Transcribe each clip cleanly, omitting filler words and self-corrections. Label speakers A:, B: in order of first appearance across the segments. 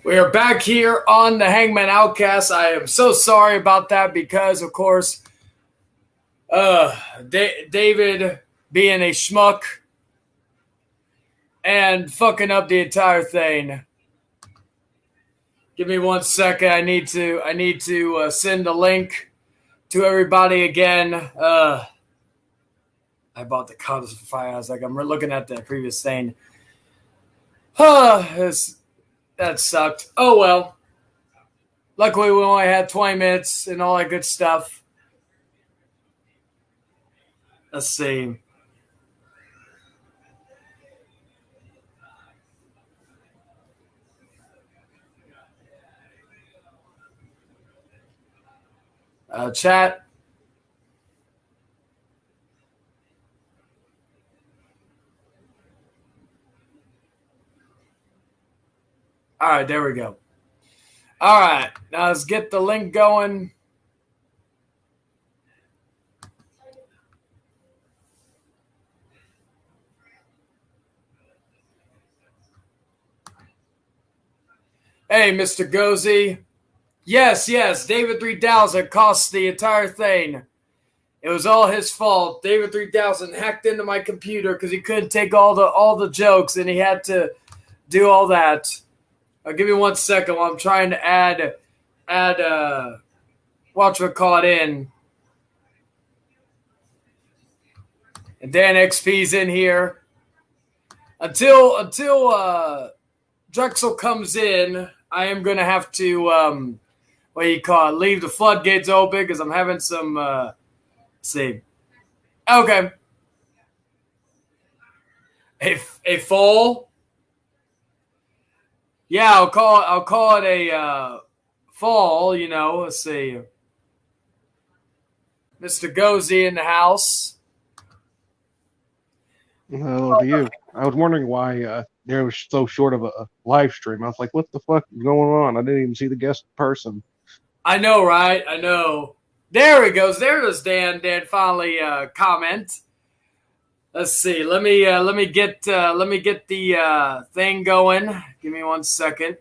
A: We are back here on the Hangman Outcast. I am so sorry about that because, of course, David being a schmuck and fucking up the entire thing. Give me 1 second. I need to send the link to everybody again. I bought the contest for 5 hours. Like I'm looking at the previous thing. That sucked. Oh well. Luckily, we only had 20 minutes and all that good stuff. Let's see. Chat. All right, there we go. All right, now let's get the link going. Hey, Mr. Gozy. Yes, David 3000 cost the entire thing. It was all his fault. David 3000 hacked into my computer because he couldn't take all the jokes, and he had to do all that. Give me 1 second while I'm trying to add whatchamacallit in. And Dan XP's in here. Until Drexl comes in, I am going to have to, leave the floodgates open because I'm having some, let's see. Okay. A fall? Yeah, I'll call it a fall, let's see. Mr. Gozy in the house.
B: Hello to you. I was wondering why there was so short of a live stream. I was like, what the fuck is going on? I didn't even see the guest person.
A: I know, right? I know. There he goes. There goes Dan. Dan finally comment. Let's see. Let me get the thing going. Give me 1 second.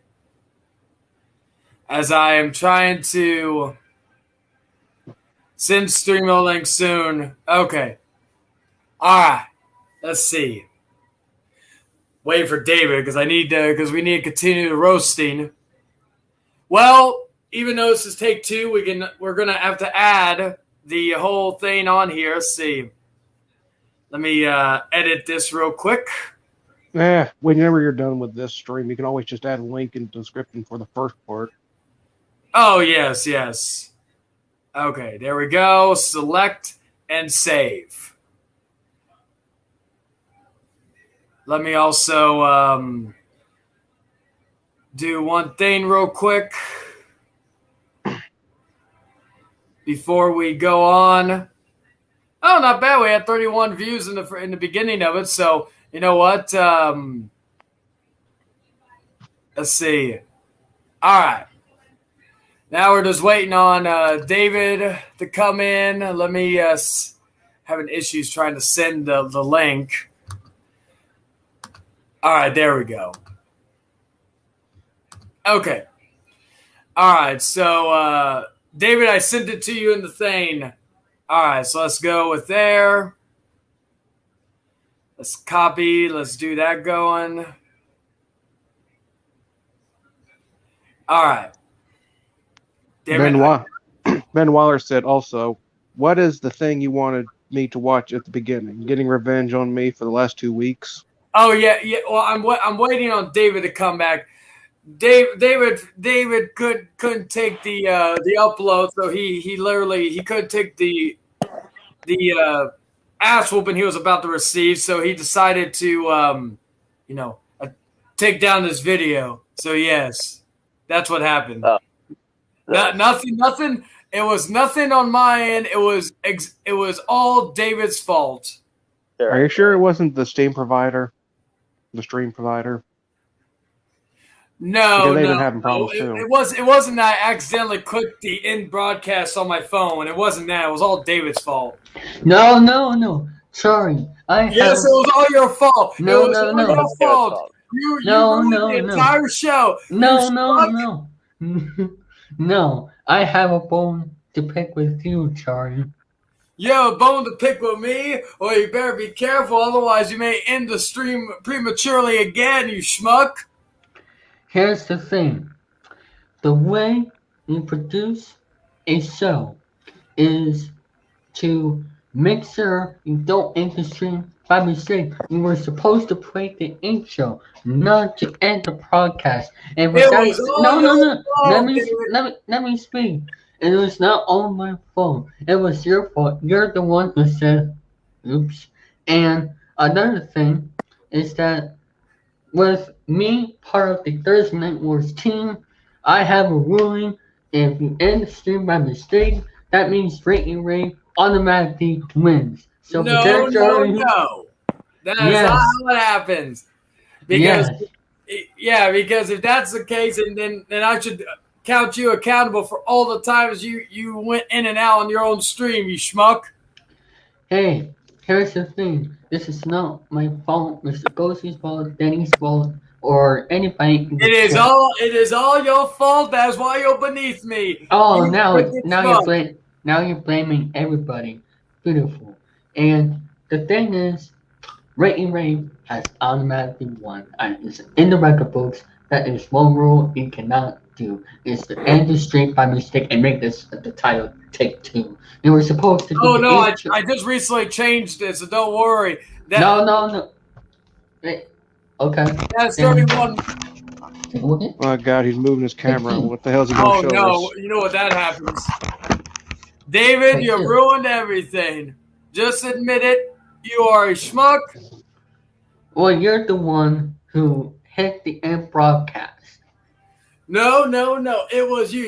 A: As I am trying to send Streamo link soon. Okay. All right. Let's see. Wait for David because we need to continue the roasting. Well, even though this is take 2, we're gonna have to add the whole thing on here. Let's see. Let me edit this real quick.
B: Whenever you're done with this stream, you can always just add a link in the description for the first part.
A: Oh, yes. Okay, there we go. Select and save. Let me also do one thing real quick before we go on. Oh, not bad. We had 31 views in the beginning of it. So, you know what? Let's see. All right. Now we're just waiting on David to come in. Let me having issues trying to send the link. All right, there we go. Okay. All right, so David, I sent it to you in the thing. All right, so let's go with there. Let's copy. Let's do that going. All right.
B: Ben Waller said also, what is the thing you wanted me to watch at the beginning? Getting revenge on me for the last 2 weeks?
A: Oh, yeah. Well, I'm waiting on David to come back. David couldn't take the upload, so he couldn't take the ass whooping he was about to receive, so he decided to take down this video. So yes, that's what happened. Nothing. It was nothing on my end. It was all David's fault.
B: Are you sure it wasn't the stream provider?
A: No,
B: they've been having problems too.
A: It wasn't that I accidentally clicked the end broadcast on my phone. It wasn't that. It was all David's fault.
C: No. Sorry.
A: Yes, it was all your fault.
C: No.
A: Your fault. You ruined the entire show.
C: No. No, I have a bone to pick with you, Charlie.
A: You have a bone to pick with me, or you better be careful, otherwise you may end the stream prematurely again, you schmuck.
C: Here's the thing. The way you produce a show is to make sure you don't end the stream by mistake. You were supposed to play the intro, not to end the podcast. And
A: It was all
C: no.
A: fault,
C: Let me speak. It was not all my fault. It was your fault. You're the one who said, "Oops." And another thing is that with me part of the Thursday Night Wars team, I have a ruling. If you end the stream by mistake, that means Rating Ray automatically wins. So
A: No. That is not how it happens. Because because if that's the case, and then I should count you accountable for all the times you went in and out on your own stream, you schmuck.
C: Hey, here's the thing. This is not my fault, Mr. Ghostie's fault, Denny's fault, or anybody.
A: It is all your fault. That's why you're beneath me.
C: Oh, now you're blaming everybody. Beautiful. And the thing is, Rating Ray has automatically won. It's in the record books. That is one rule you cannot do. Is to end the stream by mistake and make this the title take 2. You were supposed to.
A: Oh no! I just recently changed it, so don't worry.
C: No. Okay.
A: That's 31.
B: Oh God, he's moving his camera. What the hell is he going to show us?
A: You know what that happens. David, you ruined everything. Just admit it. You are a schmuck.
C: Well, you're the one who hit the end broadcast.
A: No. It was you.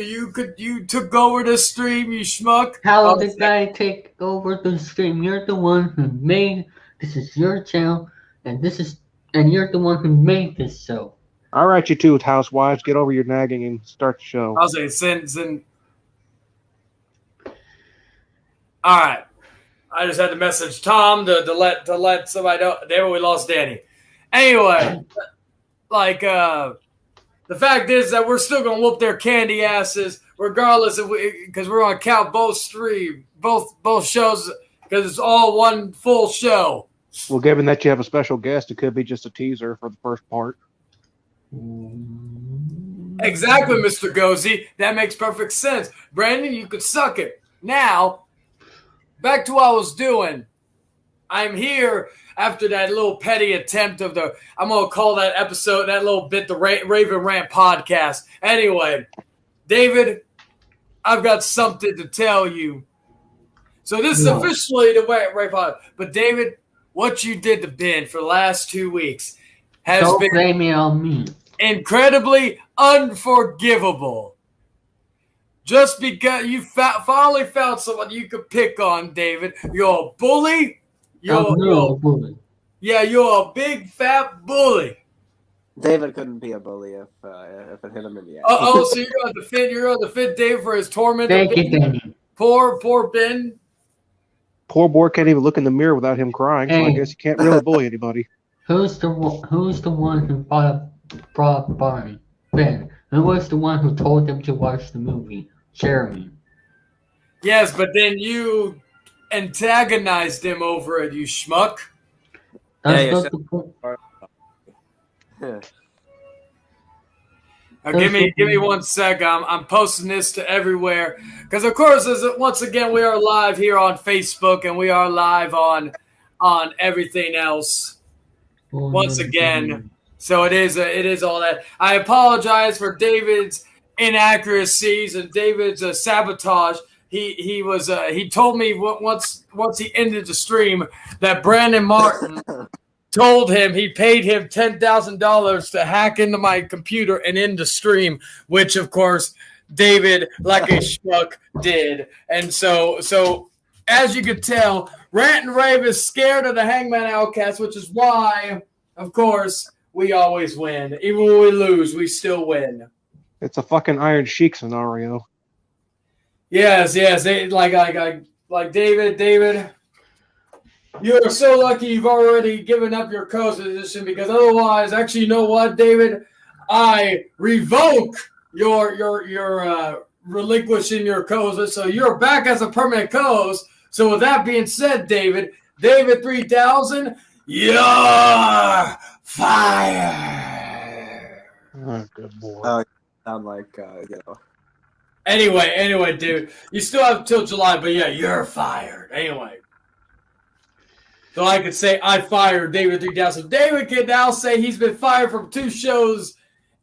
A: You took over the stream, you schmuck.
C: How did I take over the stream? You're the one who made this is your channel, and you're the one who made this show.
B: All right, you two housewives, get over your nagging and start the show.
A: I'll say send. All right. I just had to message Tom to let somebody know. There we lost Danny. Anyway, the fact is that we're still gonna whoop their candy asses, regardless of because we're gonna count both shows because it's all one full show.
B: Well, given that you have a special guest, it could be just a teaser for the first part.
A: Exactly, Mr. Gozy. That makes perfect sense. Brandon, you could suck it. Now, back to what I was doing. I'm here after that little petty attempt of I'm going to call that episode, that little bit, the Raven Rant podcast. Anyway, David, I've got something to tell you. So this is officially the Raven podcast. But David, what you did to Ben for the last 2 weeks has been
C: blame it on me.
A: Incredibly unforgivable. Just because you finally found someone you could pick on, David. You're a bully. You're a bully. Yeah, you're a big fat bully.
D: David couldn't be a bully if it hit him in the ass.
A: So you're going to defend David for his torment.
C: Thank you, Danny.
A: Poor Ben.
B: Poor boy can't even look in the mirror without him crying. So I guess you can't really bully anybody.
C: Who's the one who brought up Barney? Ben. Who was the one who told them to watch the movie? Jeremy.
A: Yes, but then you antagonized him over it, you schmuck. Give me 1 sec. I'm posting this to everywhere because, of course, once again we are live here on Facebook and we are live on everything else. Once again, so it is all that. I apologize for David's inaccuracies and David's sabotage. He told me once he ended the stream that Brandon Martin told him he paid him $10,000 to hack into my computer and end the stream, which of course David, like a schmuck, did. And so as you could tell, Rant and Rave is scared of the Hangman Outcast, which is why, of course, we always win. Even when we lose, we still win.
B: It's a fucking Iron Sheik scenario.
A: Yes. Like David. You're so lucky you've already given up your co-host position because otherwise, actually, you know what, David? I revoke your relinquishing your co-host. So you're back as a permanent co-host. So with that being said, David 3000, you're fired.
B: Oh, good boy.
D: Oh, sound like
A: Anyway, dude, you still have till July, but yeah, you're fired. Anyway. So I could say I fired David 3000. David can now say he's been fired from 2 shows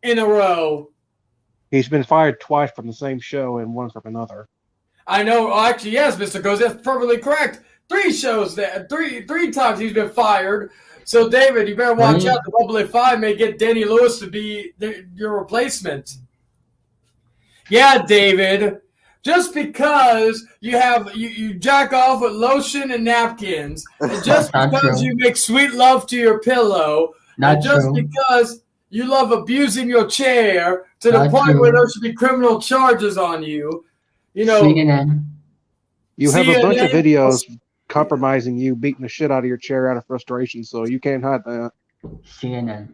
A: in a row.
B: He's been fired twice from the same show and one from another.
A: I know. Actually, yes, Mr. Goes. That's perfectly correct. 3 shows there. Three times he's been fired. So, David, you better watch out. The Bubbly 5 may get Danny Lewis to be your replacement. Yeah, David. Just because you jack off with lotion and napkins, and just because you make sweet love to your pillow, and just because you love abusing your chair to the point where there should be criminal charges on you, you know.
C: CNN.
B: You have a bunch of videos compromising you, beating the shit out of your chair out of frustration, so you can't hide that.
C: CNN.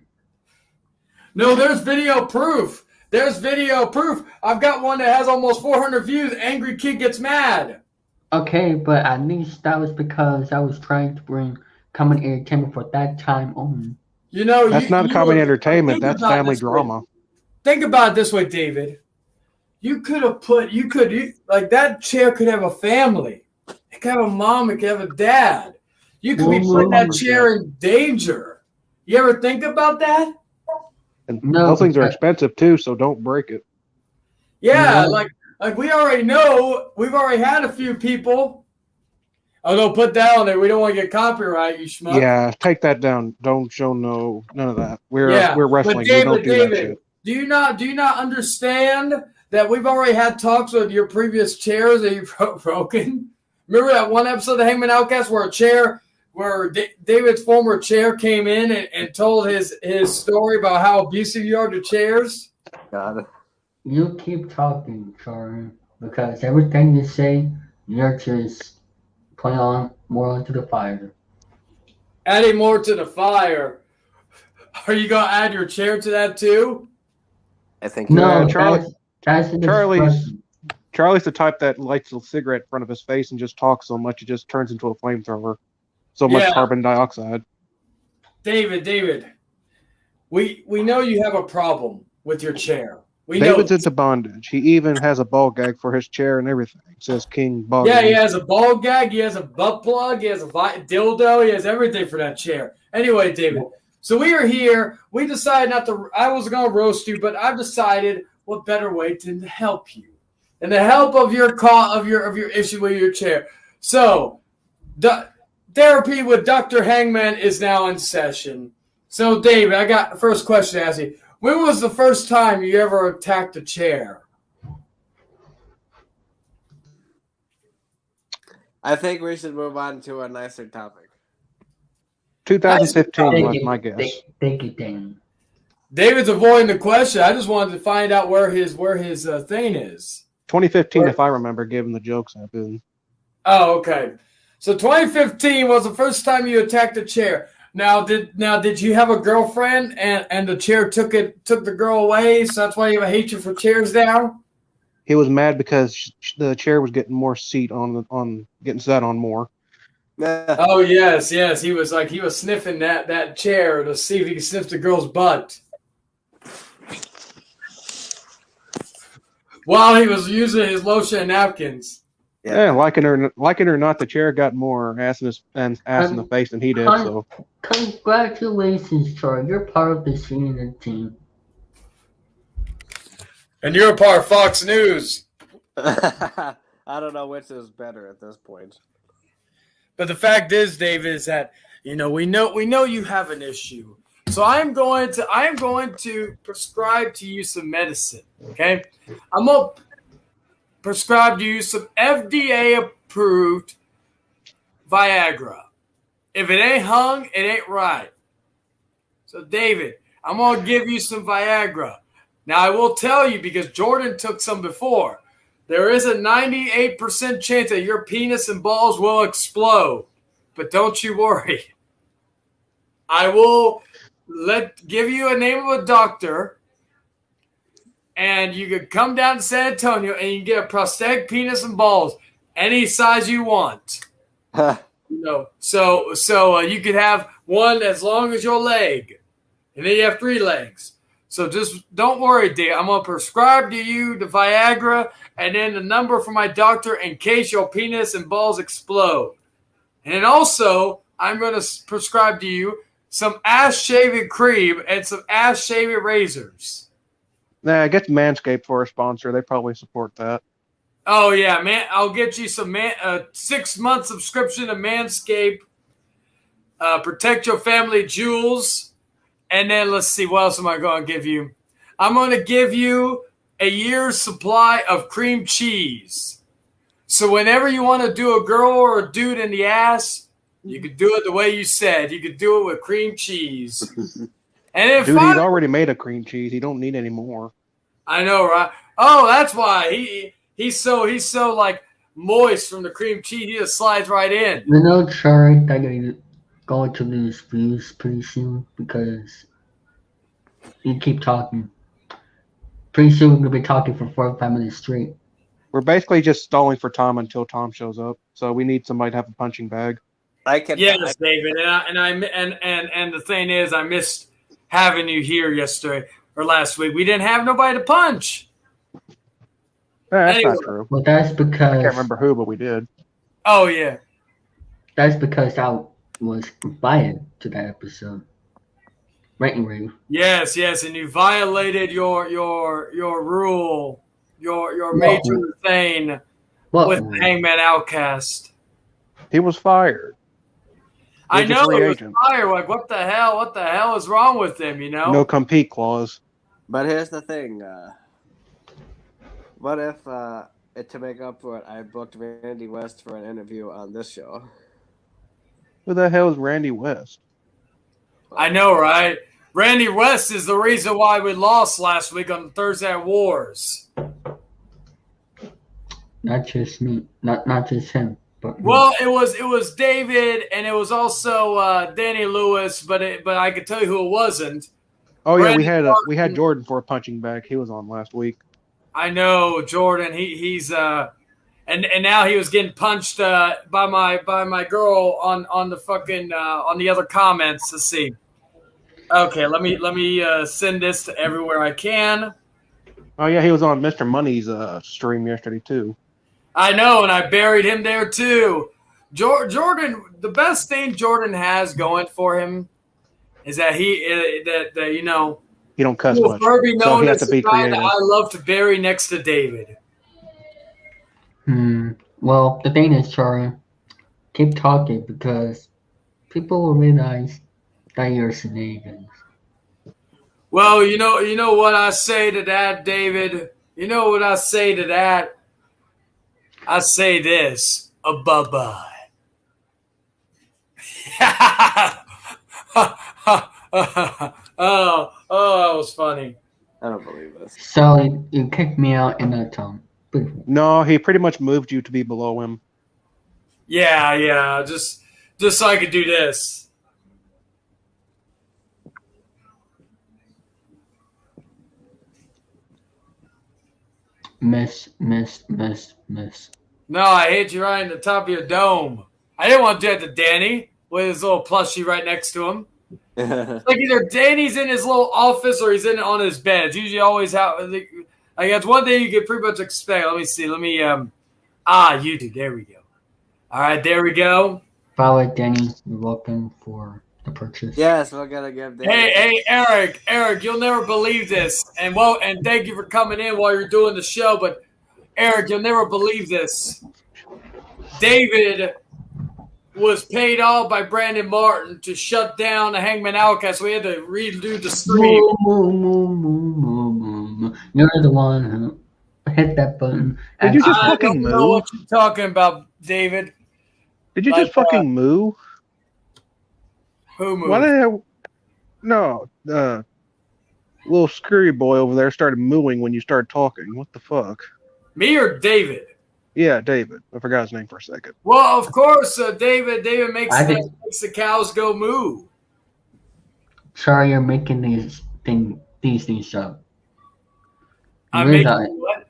A: No, there's video proof. There's video proof. I've got one that has almost 400 views. Angry Kid Gets Mad.
C: Okay, but at least that was because I was trying to bring common entertainment for that time only.
A: You know,
B: that's not common entertainment. That's family drama.
A: Think about it this way, David. You could have like that chair could have a family. It could have a mom. It could have a dad. You could be putting that chair in danger. You ever think about that?
B: And those things are expensive too, so don't break it.
A: Yeah, like we already know. We've already had a few people. Oh, don't put that on there. We don't want to get copyright, you schmuck.
B: Yeah, take that down. Don't show none of that. We're wrestling.
A: But David,
B: we don't do that shit.
A: Do you not understand that we've already had talks with your previous chairs that you've broken? Remember that one episode of Hangman Outcast where David's former chair came in and told his story about how abusive you are to chairs?
D: God.
C: You keep talking, Charlie, because everything you say, you're just putting on more onto the fire.
A: Adding more to the fire. Are you going to add your chair to that too?
D: I think
C: no,
B: Charlie's
C: Charlie's
B: the type that lights a cigarette in front of his face and just talks so much it just turns into a flamethrower. So much carbon dioxide.
A: David, we know you have a problem with your chair.
B: David's into bondage. He even has a ball gag for his chair and everything. It says King Ball
A: Yeah,
B: Gag.
A: he has a ball gag. He has a butt plug. He has a dildo. He has everything for that chair. Anyway, David, so we are here. We decided not to – I was going to roast you, but I've decided what better way to help you and the help of your issue with your chair. So therapy with Dr. Hangman is now in session. So, David, I got the first question to ask you. When was the first time you ever attacked a chair?
D: I think we should move on to a nicer topic.
B: 2015 was my guess.
C: Thank you, Dan.
A: David's avoiding the question. I just wanted to find out where his thing is.
B: 2015, if I remember, given the jokes I've been.
A: Oh, okay. So 2015 was the first time you attacked a chair. Now did you have a girlfriend and the chair took the girl away, so that's why you have a hatred for chairs now?
B: He was mad because the chair was getting more seat getting sat on more.
A: Oh yes, he was sniffing that chair to see if he could sniff the girl's butt while he was using his lotion and napkins.
B: Yeah, liking or not, the chair got more ass in the face than he did. So
C: congratulations, Charlie. You're part of the CNN team.
A: And you're a part of Fox News.
D: I don't know which is better at this point.
A: But the fact is, David, is that we know you have an issue. So I'm going to prescribe to you some medicine. Okay, I'm gonna prescribe to you some FDA-approved Viagra. If it ain't hung, it ain't right. So, David, I'm going to give you some Viagra. Now, I will tell you, because Jordan took some before, there is a 98% chance that your penis and balls will explode. but don't you worry. I will give you a name of a doctor, and you could come down to San Antonio and you can get a prosthetic penis and balls, any size you want. So you could have one as long as your leg, and then you have 3 legs. So just don't worry, Dave. I'm gonna prescribe to you the Viagra and then the number for my doctor in case your penis and balls explode. And then also, I'm gonna prescribe to you some ass shaving cream and some ass shaving razors.
B: Nah, get Manscaped for a sponsor. They probably support that.
A: Oh yeah, man! I'll get you some 6-month subscription to Manscaped. Protect your family jewels, and then let's see what else am I going to give you. I'm going to give you a year's supply of cream cheese. So whenever you want to do a girl or a dude in the ass, you could do it the way you said. You could do it with cream cheese. And then
B: dude, he's already made a cream cheese. He don't need any more.
A: I know, right? Oh, that's why he's so like moist from the cream cheese. He just slides right in.
C: You know, Charlie, that you're going to lose views pretty soon because you keep talking. Pretty soon we're gonna be talking for 45 minutes straight.
B: We're basically just stalling for Tom until Tom shows up. So we need somebody to have a punching bag.
A: Yes, David, and the thing is, I missed having you here yesterday or last week. We didn't have nobody to punch.
B: That's not true.
C: Well, that's because
B: I can't remember who, but we did.
A: Oh yeah,
C: that's because I was invited to that episode. Right and rave.
A: Yes, and you violated your rule, your major thing with Hangman Outcast.
B: He was fired.
A: I know he was fired. Like, what the hell? What the hell is wrong with him? You know?
B: No compete clause.
D: But here's the thing. What if, to make up for it, I booked Randy West for an interview on this show?
B: Who the hell is Randy West?
A: I know, right? Randy West is the reason why we lost last week on Thursday Night Wars.
C: Not just me. Not just him. But
A: well, it was David, and it was also Danny Lewis, but I could tell you who it wasn't.
B: Oh yeah, we had Jordan for a punching bag. He was on last week.
A: I know Jordan. He's and now he was getting punched by my girl on the fucking on the other comments. Let's see. Okay, let me send this to everywhere I can.
B: Oh yeah, he was on Mr. Money's stream yesterday too.
A: I know, and I buried him there too. Jordan, the best thing Jordan has going for him is that he
B: don't cuss much.
A: So he has to be creative. I love to bury next to David.
C: Well, the thing is, Charlie, keep talking because people will realize that you're shenanigans.
A: Well, you know what I say to that, David. You know what I say to that. I say this, bye-bye. oh, that was funny.
D: I don't believe this.
C: So you kicked me out in that time.
B: No, he pretty much moved you to be below him.
A: Yeah, just so I could do this.
C: Miss.
A: No, I hit you right in the top of your dome. I didn't want to do that to Danny with his little plushie right next to him. It's like either Danny's in his little office or he's on his bed. It's usually always how. Like that's one thing you can pretty much expect. Let me see. You do. There we go. All right, there we go.
C: By the way, Danny, you're welcome for the purchase.
D: Yes, we're gonna give Danny.
A: Hey, Eric, you'll never believe this. And thank you for coming in while you're doing the show. But Eric, you'll never believe this. David was paid off by Brandon Martin to shut down the Hangman Outcast. We had to redo the stream.
C: You're the one who hit that button.
B: Did you just fucking move?
A: I don't know what you're talking about, David.
B: Did you just fucking move?
A: Who moved?
B: Why the hell? No, little scurry boy over there started mooing when you started talking. What the fuck?
A: Me or David?
B: Yeah, David. I forgot his name for a second.
A: Well, of course, David. David makes the cows go moo.
C: Sorry, you're making these things up.
A: I'm making what?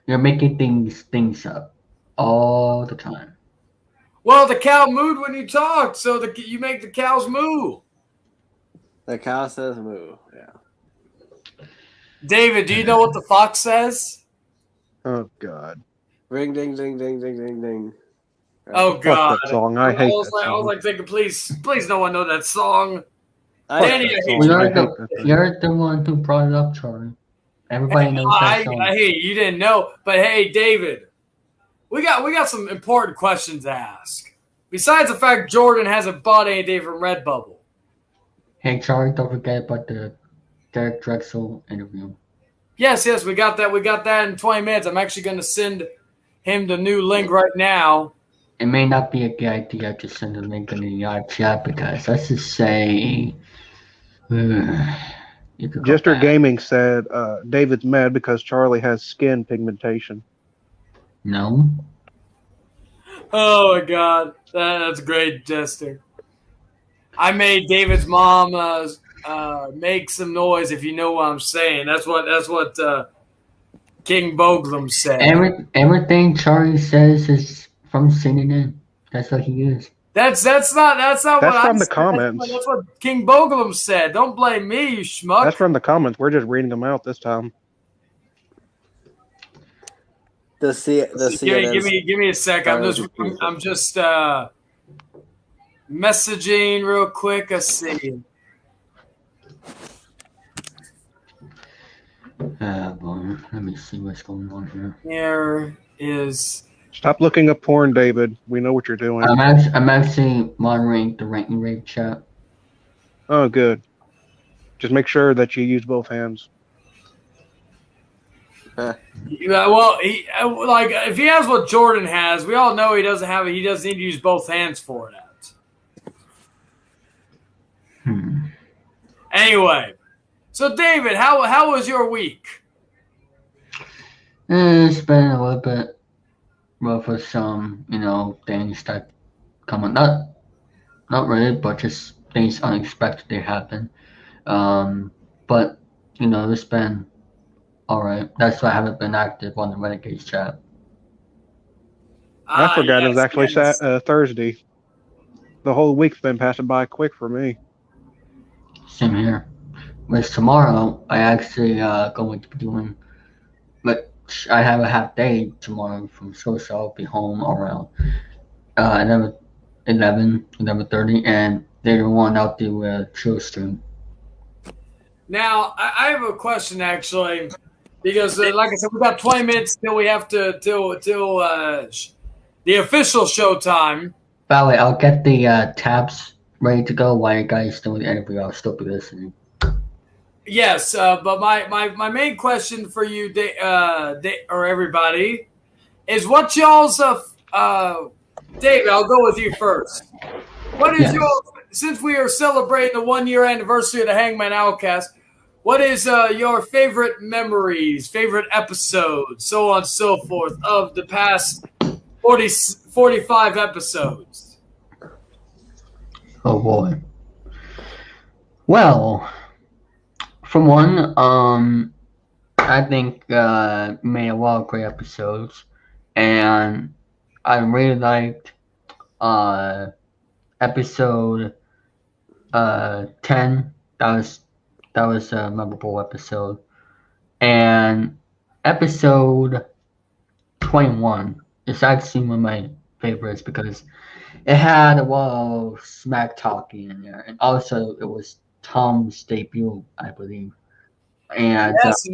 C: You're making things up all the time.
A: Well, the cow mooed when you talked, so you make the cows moo.
D: The cow says moo. Yeah.
A: David, do you know what the fox says?
B: Oh God.
D: Ring ding ding ding ding ding ding.
A: Oh God!
B: Fuck that song. I hate that song.
A: I was like thinking, please, no one know that song.
C: You're the one who brought it up, Charlie. Everybody knows that song.
A: Hey, you didn't know, but hey, David, we got some important questions to ask. Besides the fact Jordan hasn't bought anything from Redbubble.
C: Hey, Charlie, don't forget about the Derek Drexl interview.
A: Yes, we got that. We got that in 20 minutes. I'm actually going to send him the new link right now.
C: It may not be a good idea to send a link in the live chat because let's just say.
B: Jester Gaming said David's mad because Charlie has skin pigmentation.
C: No.
A: Oh my God, that's great, Jester. I made David's mom make some noise. If you know what I'm saying, that's what King Boglum said.
C: Everything Charlie says is from CNN. That's what he is.
A: That's not what I said.
B: That's from the comments.
A: That's what King Boglum said. Don't blame me, you schmuck.
B: That's from the comments. We're just reading them out this time.
A: Give me a sec. I'm just messaging real quick. Let's see.
C: Let me see what's going on here.
A: Here is.
B: Stop looking up porn, David. We know what you're doing.
C: I'm actually monitoring the Rank and Rave chat.
B: Oh, good. Just make sure that you use both hands.
A: Yeah, well, if he has what Jordan has, we all know he doesn't have it. He doesn't need to use both hands for that. Anyway, so David, how was your week?
C: It's been a little bit rough with some, things that come on. Not really, but just things unexpectedly happen. But it's been all right. That's why I haven't been active on the Renegades chat.
B: I forgot it was actually Thursday. The whole week's been passing by quick for me.
C: Same here. Which tomorrow I actually going to be doing, but I have a half day tomorrow from school, so I'll be home around 11:30, and later on I'll do a chill stream.
A: Now I have a question actually. Because, like I said, we got 20 minutes till we have till the official showtime.
C: By the way, I'll get the tabs ready to go while you guys doing the interview. I'll still be listening.
A: Yes, but my main question for you, or everybody, is what y'all's David, I'll go with you first. What is since we are celebrating the 1-year anniversary of the Hangman Outcast? What is your favorite memories, favorite episodes, so on and so forth, of the past 45 episodes?
C: Oh, boy. Well, for one, I think made a lot of great episodes, and I really liked episode 10. That was a memorable episode. And episode 21 is actually one of my favorites because it had a lot of smack talking in there. And also it was Tom's debut, I believe. And
A: yes,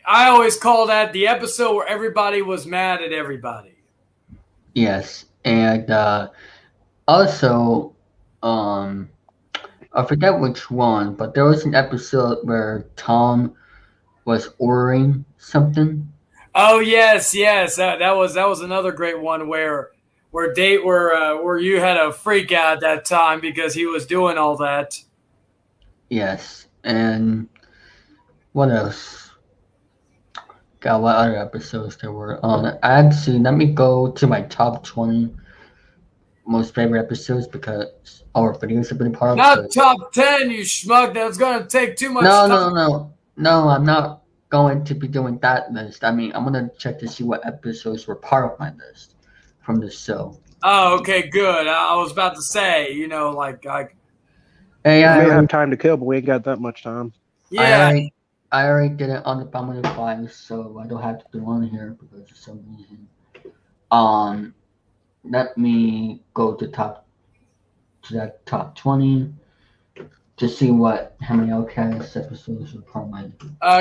A: I always call that the episode where everybody was mad at everybody.
C: Yes. And also I forget which one, but there was an episode where Tom was ordering something.
A: Oh yes, that was another great one where you had a freak out at that time because he was doing all that.
C: Yes, and what else? got what other episodes there were on. Actually, let me go to my top 20 most favorite episodes because our videos have been part of.
A: Not top 10, you schmuck. That's going to take too much
C: No,
A: time.
C: no, I'm not going to be doing that list. I mean, I'm going to check to see what episodes were part of my list from the show.
A: Oh, okay, good. I was about to say, you know, like
C: Hey,
B: we may have time to kill, but we ain't got that much time.
A: yeah.
C: I already did it on the bottom of the five, so I don't have to do it on here because for some reason. Let me go to that top 20 to see how many Outcast episodes were part of my.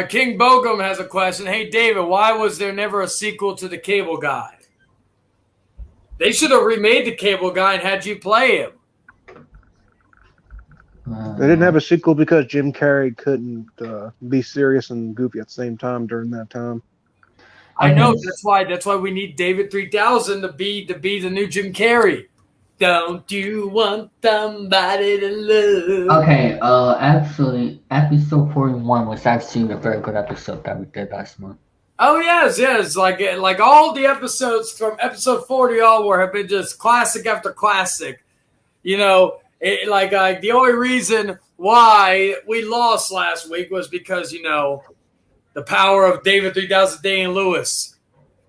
A: King Bogum has a question. Hey, David, why was there never a sequel to The Cable Guy? They should have remade The Cable Guy and had you play him.
B: They didn't have a sequel because Jim Carrey couldn't be serious and goofy at the same time during that time.
A: I know. That's why we need David 3000 to be the new Jim Carrey. Don't you want somebody to love?
C: Okay, actually, episode 41 was actually a very good episode that we did last month.
A: Oh yes, like all the episodes from episode 40 onward have been just classic after classic. You know, the only reason why we lost last week was because the power of David 3000, Dane Lewis.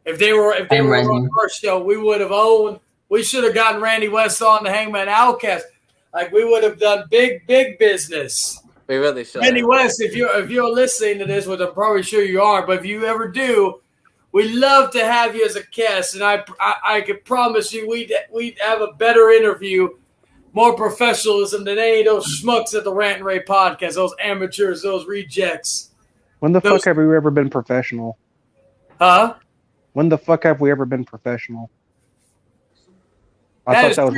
A: If they were on our show, we would have owned. We should have gotten Randy West on the Hangman Outcast. Like we would have done big business.
D: We really should.
A: Randy West, if you're listening to this, which I'm probably sure you are, but if you ever do, we'd love to have you as a guest, and I can promise you we'd have a better interview, more professionalism than any of those schmucks at the Rant and Ray podcast, those amateurs, those rejects.
B: When the fuck have we ever been professional?
A: Huh?
B: When the fuck have we ever been professional? I thought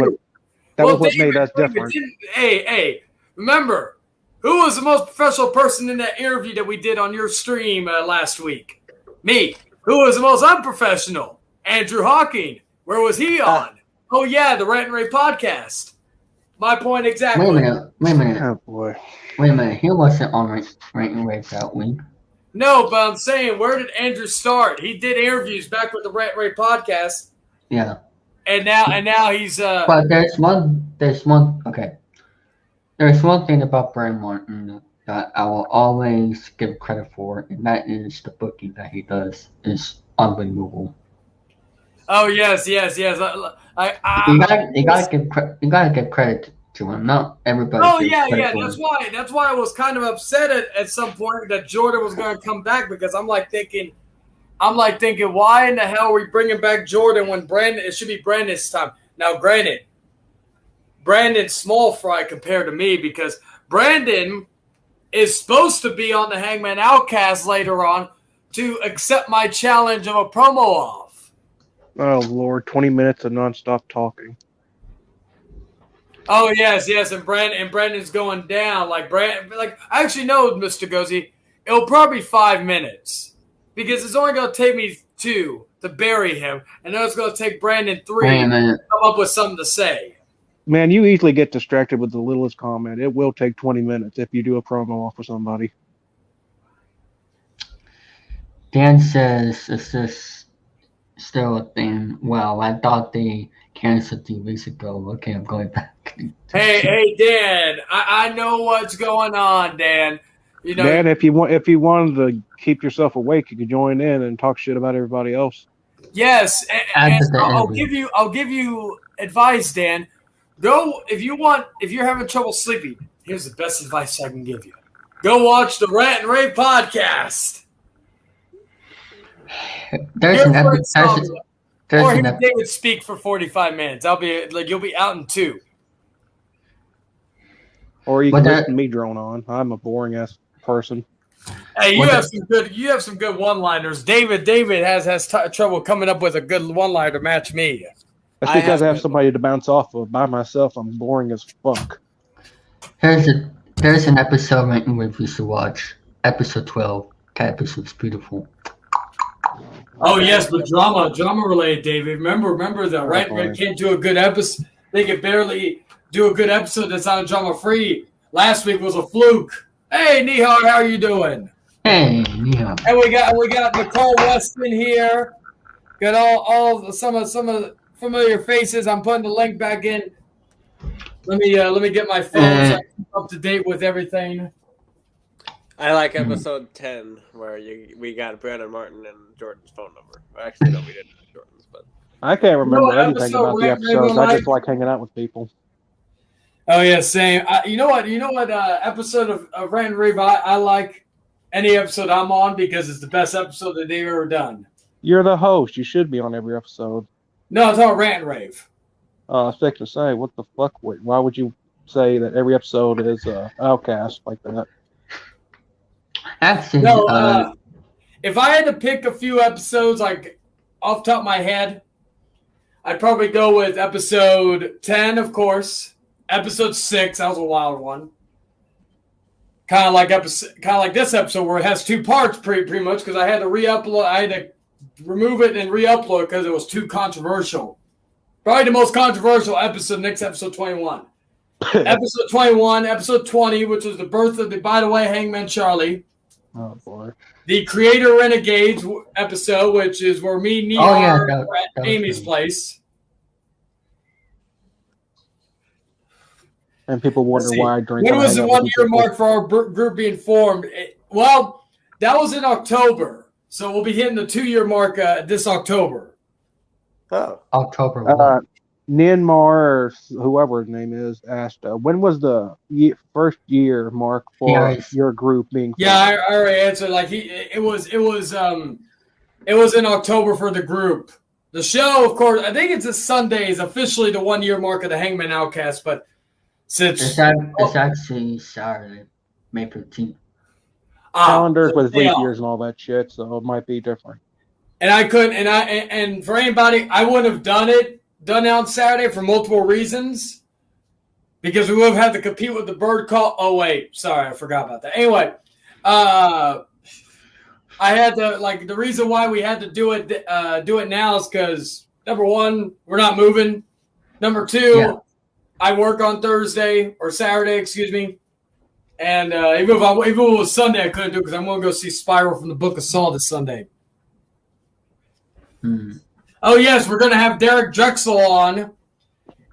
B: that was what made us different.
A: Hey, remember, who was the most professional person in that interview that we did on your stream last week? Me. Who was the most unprofessional? Andrew Hawking. Where was he on? Oh, yeah, the Rant and Ray podcast. My point exactly.
C: Wait a minute.
B: Oh, boy.
C: Wait a minute. He wasn't on Rant and Ray that week.
A: No, but I'm saying, where did Andrew start? He did interviews back with the Rant and Ray podcast.
C: Yeah.
A: And now he's
C: But there's one okay. There's one thing about Brian Martin that I will always give credit for, and that is the booking that he does is unbelievable.
A: Oh yes.
C: You gotta give credit to him. Not everybody.
A: Oh yeah. That's why I was kind of upset at some point that Jordan was going to come back, because I'm like thinking, why in the hell are we bringing back Jordan when it should be Brandon's time? Now, granted, Brandon's small fry compared to me, because Brandon is supposed to be on the Hangman Outcast later on to accept my challenge of a promo off.
B: Oh, Lord, 20 minutes of nonstop talking.
A: Oh, yes, and Brandon's going down. I actually know, Mr. Gozy, it'll probably be 5 minutes. Because it's only going to take me 2 to bury him, and then it's going to take Brandon 3 to come up with something to say.
B: Man, you easily get distracted with the littlest comment. It will take 20 minutes if you do a promo off with somebody.
C: Dan says, is this still a thing? Well, I thought they canceled 2 weeks ago. Okay, I'm going back.
A: Hey, Dan, I know what's going on, Dan.
B: Dan, if you wanted to keep yourself awake, you could join in and talk shit about everybody else.
A: Yes, and I'll give you advice, Dan. Go if you're having trouble sleeping. Here's the best advice I can give you: go watch the Rant and Ray podcast. Or hear David speak for 45 minutes. You'll be out in 2.
B: Or you can listen to me drone on. I'm a boring ass person.
A: Hey, you have some good one-liners. David has trouble coming up with a good one-liner to match me.
B: That's because I have somebody to bounce off of. By myself, I'm boring as fuck.
C: There's an episode right now you should watch. Episode 12. That episode's beautiful.
A: Oh yes, but drama related, David. Remember the Rant and Ray can't do a good episode. They can barely do a good episode that's not drama free. Last week was a fluke. Hey, Nihar, how are you doing?
C: Hey, yeah.
A: And we got Nicole Weston here. Got all some of the familiar faces. I'm putting the link back in. Let me get my phone so I can keep up to date with everything.
D: I like episode 10 where we got Brandon Martin and Jordan's phone number. Actually, no, we didn't have Jordan's, but
B: I can't remember anything
A: episode
B: about the episodes. I just like hanging out with people.
A: Oh yeah, same. You know what? Episode of Rant and Rave I like any episode I'm on because it's the best episode that they've ever done.
B: You're the host. You should be on every episode.
A: No, it's all Rant and Rave.
B: I was fixing to say, what the fuck? Why would you say that every episode is Outcast like that?
C: Actually,
A: no, if I had to pick a few episodes, like off the top of my head, I'd probably go with episode 10, of course. Episode 6, that was a wild one. Kind of like this episode where it has 2 parts, pretty much, because I had to re-upload. I had to remove it and re-upload because it was too controversial. Probably the most controversial episode. Next episode 21. Episode 21, episode 20, which was the birth of the, by the way, Hangman Charlie.
B: Oh boy.
A: The Creator Renegades episode, which is where me and Neo are at Amy's place.
B: And people wonder why I drink.
A: When was the 1 year mark for our group being formed? Well, that was in October. So we'll be hitting the 2 year mark this October.
D: Oh.
C: October 1.
B: Ninmar, or whoever his name is, asked, when was the first year mark for your group being formed?
A: Yeah, I already answered. Like it was in October for the group. The show, of course, I think it's a Sunday is officially the 1 year mark of the Hangman Outcast, but since
C: it's actually Saturday, May 15th.
B: Calendars with leap years and all that shit, so it might be different.
A: And I couldn't, and for anybody, I wouldn't have done it on Saturday for multiple reasons, because we would have had to compete with the bird call. Oh wait, sorry, I forgot about that. Anyway, I had to the reason why we had to do it now is because number one, we're not moving. Number two, I work on Thursday or Saturday, excuse me. And even if it was Sunday, I couldn't do it because I'm going to go see Spiral from the Book of Saw this Sunday. Oh, yes, we're going to have Derek Drexl on.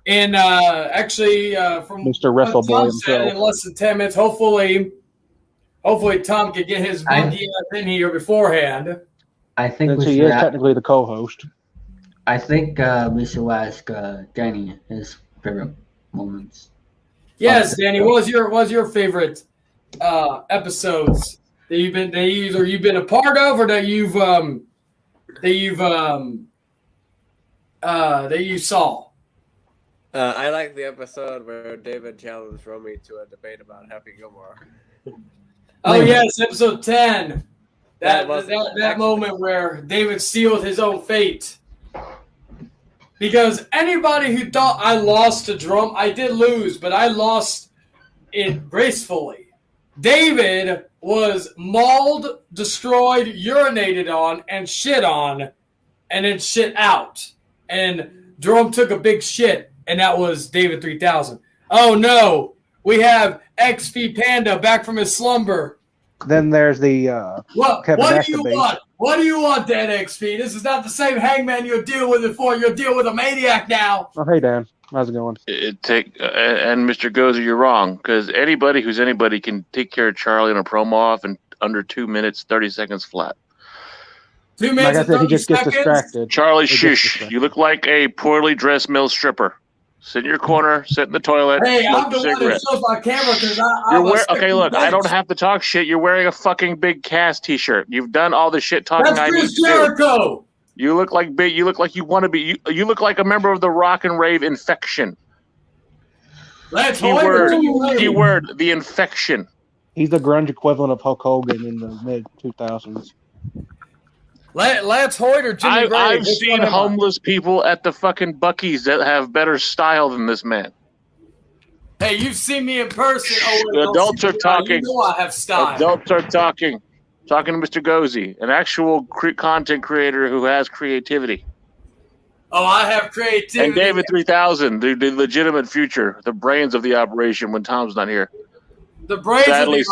A: And actually, from
B: Mr. WrestleBoy himself.
A: In less than 10 minutes, hopefully Tom can get his monkey in here beforehand.
C: I think
B: since he is technically the co-host.
C: I think we should ask Danny his favorite moments.
A: Yes, Danny. What was your favorite episodes that you've been a part of, or that you saw?
D: I like the episode where David challenged Romy to a debate about Happy Gilmore.
A: Oh yes, episode 10. That moment where David sealed his own fate. Because anybody who thought I lost to Drum, I did lose, but I lost it gracefully. David was mauled, destroyed, urinated on, and shit on, and then shit out. And Drum took a big shit, and that was David 3000. Oh no, we have XP Panda back from his slumber.
B: Then there's the
A: what do you want? What do you want, Dan XP? This is not the same Hangman you'll deal with before. You'll deal with a maniac now.
B: Oh, hey, Dan. How's it going?
E: And Mr. Gozer, you're wrong, because anybody who's anybody can take care of Charlie in a promo off in under 2 minutes, 30 seconds flat.
A: 2 minutes and 30
B: he just gets
A: seconds?
B: distracted.
E: Charlie, shush. You look like a poorly dressed male stripper. Sit in your corner, sit in the toilet.
A: Hey, I'm the one that shows my camera because
E: okay, look, I don't have to talk shit. You're wearing a fucking big Cast t-shirt. You've done all the shit talking I need to do. You look like big. You look like you want to be. You look like a member of the Rock and Rave Infection. Keyword, the Infection.
B: He's the grunge equivalent of Hulk Hogan in the mid-2000s.
A: Lance Hoyt or Jimmy Gray?
E: I've seen homeless people at the fucking Buc-ee's that have better style than this man.
A: Hey, you've seen me in person.
E: Adults are talking.
A: You know I have style.
E: Adults are talking. Talking to Mr. Gozy, an actual content creator who has creativity.
A: Oh, I have creativity.
E: And David 3000, the legitimate future, the brains of the operation when Tom's not here.
A: The brains.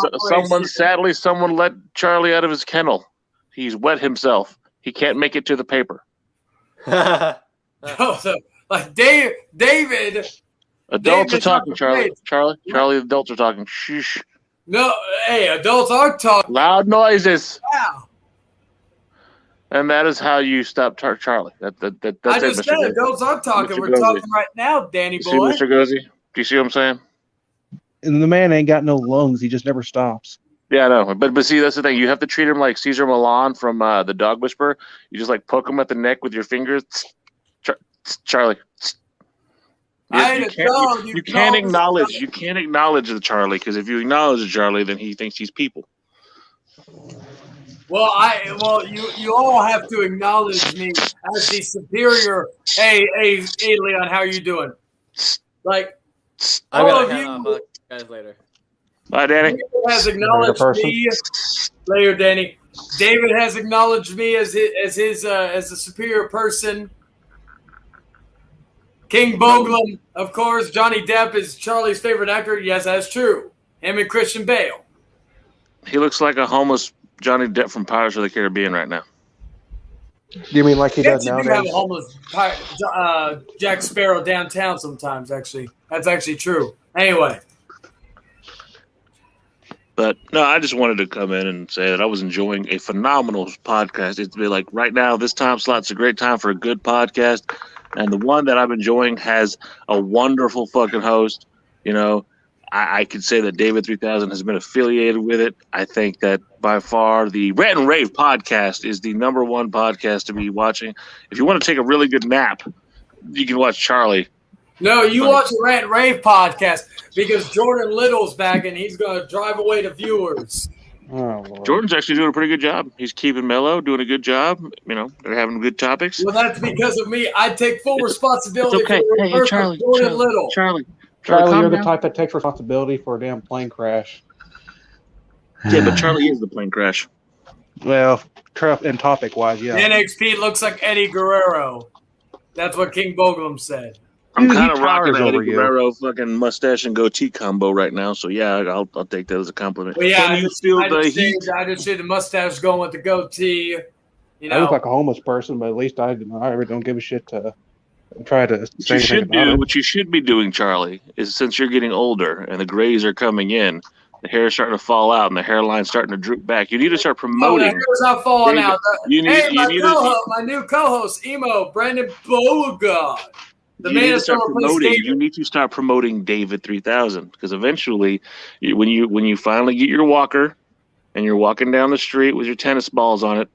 E: Someone let Charlie out of his kennel. He's wet himself. He can't make it to the paper.
A: Like David.
E: Adults are talking, Charlie. Charlie, adults are talking. Shh.
A: No, hey, adults are talking.
E: Loud noises.
A: Wow.
E: And that is how you stop Charlie. That's
A: I just said adults are talking. We're talking right now, Danny boy.
E: See, Mr. Gozy? Do you see what I'm saying?
B: And the man ain't got no lungs. He just never stops.
E: Yeah, I know. But see, that's the thing. You have to treat him like Caesar Milan from The Dog Whisperer. You just like poke him at the neck with your fingers. Charlie. You can't acknowledge the Charlie, because if you acknowledge the Charlie, then he thinks he's people.
A: Well, you all have to acknowledge me as the superior. Hey, Leon, how are you doing? Like, all of you
D: guys later.
E: Bye, Danny.
A: David has acknowledged me. Later, Danny. David has acknowledged me as a superior person. King Boglum, of course. Johnny Depp is Charlie's favorite actor. Yes, that's true. Him and Christian Bale.
E: He looks like a homeless Johnny Depp from Pirates of the Caribbean right now.
B: You mean like he does
A: nowadays?
B: You
A: have a homeless Jack Sparrow downtown sometimes, actually. That's actually true. Anyway.
E: But, no, I just wanted to come in and say that I was enjoying a phenomenal podcast. It'd be like right now, this time slot's a great time for a good podcast. And the one that I'm enjoying has a wonderful fucking host. You know, I could say that David 3000 has been affiliated with it. I think that by far the Rant and Rave podcast is the number one podcast to be watching. If you want to take a really good nap, you can watch Charlie.
A: No, you watch the Rant and Rave podcast because Jordan Little's back and he's going to drive away the viewers.
B: Oh, Lord.
E: Jordan's actually doing a pretty good job. He's keeping mellow, doing a good job. You know, they're having good topics.
A: Well, that's because of me. I take full responsibility
E: it's okay.
A: for the reverse of Jordan Little.
B: Charlie, you're the type that takes responsibility for a damn plane crash.
E: Yeah, but Charlie is the plane crash.
B: Well, and topic-wise, yeah.
A: NXP looks like Eddie Guerrero. That's what King Boglum said.
E: I'm kind of rocking an Eddie Guerrero fucking mustache and goatee combo right now, so yeah, I'll take that as a compliment.
A: Well, yeah,
E: Can you feel the heat?
A: I just see the mustache going with the goatee. You know,
B: I look like a homeless person, but at least I really don't give a shit to try to say anything about it.
E: What you should be doing, Charlie, is since you're getting older and the grays are coming in, the hair is starting to fall out and the hairline's starting to droop back. You need to start promoting.
A: The hair's not falling out. My new co-host, Emo, Brandon Beauregard.
E: You need to start promoting David 3000 because eventually, when you finally get your walker and you're walking down the street with your tennis balls on it,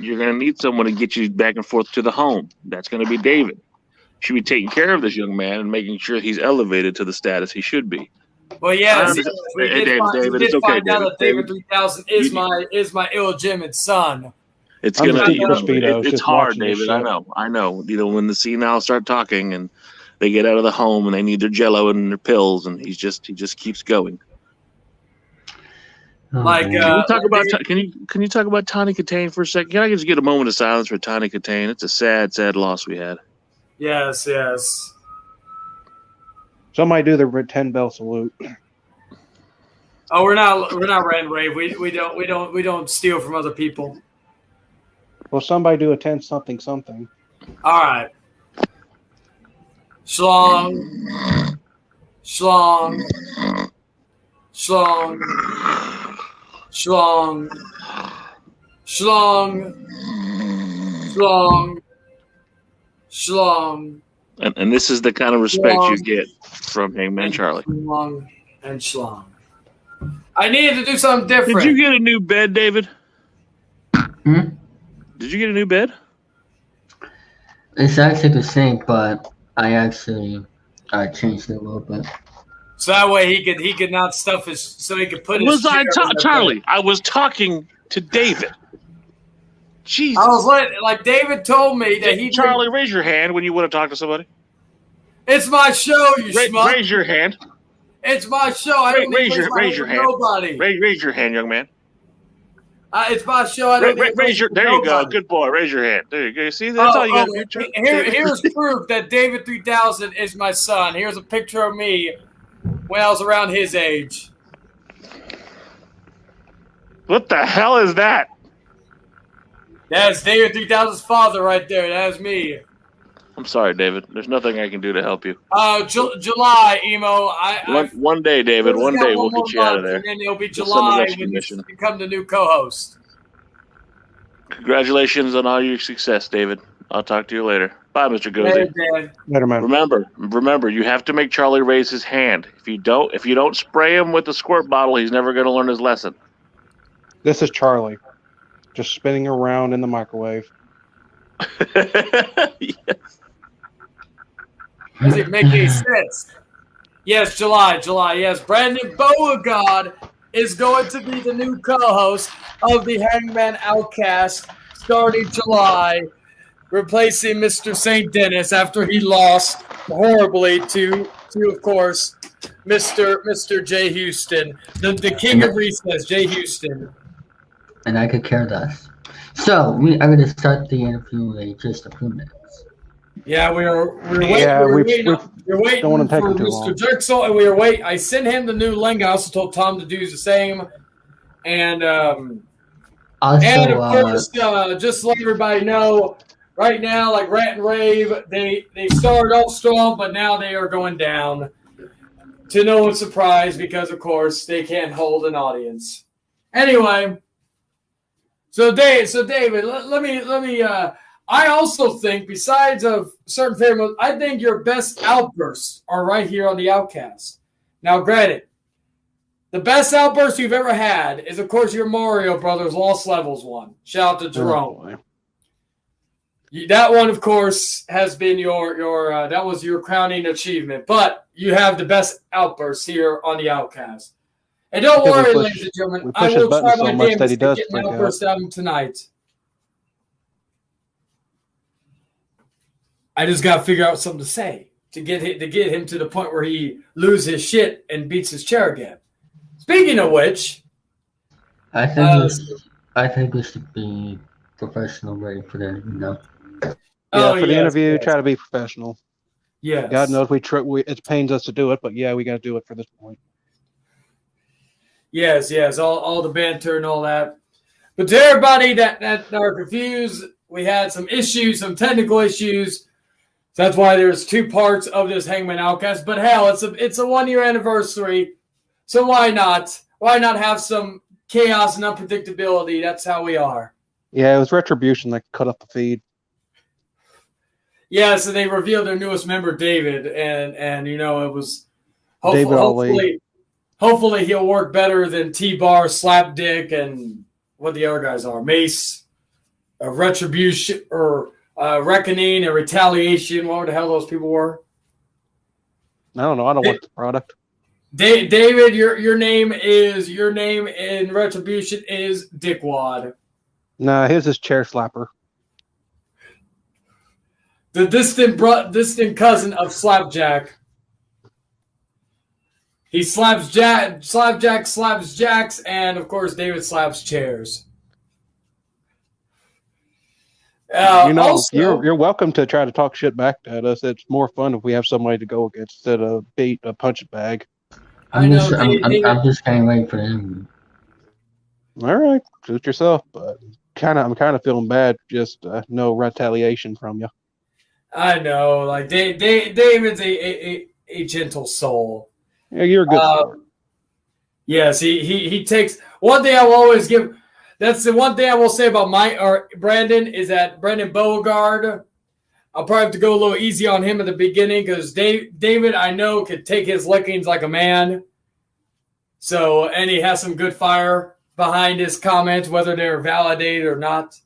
E: you're going to need someone to get you back and forth to the home. That's going to be David. You should be taking care of this young man and making sure he's elevated to the status he should be.
A: Well, yeah,
E: David, it's okay.
A: David 3000 is my illegitimate son.
E: It's it's hard, David. I know. You know, when the senile start talking and they get out of the home and they need their Jello and their pills, and he just keeps going.
A: Like,
E: can you talk about Tawny Katane for a second? Can I just get a moment of silence for Tawny Katane? It's a sad, sad loss we had.
A: Yes.
B: Somebody do the 10 bell salute.
A: Oh, we're not Rant and Rave. We don't steal from other people.
B: Well, somebody do a 10 something something.
A: All right. Schlong. Schlong. Schlong. Schlong. Schlong. Schlong. Schlong.
E: And this is the kind of respect you get from Hangman Charlie.
A: Schlong and schlong. I needed to do something different.
E: Did you get a new bed, David? Did you get a new bed?
C: It's actually the same, but I changed it a little bit.
A: So that way he could not stuff his, so he could put his.
E: Charlie? I was talking to David. Jesus.
A: I was like David told me that he.
E: Charlie, raise your hand when you want to talk to somebody.
A: It's my show, you schmuck.
E: Raise your hand.
A: It's my show. I don't
E: raise your hand.
A: Nobody.
E: Raise your hand, young man.
A: It's my show. I don't
E: raise your. There you go. Good boy. Raise your hand. There you go. See, that's all you got to do.
A: Here's proof that David 3000 is my son. Here's a picture of me when I was around his age.
E: What the hell is that?
A: That's David 3000's father right there. That's me.
E: I'm sorry, David. There's nothing I can do to help you.
A: July, Emo.
E: One day, David. One day we'll get you out of there.
A: And then it'll be July when you become the new co-host.
E: Congratulations on all your success, David. I'll talk to you later. Bye, Mr. Gozy.
B: Later, man.
E: Remember, you have to make Charlie raise his hand. If you don't spray him with the squirt bottle, he's never going to learn his lesson.
B: This is Charlie, just spinning around in the microwave.
E: Yes.
A: Does it make any sense? Yes, July. Yes, Brandon Beauregard is going to be the new co-host of the Hangman Outcast starting July, replacing Mr. St. Dennis after he lost horribly to of course, Mr. Jay Houston, the king of recess, Jay Houston.
C: And I could care less. So I'm going to start the interview in just a few minutes.
A: Yeah, we're waiting for Mr. Drexl, and we were waiting. I sent him the new link. I also told Tom to do the same. And of course, just to let everybody know, right now, like Rant and Rave, they started off strong, but now they are going down. To no one's surprise, because of course they can't hold an audience. Anyway, so David, let me. I also think, besides of certain favorites, I think your best outbursts are right here on the Outcast. Now, granted, the best outburst you've ever had is, of course, your Mario Brothers Lost Levels one. Shout out to Jerome. That one, of course, has been your that was your crowning achievement. But you have the best outbursts here on the Outcast. And don't worry, ladies and gentlemen, I will try my damnedest to get an outburst out of him tonight. I just got to figure out something to say to get him to the point where he loses his shit and beats his chair again. Speaking of which,
C: I think we should be professional, ready for that.
B: For the interview, try to be professional.
A: Yeah.
B: God knows it pains us to do it, but yeah, we got to do it for this point.
A: Yes. All the banter and all that. But to everybody that are confused, we had some issues, some technical issues. So that's why there's two parts of this Hangman Outcast. But hell, it's a 1-year anniversary. So why not? Why not have some chaos and unpredictability? That's how we are.
B: Yeah, it was Retribution that cut up the feed.
A: Yeah, so they revealed their newest member, David, and it was
B: David
A: hopefully he'll work better than T-Bar, Slapdick, and what the other guys are. Mace, Retribution, or Reckoning, and Retaliation. What the hell those people were?
B: I don't know. I don't want the product.
A: David, your name in Retribution is Dickwad.
B: Nah, his is Chair Slapper.
A: The distant cousin of Slapjack. He slaps Slapjack slaps jacks, and of course David slaps chairs.
B: You're welcome to try to talk shit back at us. It's more fun if we have somebody to go against instead of beat a punch bag.
C: I'm just getting ready for him.
B: All right, suit yourself, but I'm kind of feeling bad. Just no retaliation from you.
A: I know, like David's a gentle soul.
B: Yeah, you're a good sport.
A: Yes, he takes one thing I will always give. That's the one thing I will say about Brandon is that Brandon Beauregard. I'll probably have to go a little easy on him at the beginning because David I know could take his lickings like a man. So and he has some good fire behind his comments, whether they're validated or not.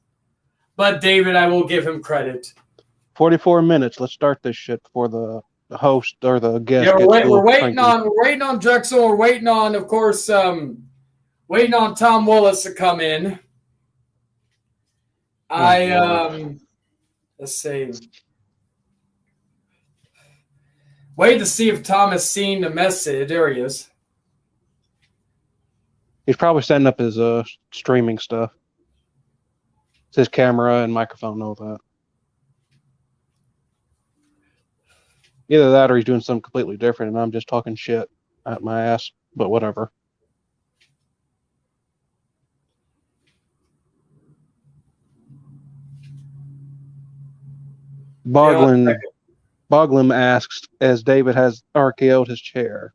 A: But David, I will give him credit.
B: 44 minutes. Let's start this shit before the host or the guest.
A: Yeah, we're waiting on Drexl. We're waiting on, of course, waiting on Tom Willis to come in. Let's see. Wait to see if Tom has seen the message. There he is.
B: He's probably setting up his streaming stuff. It's his camera and microphone and all that. Either that or he's doing something completely different and I'm just talking shit out my ass, but whatever. Boglin asks, as David has RKO'd his chair.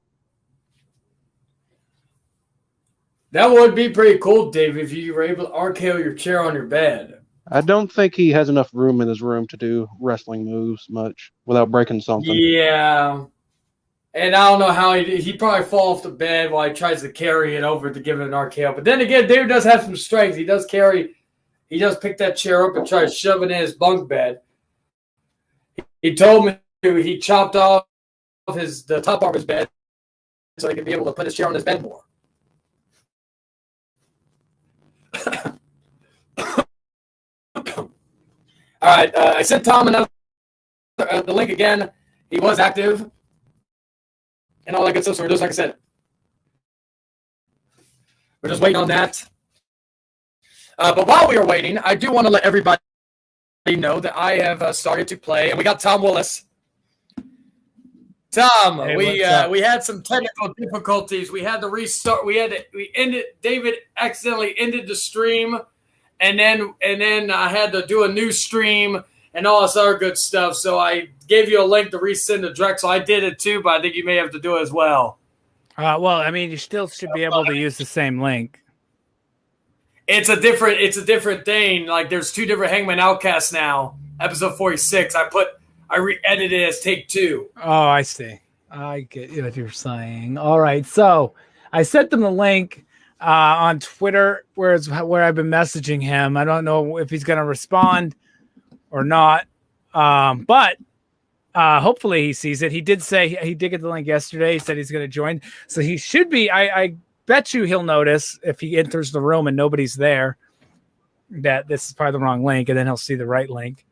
A: That would be pretty cool, Dave, if you were able to RKO your chair on your bed.
B: I don't think he has enough room in his room to do wrestling moves much without breaking something.
A: Yeah. And I don't know how he'd probably fall off the bed while he tries to carry it over to give it an RKO. But then again, David does have some strength. He does pick that chair up and try to shove it in his bunk bed. He told me he chopped off the top part of his bed so he could be able to put his chair on his bed more. All right, I sent Tom the link again. He was active and all that good stuff. So we're just, like I said, we're just waiting on that. But while we are waiting, I do want to let everybody know that I have started to play, and we got Tom Willis. Tom, hey, we had some technical difficulties. We had to restart. David accidentally ended the stream. And then I had to do a new stream and all this other good stuff. So I gave you a link to resend to Drexl. I did it too, but I think you may have to do it as well.
F: Well, I mean, you still should be able to use the same link.
A: It's a different thing. Like there's 2 different Hangman Outcasts now. Episode 46. I re-edited it as take 2.
F: Oh, I see. I get what you're saying. All right, so I sent them the link. On Twitter, where I've been messaging him. I don't know if he's going to respond or not, but hopefully he sees it. He did say he did get the link yesterday. He said he's going to join, so he should be. I bet you he'll notice if he enters the room and nobody's there that this is probably the wrong link, and then he'll see the right link.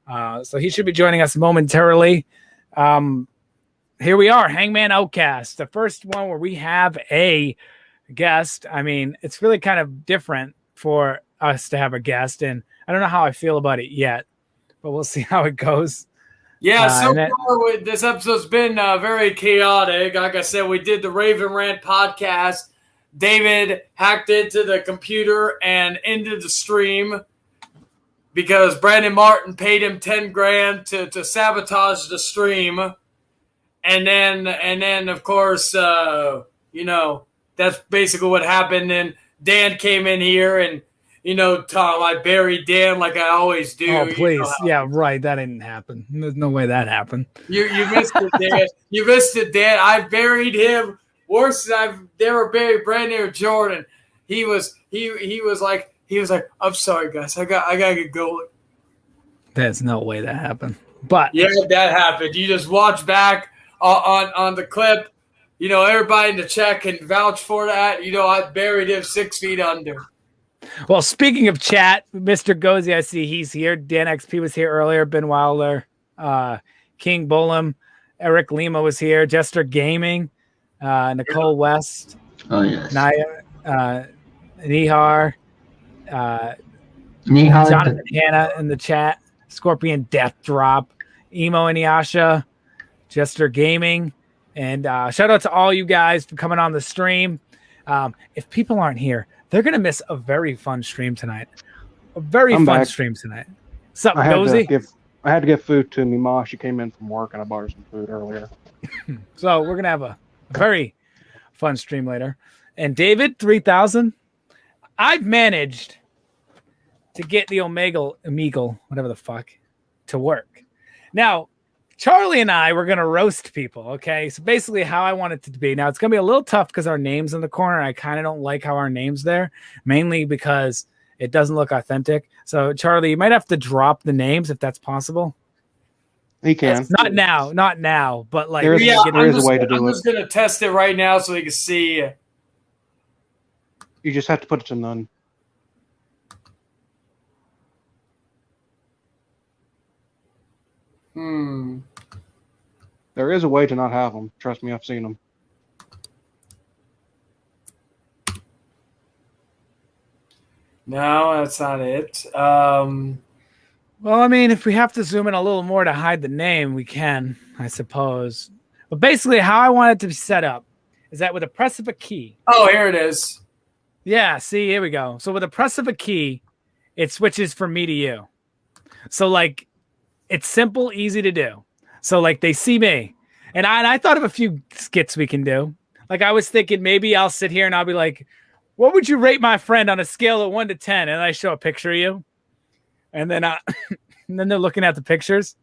F: So he should be joining us momentarily. Here we are, Hangman Outcast, the first one where we have a guest. I mean, it's really kind of different for us to have a guest, and I don't know how I feel about it yet, but we'll see how it goes.
A: Yeah, so far this episode's been very chaotic. Like I said, we did the Raven Rant podcast. David hacked into the computer and ended the stream because Brandon Martin paid him $10,000 to sabotage the stream, and then of course, that's basically what happened. And Dan came in here and, Tom, I buried Dan like I always do.
F: Oh, please. Yeah, right. That didn't happen. There's no way that happened.
A: You missed it, Dan. You missed it, Dan. I buried him worse than I've ever buried Brandon or Jordan. He was like, I'm sorry, guys. I gotta get going.
F: There's no way that happened. But
A: yeah, that happened. You just watch back on the clip. Everybody in the chat can vouch for that. I buried him 6 feet under.
F: Well, speaking of chat, Mr. Gozy, I see he's here. Dan XP was here earlier. Ben Wilder, King Bullum, Eric Lima was here. Jester Gaming, Nicole West.
C: Oh, yes.
F: Naya, Nihar, Jonathan Hanna in the chat. Scorpion Death Drop, Emo Inuyasha, Jester Gaming. And shout out to all you guys for coming on the stream. If people aren't here, they're going to miss a very fun stream tonight. A very fun stream tonight. What's up, Gozy?
B: I had to get food to Mima. She came in from work, and I bought her some food earlier.
F: So we're going to have a very fun stream later. And David, 3000. I've managed to get the Omegle, whatever the fuck, to work. Now, Charlie and I were going to roast people, okay? So basically how I want it to be. Now, it's going to be a little tough because our name's in the corner. I kind of don't like how our name's there, mainly because it doesn't look authentic. So, Charlie, you might have to drop the names if that's possible.
B: He can.
F: Not now, but like...
B: There is a way to do it.
A: I'm just going to test it right now so you can see.
B: You just have to put it to none. There is a way to not have them. Trust me, I've seen them.
A: No, that's not it.
F: Well, I mean, if we have to zoom in a little more to hide the name, we can, I suppose. But basically, how I want it to be set up is that with a press of a key.
A: Oh, here it is.
F: Yeah, see, here we go. So with a press of a key, it switches from me to you. So, like, it's simple, easy to do. So like they see me, and I thought of a few skits we can do. Like I was thinking maybe I'll sit here and I'll be like, what would you rate my friend on a scale of 1 to 10? And I show a picture of you. And then, and then they're looking at the pictures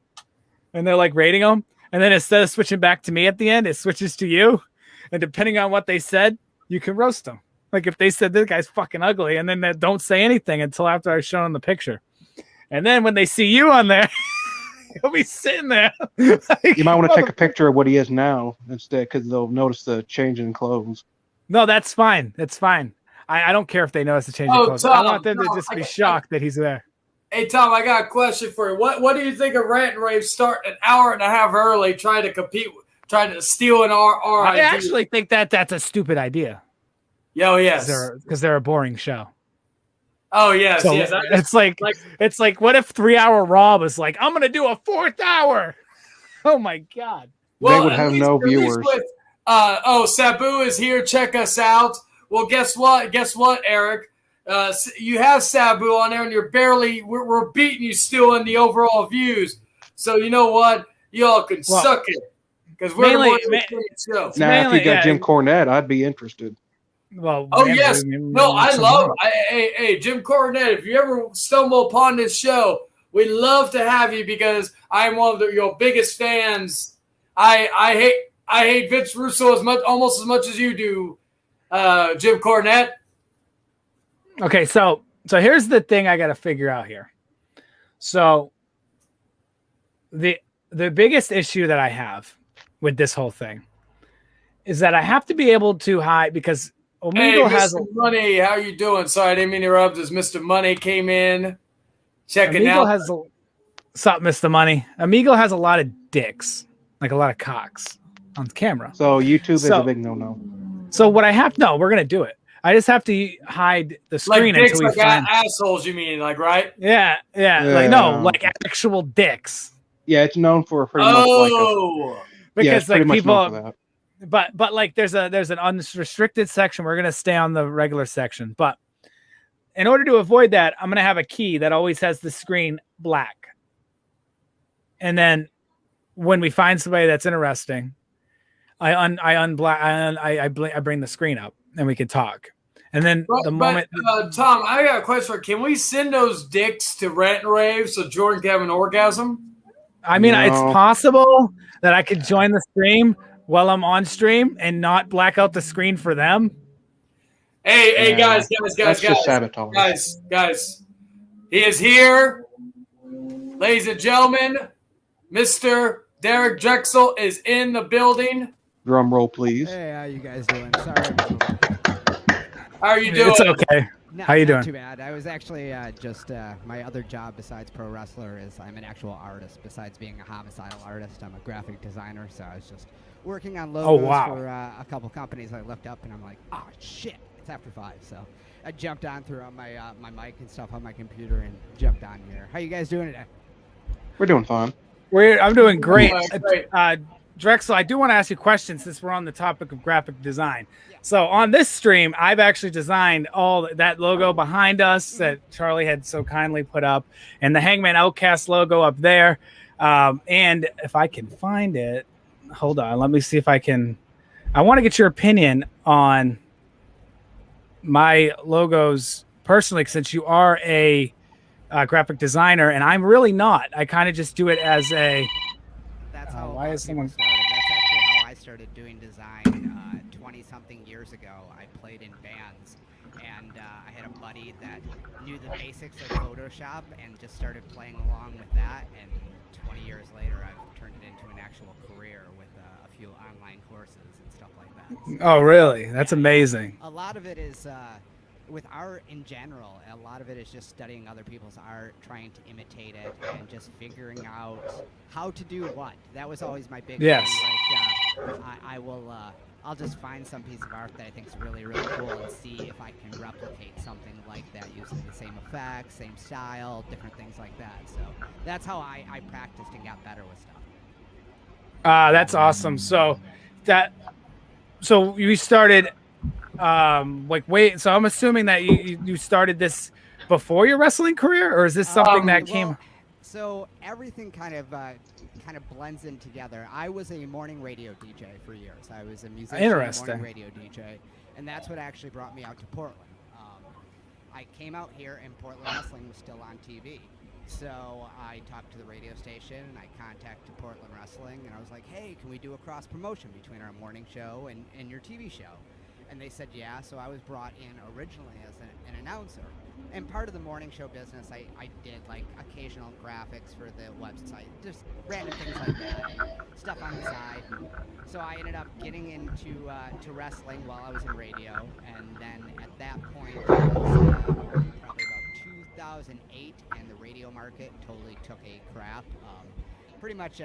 F: and they're like rating them. And then instead of switching back to me at the end, it switches to you. And depending on what they said, you can roast them. Like if they said this guy's fucking ugly, and then they don't say anything until after I've shown them the picture. And then when they see you on there, he'll be sitting there. Like,
B: you might want to take a picture of what he is now instead, because they'll notice the change in clothes.
F: No, that's fine. That's fine. I don't care if they notice the change in clothes.
A: Tom,
F: I want them to just be shocked that he's there.
A: Hey, Tom, I got a question for you. What do you think of Rant and Rave start an hour and a half early trying to compete, trying to steal our
F: I
A: idea?
F: actually think that's a stupid idea.
A: Yo, yes.
F: Because they're a boring show.
A: Oh, yes,
F: so
A: yes.
F: It's like, what if 3 Hour Raw was like, I'm going to do a 4th hour? Oh, my God.
B: Well, they would have no viewers.
A: Sabu is here. Check us out. Well, guess what? Eric? You have Sabu on there, and we're beating you still in the overall views. So you know what? Y'all can suck it, because we're the show.
B: Now, if you got Jim Cornette, I'd be interested.
F: Well,
A: yes. No, I love. Hey, Jim Cornette. If you ever stumble upon this show, we'd love to have you, because I'm one of your biggest fans. I hate Vince Russo almost as much as you do, Jim Cornette.
F: Okay, so here's the thing I got to figure out here. So the biggest issue that I have with this whole thing is that I have to be able to hide, because Omegle has
A: Money. How you doing? Sorry, I didn't mean to interrupt. As Mr. Money came in, checking out.
F: Sup, Mr. Money. Omegle has a lot of dicks, like a lot of cocks on camera.
B: So YouTube is a big no-no.
F: So what I have, we're gonna do it. I just have to hide the screen
A: like dicks,
F: until we find
A: assholes. You mean right?
F: Yeah. Like actual dicks.
B: Yeah, it's known for pretty much
F: because like people. But like there's an unrestricted section. We're gonna stay on the regular section, but in order to avoid that, I'm gonna have a key that always has the screen black. And then when we find somebody that's interesting, I bring the screen up and we can talk. And then moment,
A: Tom, I got a question. Can we send those dicks to Rant and Rave so Jordan can have an orgasm?
F: I mean, it's possible that I could join the stream while I'm on stream and not black out the screen for them.
A: Hey, guys.
B: That's just sabotage.
A: Guys. He is here. Ladies and gentlemen, Mr. Derek Drexl is in the building.
B: Drum roll, please.
G: Hey, how you guys doing? Sorry.
A: How are you doing?
F: It's okay. How you doing?
G: Not too bad. I was actually just my other job besides pro wrestler is I'm an actual artist. Besides being a homicidal artist, I'm a graphic designer. So I was just working on logos for a couple companies. I looked up and I'm like, oh shit, it's after 5. So I jumped on through on my my mic and stuff on my computer and jumped on here. How you guys doing today?
B: We're doing fine.
F: I'm doing great. Drexl, I do want to ask you a question since we're on the topic of graphic design. Yeah. So on this stream, I've actually designed all that logo behind us that Charlie had so kindly put up, and the Hangman Outcast logo up there. And if I can find it, hold on, let me see if I can. I want to get your opinion on my logos personally, since you are a graphic designer, and I'm really not. I kind of just do it as a.
G: That's how
F: why is someone
G: started. That's actually how I started doing design 20-something years ago. I played in bands, and I had a buddy that knew the basics of Photoshop and just started playing along with that. And 20 years later, I've turned it into an actual career with a few online courses and stuff like that. So,
F: oh, really? That's amazing.
G: A lot of it is. With art in general, a lot of it is just studying other people's art, trying to imitate it, and just figuring out how to do what. That was always my big thing. Like, I'll just find some piece of art that I think is really, really cool and see if I can replicate something like that using the same effects, same style, different things like that. So that's how I practiced and got better with stuff.
F: That's awesome. So you started. So I'm assuming that you started this before your wrestling career, or is this something that came?
G: So everything kind of blends in together. I was a morning radio DJ for years. I was a musician, morning radio DJ, and that's what actually brought me out to Portland. I came out here, and Portland Wrestling was still on TV. So I talked to the radio station, and I contacted Portland Wrestling, and I was like, hey, can we do a cross-promotion between our morning show and your TV show? And they said, yeah. So I was brought in originally as an announcer. And part of the morning show business, I did like occasional graphics for the website, just random things like that, stuff on the side. So I ended up getting into to wrestling while I was in radio, and then at that point, it was probably about 2008, and the radio market totally took a crap. Pretty much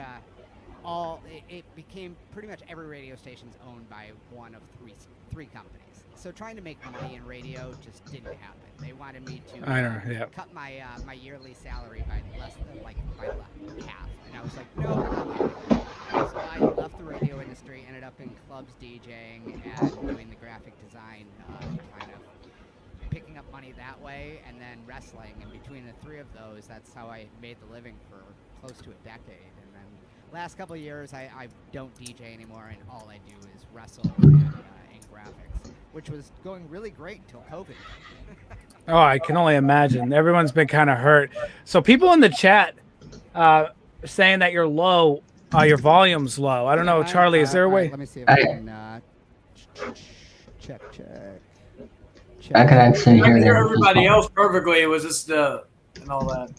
G: it became pretty much every radio station's owned by one of three companies. So trying to make money in radio just didn't happen. They wanted me to cut my my yearly salary by less than half, and I was like, no. So I left the radio industry, ended up in clubs DJing and doing the graphic design, kind of picking up money that way, and then wrestling. And between the three of those, that's how I made the living for close to a decade. And then last couple of years, I don't DJ anymore, and all I do is wrestle and graphics, which was going really great until COVID.
F: Oh, I can only imagine. Everyone's been kind of hurt. So people in the chat saying that you're low, your volume's low. I don't know, Charlie, is there a way?
C: Let me see if I can check. I can actually
A: hear everybody else perfectly. It was just and all that.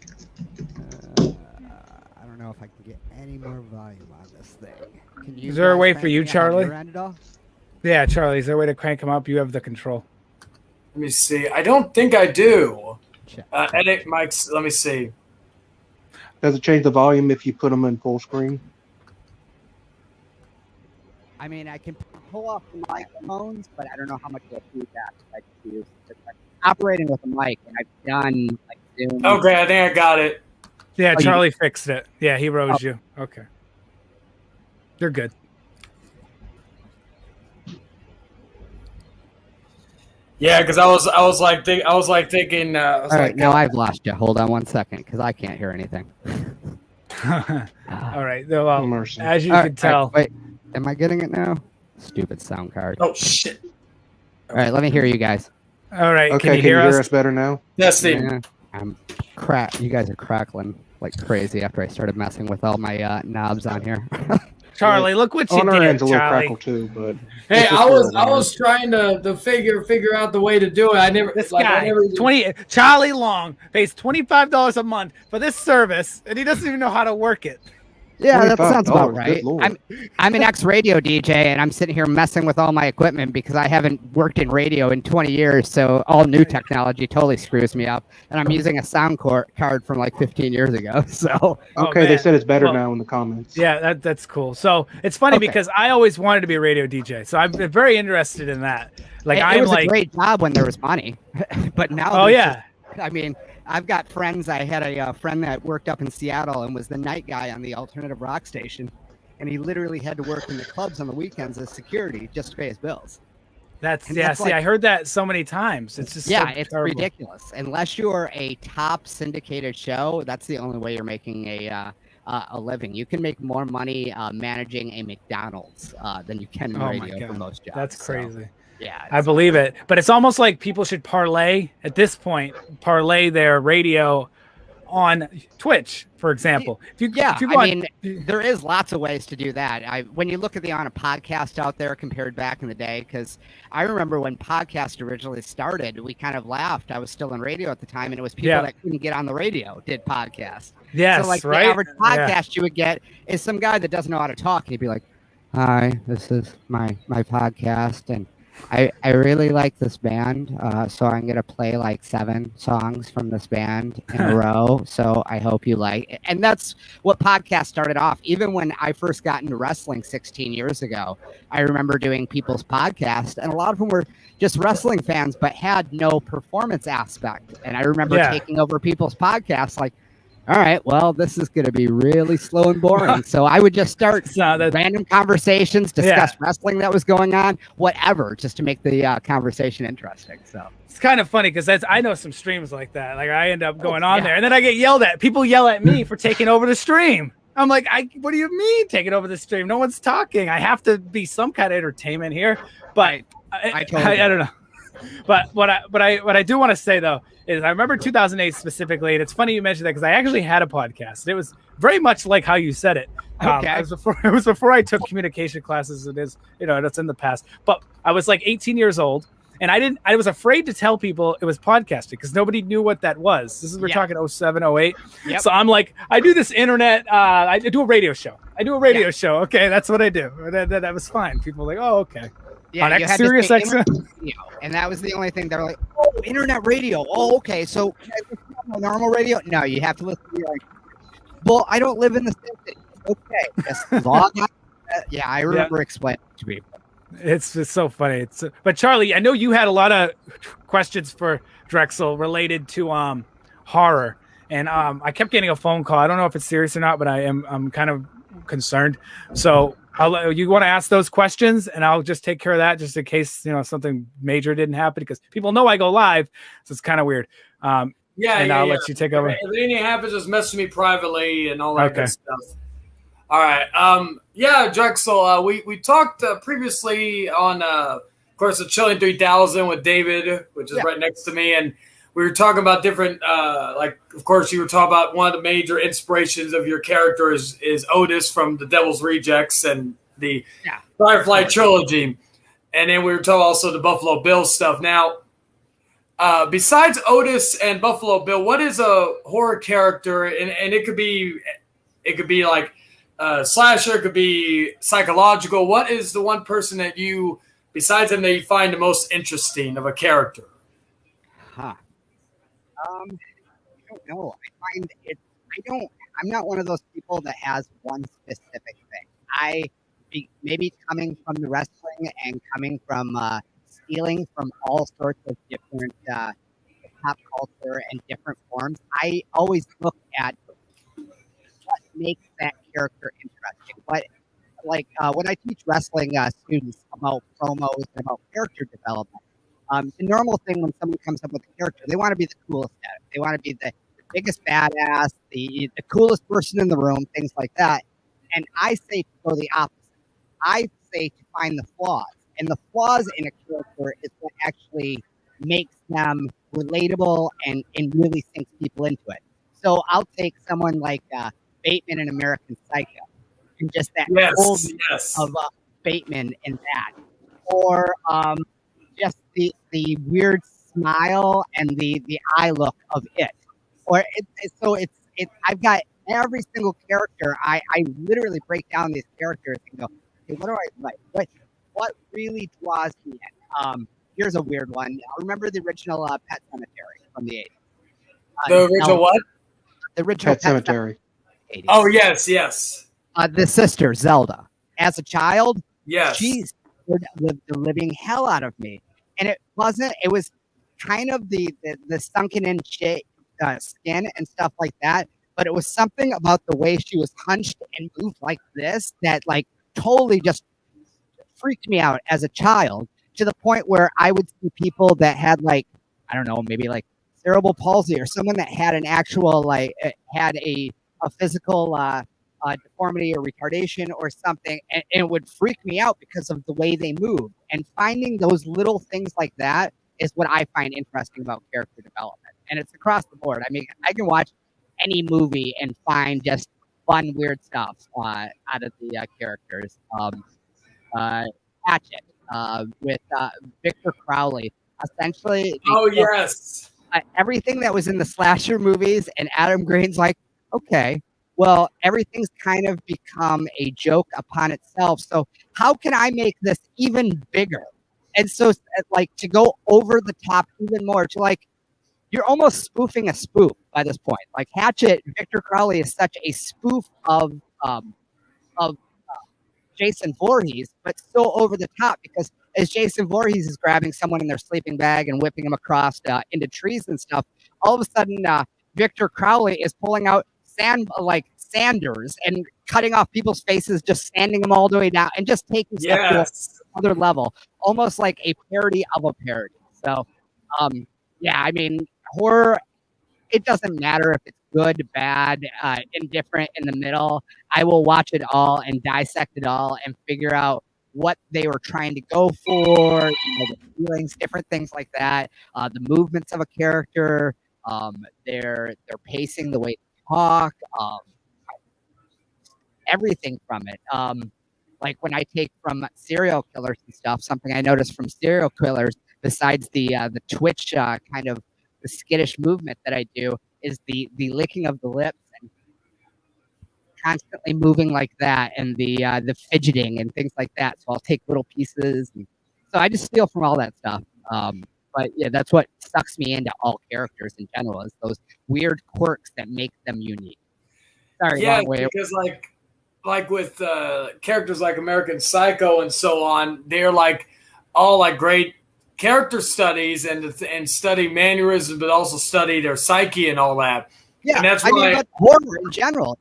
G: I don't know if I can get any more volume on this thing.
F: Is there a way for you, Charlie? Yeah, Charlie, is there a way to crank them up? You have the control.
A: Let me see. I don't think I do. Edit mics. Let me see.
B: Does it change the volume if you put them in full screen?
G: I mean, I can pull off the microphones, but I don't know how much of a feedback I can use. Operating with a mic, and I've done like Zoom.
A: Okay, I think I got it.
F: Yeah, Charlie fixed it. Yeah, he rose you. Okay, you're good.
A: Yeah, because I was thinking.
G: All right, now I've lost you. Hold on 1 second, because I can't hear anything.
F: All right, well, as you can tell.
G: Wait, am I getting it now? Stupid sound card.
A: Oh shit!
G: All right, let me hear you guys.
F: All right,
B: okay, can you hear us better now?
A: Yes, Steve.
G: Yeah, you guys are crackling like crazy after I started messing with all my knobs on here.
F: Charlie, look what you did, Charlie.
B: A little crackle too, but
A: hey, I was trying to figure out the way to do it. I never.
F: This guy, Charlie Long pays $25 a month for this service, and he doesn't even know how to work it.
G: Yeah, that sounds about right. I'm an ex-radio DJ, and I'm sitting here messing with all my equipment because I haven't worked in radio in 20 years, so all new technology totally screws me up. And I'm using a sound card from like 15 years ago. So
B: okay, they said it's better now in the comments.
F: Yeah, that's cool. So it's funny because I always wanted to be a radio DJ, so I'm very interested in that. Like
G: it was a great job when there was money, but now I mean, I've got friends. I had a friend that worked up in Seattle and was the night guy on the alternative rock station, and he literally had to work in the clubs on the weekends as security just to pay his bills.
F: That's I heard that so many times. It's just
G: it's ridiculous. Unless you're a top syndicated show, that's the only way you're making a living. You can make more money managing a McDonald's than you can in radio for most jobs.
F: That's crazy.
G: So. Yeah,
F: I believe it. But it's almost like people should parlay their radio on Twitch, for example.
G: There is lots of ways to do that. When you look at on a podcast out there compared back in the day, because I remember when podcast originally started, we kind of laughed. I was still in radio at the time, and it was people that couldn't get on the radio did podcasts.
F: Yes,
G: so like the average podcast you would get is some guy that doesn't know how to talk. He'd be like, "Hi, this is my podcast, and I really like this band, so I'm going to play like 7 songs from this band in a row, so I hope you like it." And that's what podcasts started off. Even when I first got into wrestling 16 years ago, I remember doing people's podcasts, and a lot of them were just wrestling fans but had no performance aspect. And I remember taking over people's podcasts like, all right, well, this is going to be really slow and boring. So I would just start random conversations, discuss wrestling that was going on, whatever, just to make the conversation interesting. So
F: it's kind of funny because I know some streams like that. Like I end up going on there and then I get yelled at. People yell at me for taking over the stream. I'm like, what do you mean taking over the stream? No one's talking. I have to be some kind of entertainment here. But I don't know. But what I do want to say though is I remember 2008 specifically, and it's funny you mentioned that because I actually had a podcast. It was very much like how you said it.
G: Okay.
F: It was before I took communication classes. It is, that's in the past. But I was like 18 years old, and I was afraid to tell people it was podcasting because nobody knew what that was. We're talking 07, 08. Yep. So I'm like, I do this internet. I do a radio show. show. Okay, that's what I do. That was fine. People were like, oh, okay.
G: Yeah,
F: on Sirius XM.
G: And that was the only thing they were like, oh, internet radio. Oh, okay. So can I listen to normal radio? No, you have to listen to your well, I don't live in the city. Okay. Just log on. Yeah, I remember explaining it to people.
F: It's just so funny. But Charlie, I know you had a lot of questions for Drexl related to horror. And I kept getting a phone call. I don't know if it's serious or not, but I'm kind of concerned. So you want to ask those questions, and I'll just take care of that, just in case something major didn't happen, because people know I go live, so it's kind of weird. I'll let you take over.
A: If anything happens, just message me privately and all that good stuff. All right. Drexl. We talked previously on, of course, the Chilling 3000 with David, which is right next to me, and we were talking about different, of course, you were talking about one of the major inspirations of your character is Otis from The Devil's Rejects and the Firefly trilogy. And then we were talking also the Buffalo Bill stuff. Now, besides Otis and Buffalo Bill, what is a horror character? And it could be like slasher, it could be psychological. What is the one person that you, besides him, that you find the most interesting of a character?
G: I don't know. I find it. I'm not one of those people that has one specific thing. Maybe coming from the wrestling and coming from stealing from all sorts of different pop culture and different forms. I always look at what makes that character interesting. When I teach wrestling students about promos and about character development. The normal thing when someone comes up with a character, they want to be the coolest at it. They want to be the biggest badass, the coolest person in the room, things like that. And I say to go the opposite. I say to find the flaws. And the flaws in a character is what actually makes them relatable and really sinks people into it. So I'll take someone like Bateman in American Psycho and just that coolness of Bateman in that. Or just the weird smile and the eye look of it. Or I've got every single character. I literally break down these characters and go, hey, what do I like? What really draws me in? Here's a weird one. I remember the original Pet Cemetery from the 80s.
A: The original what?
G: The original
B: Pet Cemetery.
A: 80s. Oh, yes.
G: The sister, Zelda. As a child,
A: she
G: scared the living hell out of me. And it was kind of the sunken in skin and stuff like that. But it was something about the way she was hunched and moved like this that totally just freaked me out as a child, to the point where I would see people that had maybe cerebral palsy, or someone that had an actual had a physical deformity or retardation or something, and it would freak me out because of the way they move. And finding those little things like that is what I find interesting about character development. And it's across the board. I mean, I can watch any movie and find just fun, weird stuff out of the characters. Hatchet with Victor Crowley. Essentially, everything that was in the slasher movies, and Adam Green's like, okay, well, everything's kind of become a joke upon itself. So how can I make this even bigger? And so, to go over the top even more, to you're almost spoofing a spoof by this point. Hatchet, Victor Crowley is such a spoof of Jason Voorhees, but so over the top, because as Jason Voorhees is grabbing someone in their sleeping bag and whipping them across into trees and stuff, all of a sudden Victor Crowley is pulling out sanders and cutting off people's faces, just sanding them all the way down, and just taking stuff to another level, almost like a parody of a parody. So, yeah, I mean, horror, it doesn't matter if it's good, bad, indifferent, in the middle. I will watch it all and dissect it all and figure out what they were trying to go for, the feelings, different things like that, the movements of a character, their pacing, the way they talk, everything from it. Like when I take from serial killers and stuff, something I noticed from serial killers, besides the twitch kind of the skittish movement that I do, is the licking of the lips and constantly moving like that, and the fidgeting and things like that. So I'll take little pieces. So I just steal from all that stuff. But yeah, that's what sucks me into all characters in general, is those weird quirks that make them unique. Sorry,
A: yeah,
G: long way.
A: Because like with characters like American Psycho and so on, they're like all like great character studies and study mannerisms, but also study their psyche and all that.
G: Yeah,
A: and that's
G: I
A: why
G: mean, but horror in general,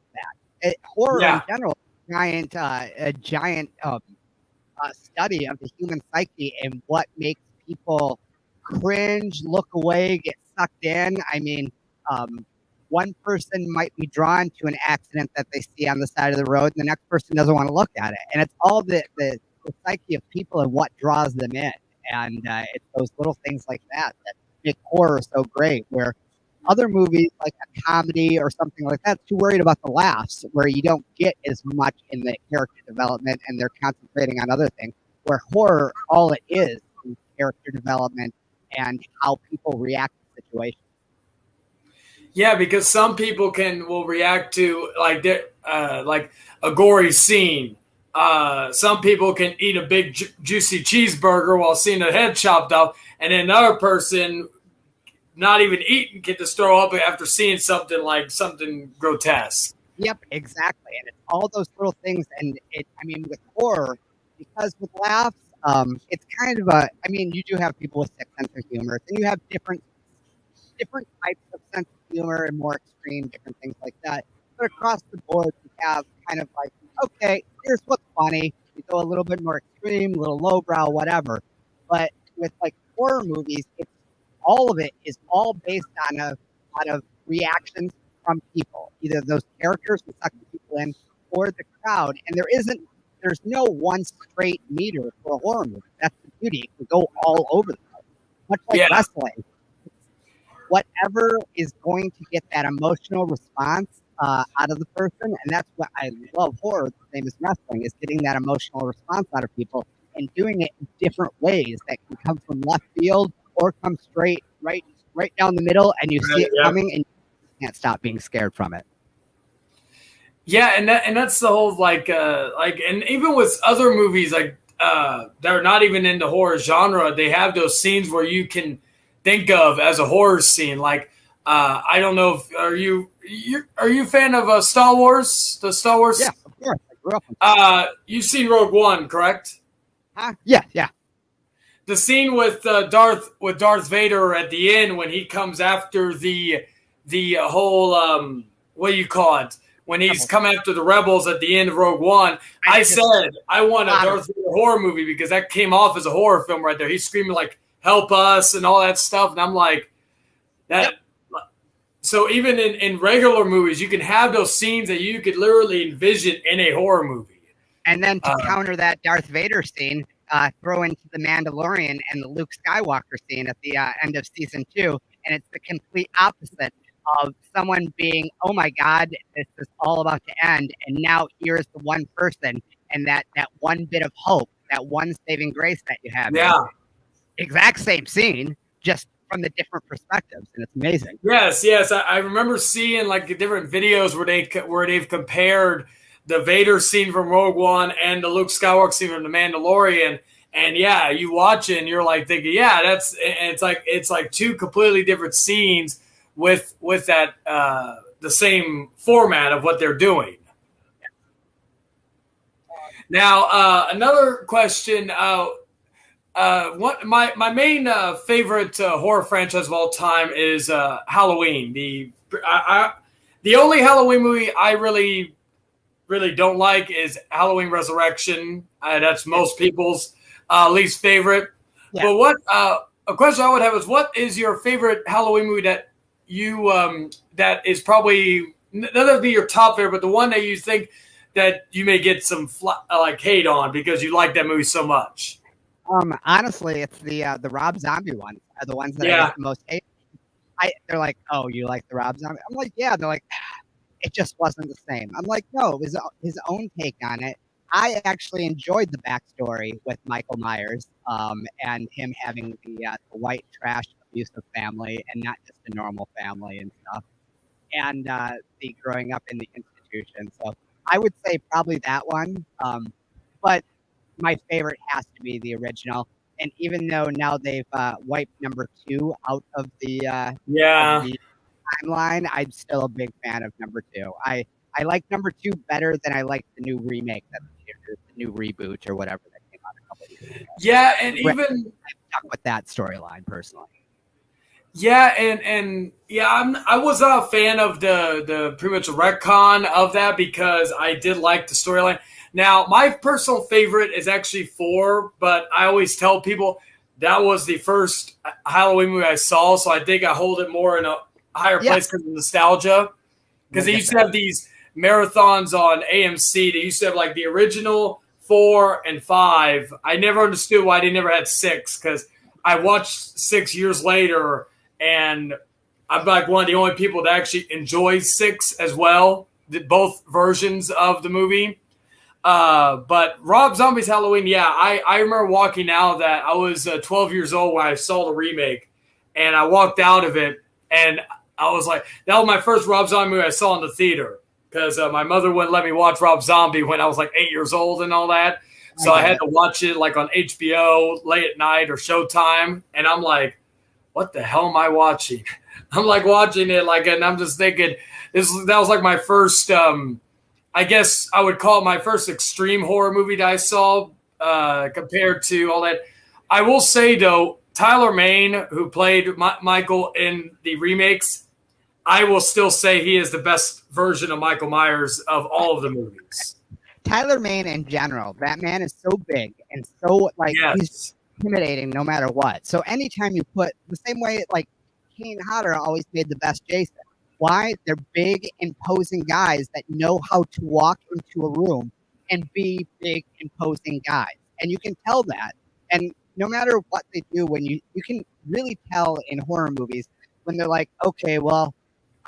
G: horror in general, a giant study of the human psyche and what makes people cringe, look away, get sucked in. I mean, one person might be drawn to an accident that they see on the side of the road, and the next person doesn't want to look at it. And it's all the psyche of people and what draws them in. And it's those little things like that make horror so great, where other movies like a comedy or something like that, too worried about the laughs, where you don't get as much in the character development and they're concentrating on other things, where horror, all it is character development and how people react to situations.
A: Yeah, because some people will react to like a gory scene. Some people can eat a big juicy cheeseburger while seeing a head chopped off, and then another person not even eating can just throw up after seeing something grotesque.
G: Yep, exactly. And it's all those little things. And with horror, because with laughs, it's kind of you do have people with sick sense of humor, and you have different types of sense of humor and more extreme, different things like that. But across the board, we have kind of like, okay, here's what's funny. We go a little bit more extreme, a little lowbrow, whatever. But with like horror movies, all of it is all based on a lot of reactions from people, either those characters who suck the people in or the crowd. And there's no one straight meter for a horror movie. That's the beauty. It can go all over the place. Much like wrestling. Whatever is going to get that emotional response out of the person, and that's what I love horror, the same as wrestling, is getting that emotional response out of people and doing it in different ways that can come from left field or come straight right down the middle, and you see it coming and you can't stop being scared from it.
A: Yeah, and that's the whole and even with other movies that are not even in the horror genre, they have those scenes where you can think of as a horror scene. Like I don't know if are you a fan of Star Wars? The Star Wars?
G: Yeah, of course. I grew up.
A: You've seen Rogue One, correct?
G: Yeah.
A: The scene with Darth Vader at the end when he comes after the whole what do you call it? When he's come after the rebels at the end of Rogue One, I said I want a Darth Vader horror movie because that came off as a horror film right there. He's screaming like "Help us" and all that stuff, and I'm like that. Yep. So even in regular movies, you can have those scenes that you could literally envision in a horror movie.
G: And then to counter that Darth Vader scene, throw into the Mandalorian and the Luke Skywalker scene at the end of season 2, and it's the complete opposite of someone being, oh my God, this is all about to end, and now here's the one person and that one bit of hope, that one saving grace that you have.
A: Yeah.
G: Exact same scene, just from the different perspectives, and it's amazing.
A: Yes. I remember seeing like different videos where they've compared the Vader scene from Rogue One and the Luke Skywalker scene from The Mandalorian, and yeah, you watch it and you're like thinking, yeah, it's like two completely different scenes with that the same format of what they're doing. Now, another question. What my main favorite horror franchise of all time is Halloween. The only Halloween movie I really don't like is Halloween Resurrection. That's most people's least favorite. Yeah. But what a question I would have is, what is your favorite Halloween movie that you that is probably not that be your top favorite, but the one that you think that you may get some hate on because you like that movie so much?
G: Honestly, it's the Rob Zombie ones are the ones that I get the most hate. They're like, oh, you like the Rob Zombie? I'm like, yeah. They're like, it just wasn't the same. I'm like, no, it was his own take on it. I actually enjoyed the backstory with Michael Myers and him having the white trash abusive family and not just a normal family and stuff, and the growing up in the institution. So I would say probably that one. But my favorite has to be the original. And even though now they've wiped number 2 out of the timeline, I'm still a big fan of number 2. I like number 2 better than I like the new remake, the new reboot or whatever that came out a couple of years ago.
A: Yeah, and even
G: I'm stuck with that storyline personally.
A: Yeah, and I was not a fan of the pretty much a retcon of that because I did like the storyline. Now, my personal favorite is actually 4, but I always tell people that was the first Halloween movie I saw, so I think I hold it more in a higher place because of nostalgia. Because they used to have these marathons on AMC. They used to have like the original 4 and 5. I never understood why they never had 6 because I watched 6 years later, and I'm like one of the only people that actually enjoys 6 as well, both versions of the movie. But Rob Zombie's Halloween, I remember walking out of that. I was 12 years old when I saw the remake, and I walked out of it, and I was like, that was my first Rob Zombie movie I saw in the theater because my mother wouldn't let me watch Rob Zombie when I was like 8 years old and all that. So I had to watch it like on HBO late at night or Showtime, and I'm like, what the hell am I watching? I'm like watching it and I'm just thinking that was like my first I guess I would call it my first extreme horror movie that I saw compared to all that. I will say, though, Tyler Mane, who played Michael in the remakes, I will still say he is the best version of Michael Myers of all of the movies.
G: Tyler Mane in general, that man is so big and so he's intimidating no matter what. So anytime you put the same way like Kane Hodder always made the best Jason. Why? They're big, imposing guys that know how to walk into a room and be big, imposing guys. And you can tell that. And no matter what they do, when you can really tell in horror movies when they're like, okay, well,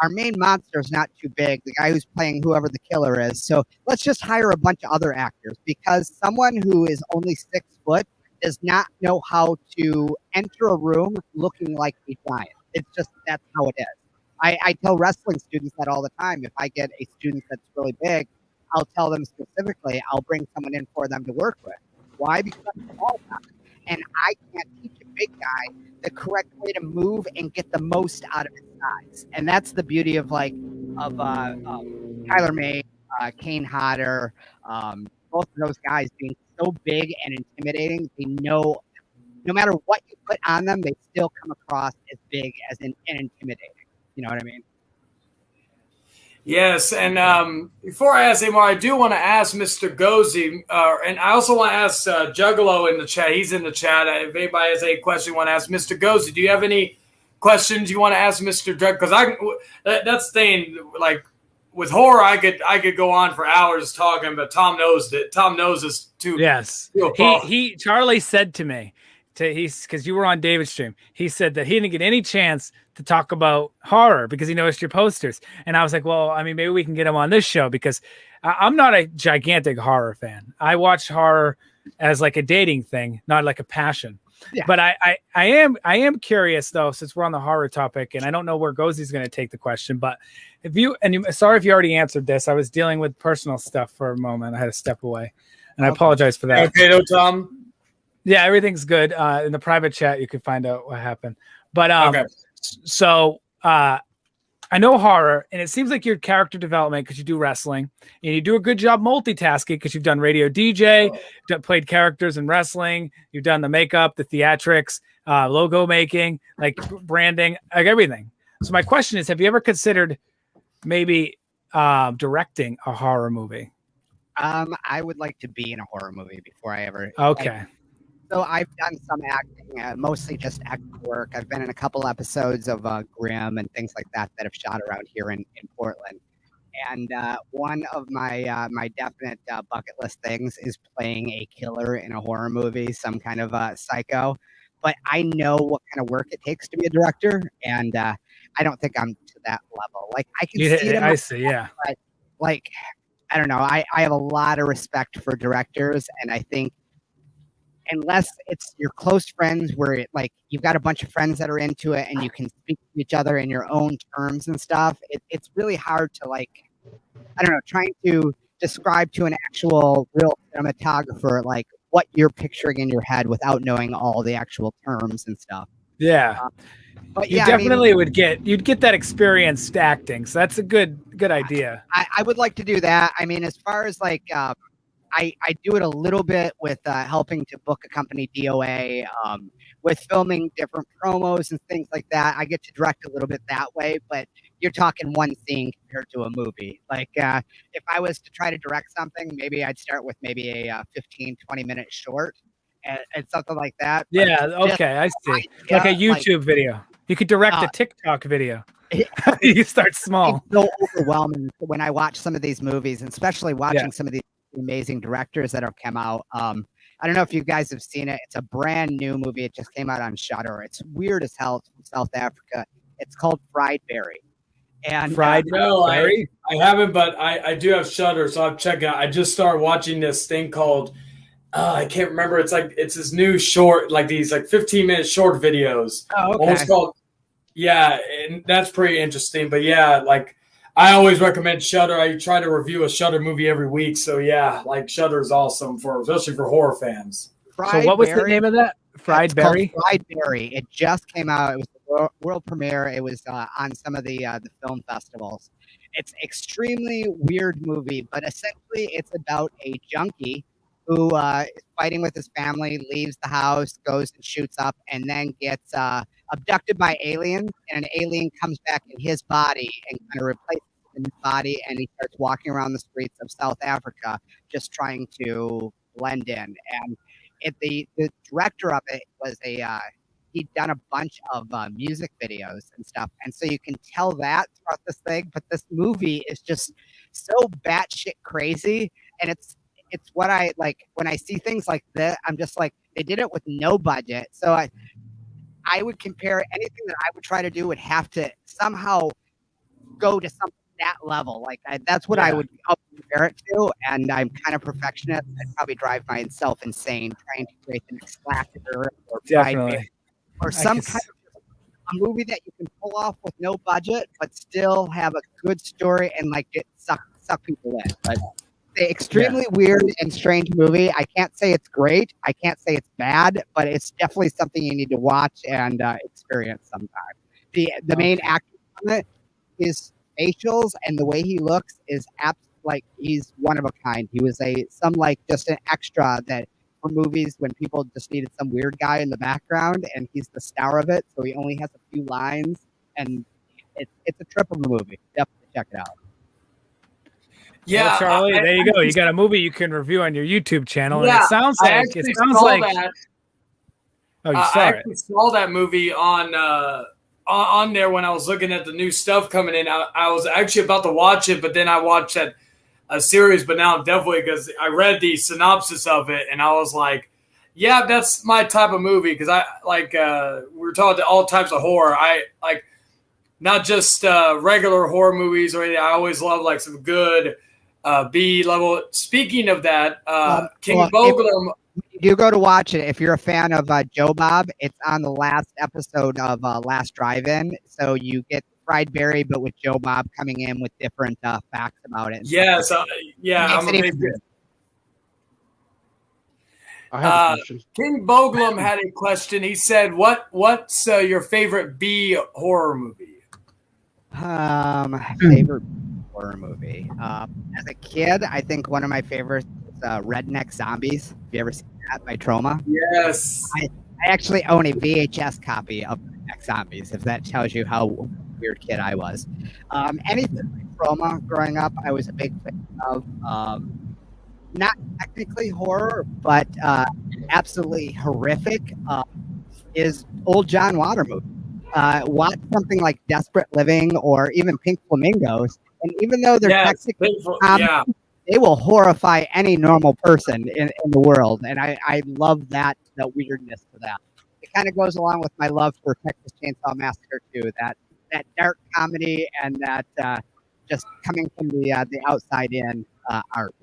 G: our main monster is not too big, the guy who's playing whoever the killer is. So let's just hire a bunch of other actors because someone who is only 6 foot does not know how to enter a room looking like a giant. It's just, that's how it is. I tell wrestling students that all the time. If I get a student that's really big, I'll tell them specifically, I'll bring someone in for them to work with. Why? Because I'm a small guy. And I can't teach a big guy the correct way to move and get the most out of his size. And that's the beauty of Tyler Mane, Kane Hodder, both of those guys being so big and intimidating. They know no matter what you put on them, they still come across as big and intimidating. You know what I mean?
A: Yes, and before I ask anymore, I do want to ask Mr. Gozy, and I also want to ask Juggalo in the chat. He's in the chat. If anybody has any question you want to ask Mr. Gozy, do you have any questions you want to ask Mr. Drexl? Because that's the thing. Like with horror, I could go on for hours talking, but Tom knows that. Tom knows this too.
F: Yes, Charlie said to me. Because you were on David's stream, he said that he didn't get any chance to talk about horror because he noticed your posters. And I was like, well, I mean, maybe we can get him on this show because I'm not a gigantic horror fan. I watch horror as like a dating thing, not like a passion. Yeah. But I am curious though, since we're on the horror topic, and I don't know where Gozy's going to take the question, but sorry if you already answered this. I was dealing with personal stuff for a moment. I had to step away, and I apologize for that.
A: Okay, no, Tom.
F: Yeah, everything's good. In the private chat, you can find out what happened. But okay. So I know horror, and it seems like your character development because you do wrestling, and you do a good job multitasking because you've done radio DJ, played characters in wrestling, you've done the makeup, the theatrics, logo making, like branding, like everything. So my question is, have you ever considered maybe directing a horror movie?
G: I would like to be in a horror movie before I ever.
F: Okay.
G: So I've done some acting, mostly just acting work. I've been in a couple episodes of Grimm and things like that have shot around here in Portland. And one of my definite bucket list things is playing a killer in a horror movie, some kind of psycho. But I know what kind of work it takes to be a director, and I don't think I'm to that level. Like I can see it.
F: I see, yeah.
G: But, like I don't know. I have a lot of respect for directors, and I think unless it's your close friends where like you've got a bunch of friends that are into it and you can speak to each other in your own terms and stuff, it's really hard to like, I don't know, trying to describe to an actual real cinematographer like what you're picturing in your head without knowing all the actual terms and stuff.
F: Yeah. But you definitely would you'd get that experienced acting. So that's a good idea.
G: I would like to do that. I mean, as far as like, I do it a little bit with helping to book a company DOA, with filming different promos and things like that. I get to direct a little bit that way, but you're talking one scene compared to a movie. Like if I was to try to direct something, maybe I'd start with maybe a 15-20 minute short and something like that. But
F: yeah, okay, I see. Like a YouTube video. You could direct a TikTok video. You start small.
G: It's so overwhelming when I watch some of these movies, and especially watching some of these amazing directors that have come out. I don't know if you guys have seen it. It's a brand new movie. It just came out on Shudder. It's weird as hell. It's from South Africa. It's called Fried Berry. And
A: no, I haven't, but I do have Shudder, so I've checked it out. I just started watching this thing called I can't remember. It's this new short, like these like 15-minute short videos.
G: Oh, okay.
A: Almost called, yeah, and that's pretty interesting. But yeah, like I always recommend Shudder. I try to review a Shudder movie every week. So yeah, like Shudder is awesome especially for horror fans.
F: So what was the name of that? Fried Berry?
G: Fried Berry. It just came out. It was the world premiere. It was on some of the film festivals. It's extremely weird movie, but essentially it's about a junkie who is fighting with his family, leaves the house, goes and shoots up, and then gets abducted by aliens, and an alien comes back in his body and kind of replaces him in his body, and he starts walking around the streets of South Africa just trying to blend in. And the director of it was he'd done a bunch of music videos and stuff, and so you can tell that throughout this thing, but this movie is just so batshit crazy, and it's what I like when I see things like that. I'm just like, they did it with no budget. So I would compare anything that I would try to do would have to somehow go to something that level. Like that's what I would compare it to. And I'm kind of perfectionist. I'd probably drive myself insane trying to create the next Slacker or
F: definitely
G: or some kind of a movie that you can pull off with no budget, but still have a good story and like suck people in. But extremely weird and strange movie. I can't say it's great. I can't say it's bad, but it's definitely something you need to watch and experience sometime. The main actor on it, his facials and the way he looks is like he's one of a kind. He was just an extra that for movies when people just needed some weird guy in the background, and he's the star of it, so he only has a few lines, and it's a trip of a movie. Definitely check it out.
A: Yeah,
F: well, Charlie, there you go. You got a movie you can review on your YouTube channel, and it sounds like
A: that.
F: Oh, you saw
A: I saw that movie on there when I was looking at the new stuff coming in. I was actually about to watch it, but then I watched a series. But now I'm definitely, because I read the synopsis of it, and I was like, yeah, that's my type of movie. Because I like we're talking all types of horror. I like not just regular horror movies or anything. I always love like some good B level. Speaking of that, King Boglum.
G: You go to watch it if you're a fan of Joe Bob. It's on the last episode of Last Drive-In, so you get Fried Berry, but with Joe Bob coming in with different facts about it.
A: Yes, I'm a big
B: I have a question.
A: King Boglum had a question. He said, "What's your favorite B horror movie?"
G: Favorite horror movie. As a kid, I think one of my favorites is Redneck Zombies. Have you ever seen that by Troma?
A: Yes.
G: I actually own a VHS copy of Redneck Zombies, if that tells you how weird kid I was. Anything like Roma growing up, I was a big fan of. Not technically horror, but absolutely horrific is old John Water movie. Watch something like Desperate Living or even Pink Flamingos, and even though they're technically they will horrify any normal person in the world, and I love the weirdness to that. It kind of goes along with my love for Texas Chainsaw Massacre too, that dark comedy and that just coming from the outside in art.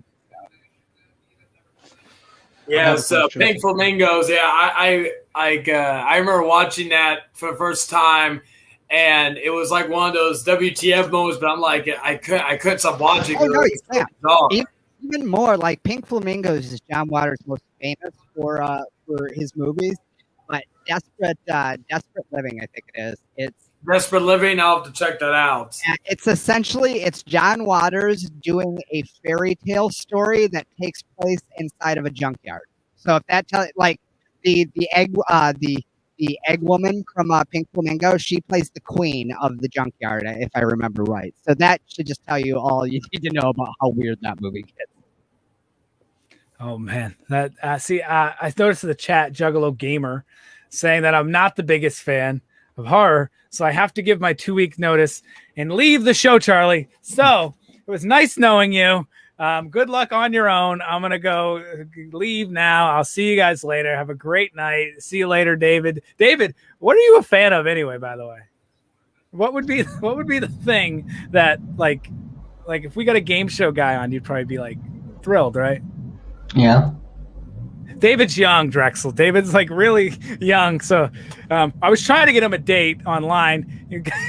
A: Yeah, so Pink Flamingos. Yeah, I remember watching that for the first time, and it was like one of those WTF moments. But I'm like, I couldn't stop watching.
G: Oh no, you can't. Even more, like Pink Flamingos is John Waters' most famous for his movies, but Desperate Living, I think it is. It's
A: Desperate Living. I'll have to check that out.
G: It's essentially John Waters doing a fairy tale story that takes place inside of a junkyard. So if that like the egg woman from Pink Flamingo, she plays the queen of the junkyard, if I remember right. So that should just tell you all you need to know about how weird that movie gets.
F: Oh man, that I noticed in the chat Juggalo Gamer saying that I'm not the biggest fan of horror, so I have to give my 2-week notice and leave the show, Charlie. So it was nice knowing you. Good luck on your own. I'm gonna go leave now. I'll see you guys later. Have a great night. See you later, David. David, what are you a fan of anyway? By the way, what would be the thing that like if we got a game show guy on, you'd probably be like thrilled, right?
C: Yeah.
F: David's young, Drexl. David's like really young. So I was trying to get him a date online.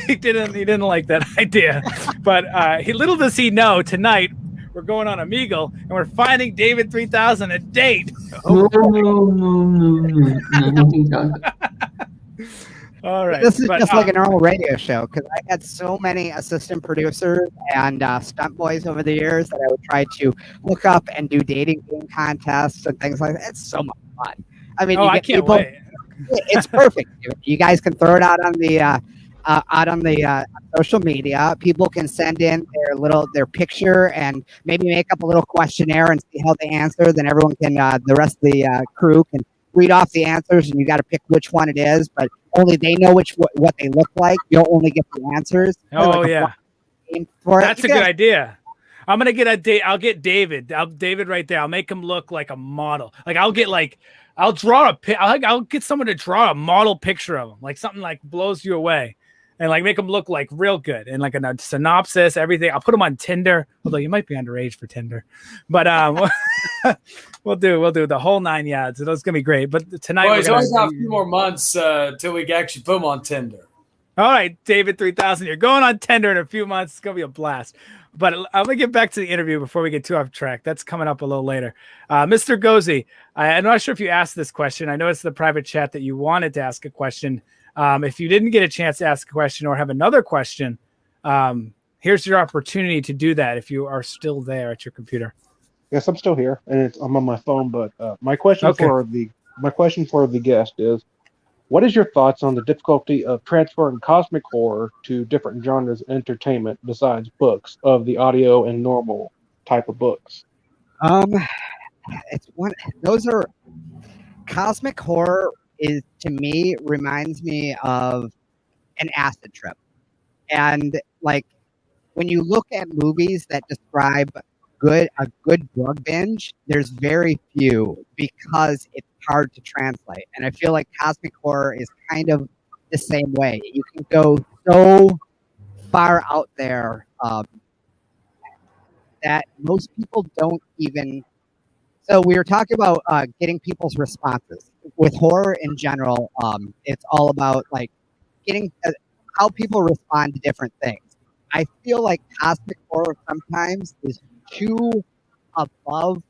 F: He didn't like that idea. But little does he know, tonight we're going on Omegle and we're finding David 3000 a date.
C: No.
F: All right.
G: This is just like a normal radio show because I had so many assistant producers and stunt boys over the years that I would try to look up and do dating game contests and things like that. It's so much fun. I mean,
F: I can't wait.
G: It's perfect. You guys can throw it out on the social media. People can send in their picture and maybe make up a little questionnaire and see how they answer. Then everyone can, the rest of the crew can read off the answers, and you got to pick which one it is. But only they know what they look like. You'll only get the answers.
F: Oh yeah, that's a good idea. I'm gonna get I'll get David. David right there. I'll make him look like a model. Like I'll draw I'll get someone to draw a model picture of him, like something like blows you away, and like make him look like real good and like a synopsis, everything. I'll put him on Tinder, although you might be underage for Tinder, but we'll do the whole 9 yards. It's gonna be great. But tonight
A: we're always got a few more months till we can actually put him on Tinder.
F: All right, David 3000, you're going on Tinder in a few months. It's gonna be a blast. But I'm gonna get back to the interview before we get too off track. That's coming up a little later. Mr. Gozi, I'm not sure if you asked this question. I know it's the private chat that you wanted to ask a question. If you didn't get a chance to ask a question or have another question, here's your opportunity to do that if you are still there at your computer.
B: Yes, I'm still here, and I'm on my phone. But my question for the guest is, what is your thoughts on the difficulty of transferring cosmic horror to different genres of entertainment besides books, of the audio and normal type of books?
G: Cosmic horror to me reminds me of an acid trip. And like when you look at movies that describe a good drug binge, there's very few because it's hard to translate. And I feel like cosmic horror is kind of the same way. You can go so far out there that most people don't even. So we were talking about getting people's responses. With horror in general, it's all about like getting how people respond to different things. I feel like cosmic horror sometimes is too above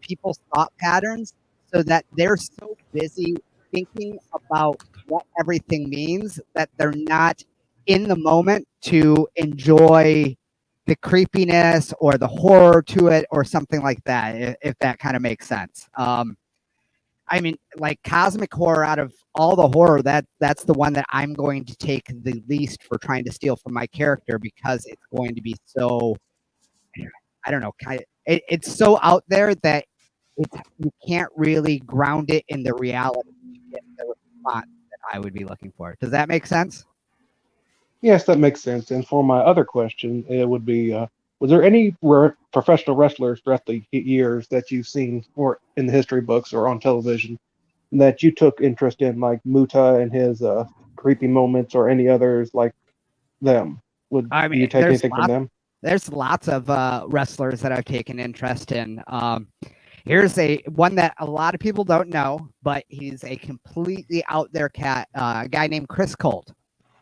G: people's thought patterns, so that they're so busy thinking about what everything means that they're not in the moment to enjoy the creepiness or the horror to it or something like that, if that kind of makes sense. I mean, like cosmic horror, out of all the horror, that's the one that I'm going to take the least for trying to steal from my character, because it's going to be so, I don't know, it's so out there that you can't really ground it in the reality to get the response that I would be looking for. Does that make sense?
B: Yes, that makes sense. And for my other question, it would be: was there any professional wrestlers throughout the years that you've seen, or in the history books or on television, that you took interest in, like Muta and his creepy moments, or any others like them? Do you take anything from them?
G: There's lots of wrestlers that I've taken interest in. Here's one that a lot of people don't know, but he's a completely out there cat. A guy named Chris Colt.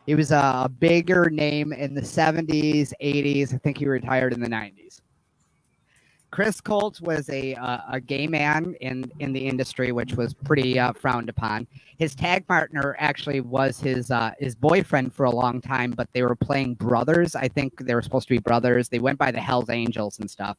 G: He was a bigger name in the 70s, 80s. I think he retired in the 90s. Chris Colt was a gay man in the industry, which was pretty frowned upon. His tag partner actually was his boyfriend for a long time, but they were playing brothers. I think they were supposed to be brothers. They went by the Hells Angels and stuff.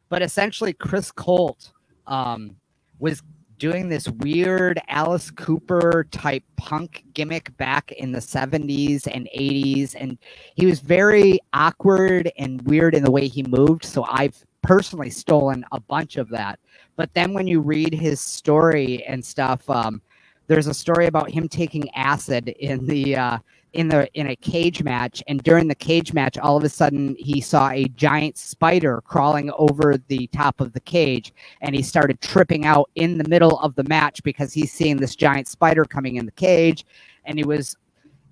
G: But essentially, Chris Colt was doing this weird Alice Cooper type punk gimmick back in the 70s and 80s. And he was very awkward and weird in the way he moved. So I've personally stolen a bunch of that. But then when you read his story and stuff, there's a story about him taking acid in a cage match, and during the cage match, all of a sudden he saw a giant spider crawling over the top of the cage, and he started tripping out in the middle of the match because he's seeing this giant spider coming in the cage. And he was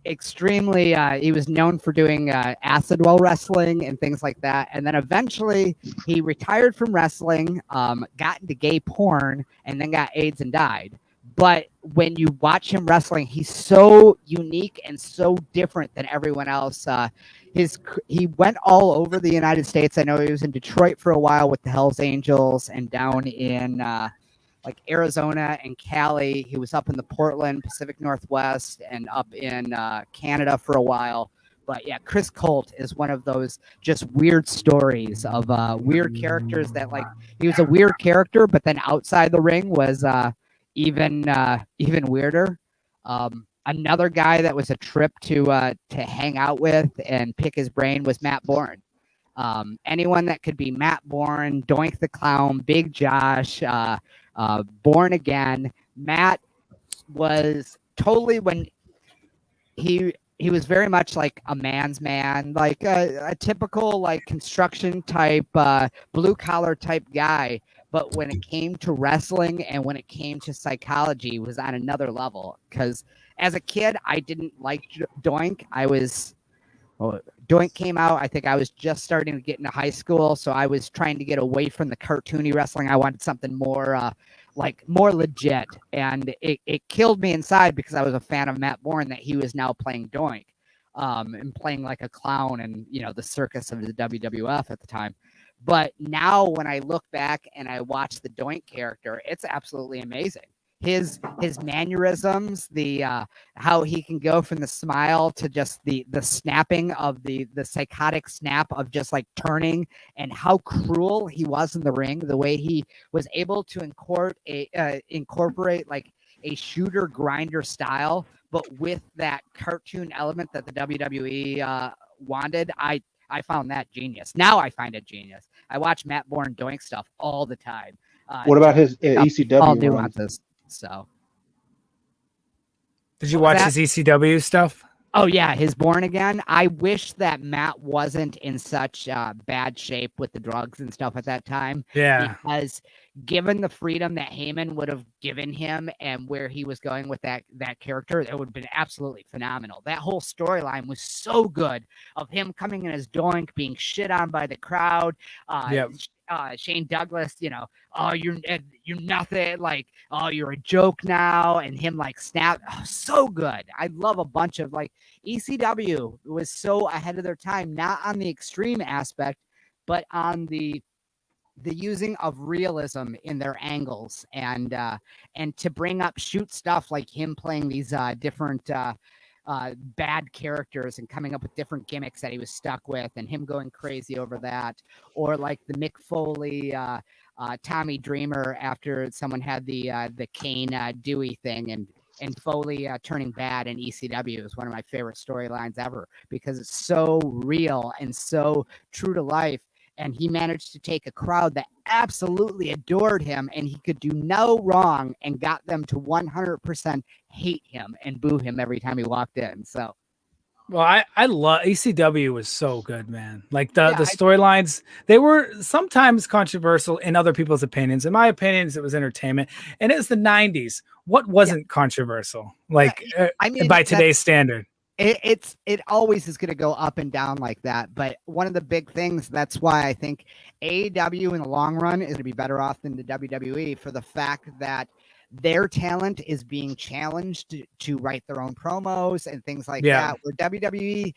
G: extremely he was known for doing acid while wrestling and things like that. And then eventually he retired from wrestling, got into gay porn, and then got AIDS and died. But when you watch him wrestling, he's so unique and so different than everyone else. He went all over the United States. I know he was in Detroit for a while with the Hells Angels, and down in like Arizona and Cali. He was up in the Portland, Pacific Northwest, and up in Canada for a while. But yeah, Chris Colt is one of those just weird stories of weird characters that, like, he was a weird character, but then outside the ring was even weirder. Another guy that was a trip to hang out with and pick his brain was Matt Bourne. Anyone that could be Matt Bourne, Doink the Clown, Big Josh, Born Again. Matt was totally, when he was very much like a man's man, like a typical like construction type, blue collar type guy. But when it came to wrestling and when it came to psychology, it was on another level. Because as a kid, I didn't like Doink. Doink came out, I think I was just starting to get into high school, so I was trying to get away from the cartoony wrestling. I wanted something more more legit, and it killed me inside because I was a fan of Matt Bourne, that he was now playing Doink, and playing like a clown and, you know, the circus of the WWF at the time. But now when I look back and I watch the Doink character, it's absolutely amazing. His mannerisms, the how he can go from the smile to just the snapping of the psychotic snap of just like turning, and how cruel he was in the ring, the way he was able to incorporate like a shooter grinder style, but with that cartoon element that the WWE wanted. I found that genius. Now I find it genius. I watch Matt Bourne Doink stuff all the time.
B: What about his ECW
G: all nuances? So,
F: did you watch his ECW stuff?
G: Oh yeah, his Born Again. I wish that Matt wasn't in such bad shape with the drugs and stuff at that time.
F: Yeah,
G: because given the freedom that Hangman would have given him and where he was going with that character, it would have been absolutely phenomenal. That whole storyline was so good, of him coming in as Doink, being shit on by the crowd. Shane Douglas, you know, oh, you're nothing, like, oh, you're a joke now, and him like snap. Oh, so good. I love a bunch of like ECW was so ahead of their time, not on the extreme aspect, but on the using of realism in their angles, and to bring up shoot stuff like him playing these different bad characters and coming up with different gimmicks that he was stuck with, and him going crazy over that, or like the Mick Foley, Tommy Dreamer after someone had the Kane Dewey thing, and Foley turning bad in ECW is one of my favorite storylines ever because it's so real and so true to life. And he managed to take a crowd that absolutely adored him and he could do no wrong and got them to 100% hate him and boo him every time he walked in. So,
F: well, I love ECW was so good, man. Like the storylines, they were sometimes controversial in other people's opinions. In my opinions, it was entertainment, and it was the 90s. What wasn't controversial? Like, I mean, by today's standard.
G: It always is going to go up and down like that. But one of the big things, that's why I think AEW in the long run is going to be better off than the WWE for the fact that their talent is being challenged to write their own promos and things like that. Where WWE,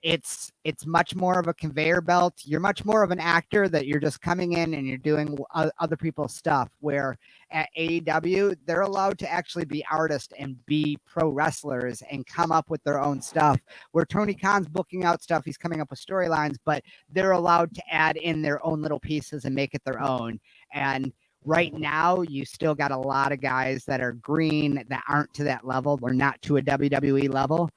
G: it's much more of a conveyor belt. You're much more of an actor that you're just coming in and you're doing other people's stuff. Where at AEW, they're allowed to actually be artists and be pro wrestlers and come up with their own stuff. Where Tony Khan's booking out stuff, he's coming up with storylines, but they're allowed to add in their own little pieces and make it their own. And right now, you still got a lot of guys that are green that aren't to that level. They're not to a WWE level.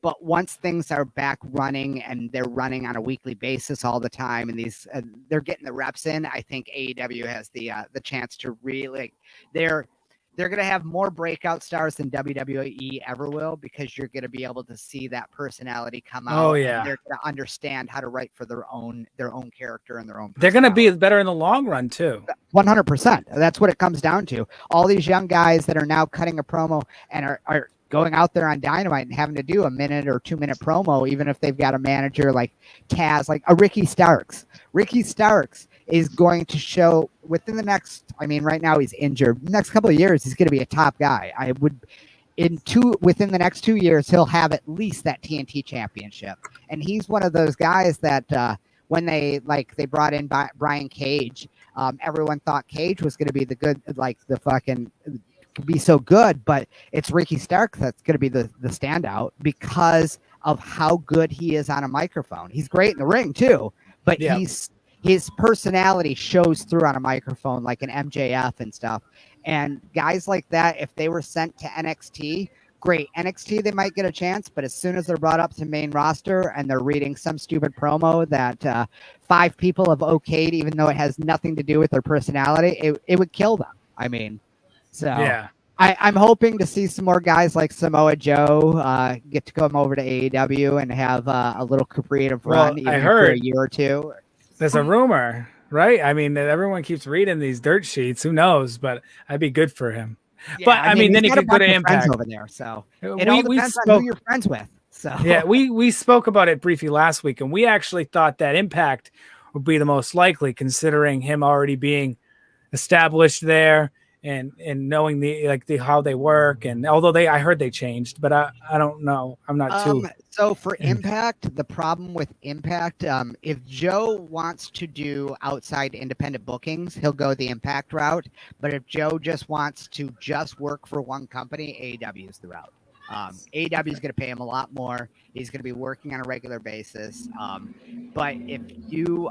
G: But once things are back running and they're running on a weekly basis all the time, and these they're getting the reps in, I think AEW has the chance to really they're going to have more breakout stars than WWE ever will, because you're going to be able to see that personality come out.
F: Oh yeah,
G: and they're going to understand how to write for their own character and their own.
F: They're going to be better in the long run too.
G: 100%. That's what it comes down to. All these young guys that are now cutting a promo and are going out there on Dynamite and having to do a minute or 2 minute promo, even if they've got a manager like Taz, like a Ricky Starks. Ricky Starks is going to show within the next, I mean, right now he's injured. Next couple of years, he's going to be a top guy. Within the next 2 years, he'll have at least that TNT championship. And he's one of those guys that when they brought in Brian Cage, everyone thought Cage was going to be the good, like the fucking be so good, but it's Ricky Stark that's going to be the standout because of how good he is on a microphone. He's great in the ring too, but his personality shows through on a microphone, like an MJF and stuff. And guys like that, if they were sent to NXT, great. NXT, they might get a chance, but as soon as they're brought up to main roster and they're reading some stupid promo that 5 people have okayed, even though it has nothing to do with their personality, it would kill them. I mean, so yeah. I'm hoping to see some more guys like Samoa Joe get to come over to AEW and have a little creative run, even for a year or two.
F: There's a rumor, right? I mean, everyone keeps reading these dirt sheets. Who knows? But I'd be good for him. Yeah, but I mean then he could go to Impact
G: over there. So it all depends on who you're friends with. So
F: yeah, we spoke about it briefly last week, and we actually thought that Impact would be the most likely, considering him already being established there. And knowing how they work, and although I heard they changed, but I don't know. I'm not too.
G: So for Impact, the problem with Impact, if Joe wants to do outside independent bookings, he'll go the Impact route. But if Joe just wants to work for one company, AEW is the route. AEW is going to pay him a lot more. He's going to be working on a regular basis. But if you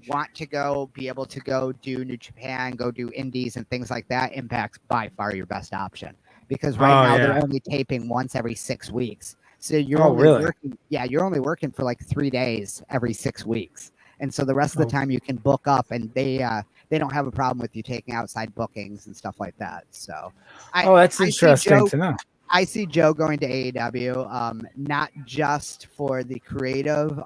G: want to be able to go do New Japan, go do indies and things like that, Impact's by far your best option, because right now they're only taping once every 6 weeks. So you're only working for like 3 days every 6 weeks. And so the rest of the time you can book up, and they don't have a problem with you taking outside bookings and stuff like that. So
F: that's interesting to know.
G: I see Joe going to AEW, not just for the creative,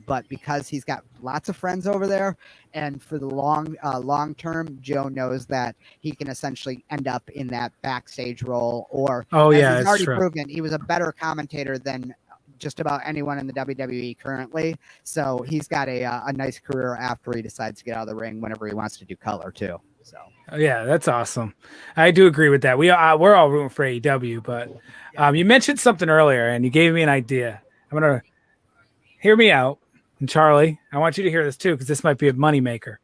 G: but because he's got lots of friends over there. And for the long term, Joe knows that he can essentially end up in that backstage role. Or he's already proven he was a better commentator than just about anyone in the WWE currently. So he's got a nice career after he decides to get out of the ring whenever he wants to do color too. So
F: yeah, that's awesome. I do agree with that. We're all rooting for AEW, but you mentioned something earlier and you gave me an idea. I'm gonna hear me out, and Charlie, I want you to hear this too, because this might be a moneymaker.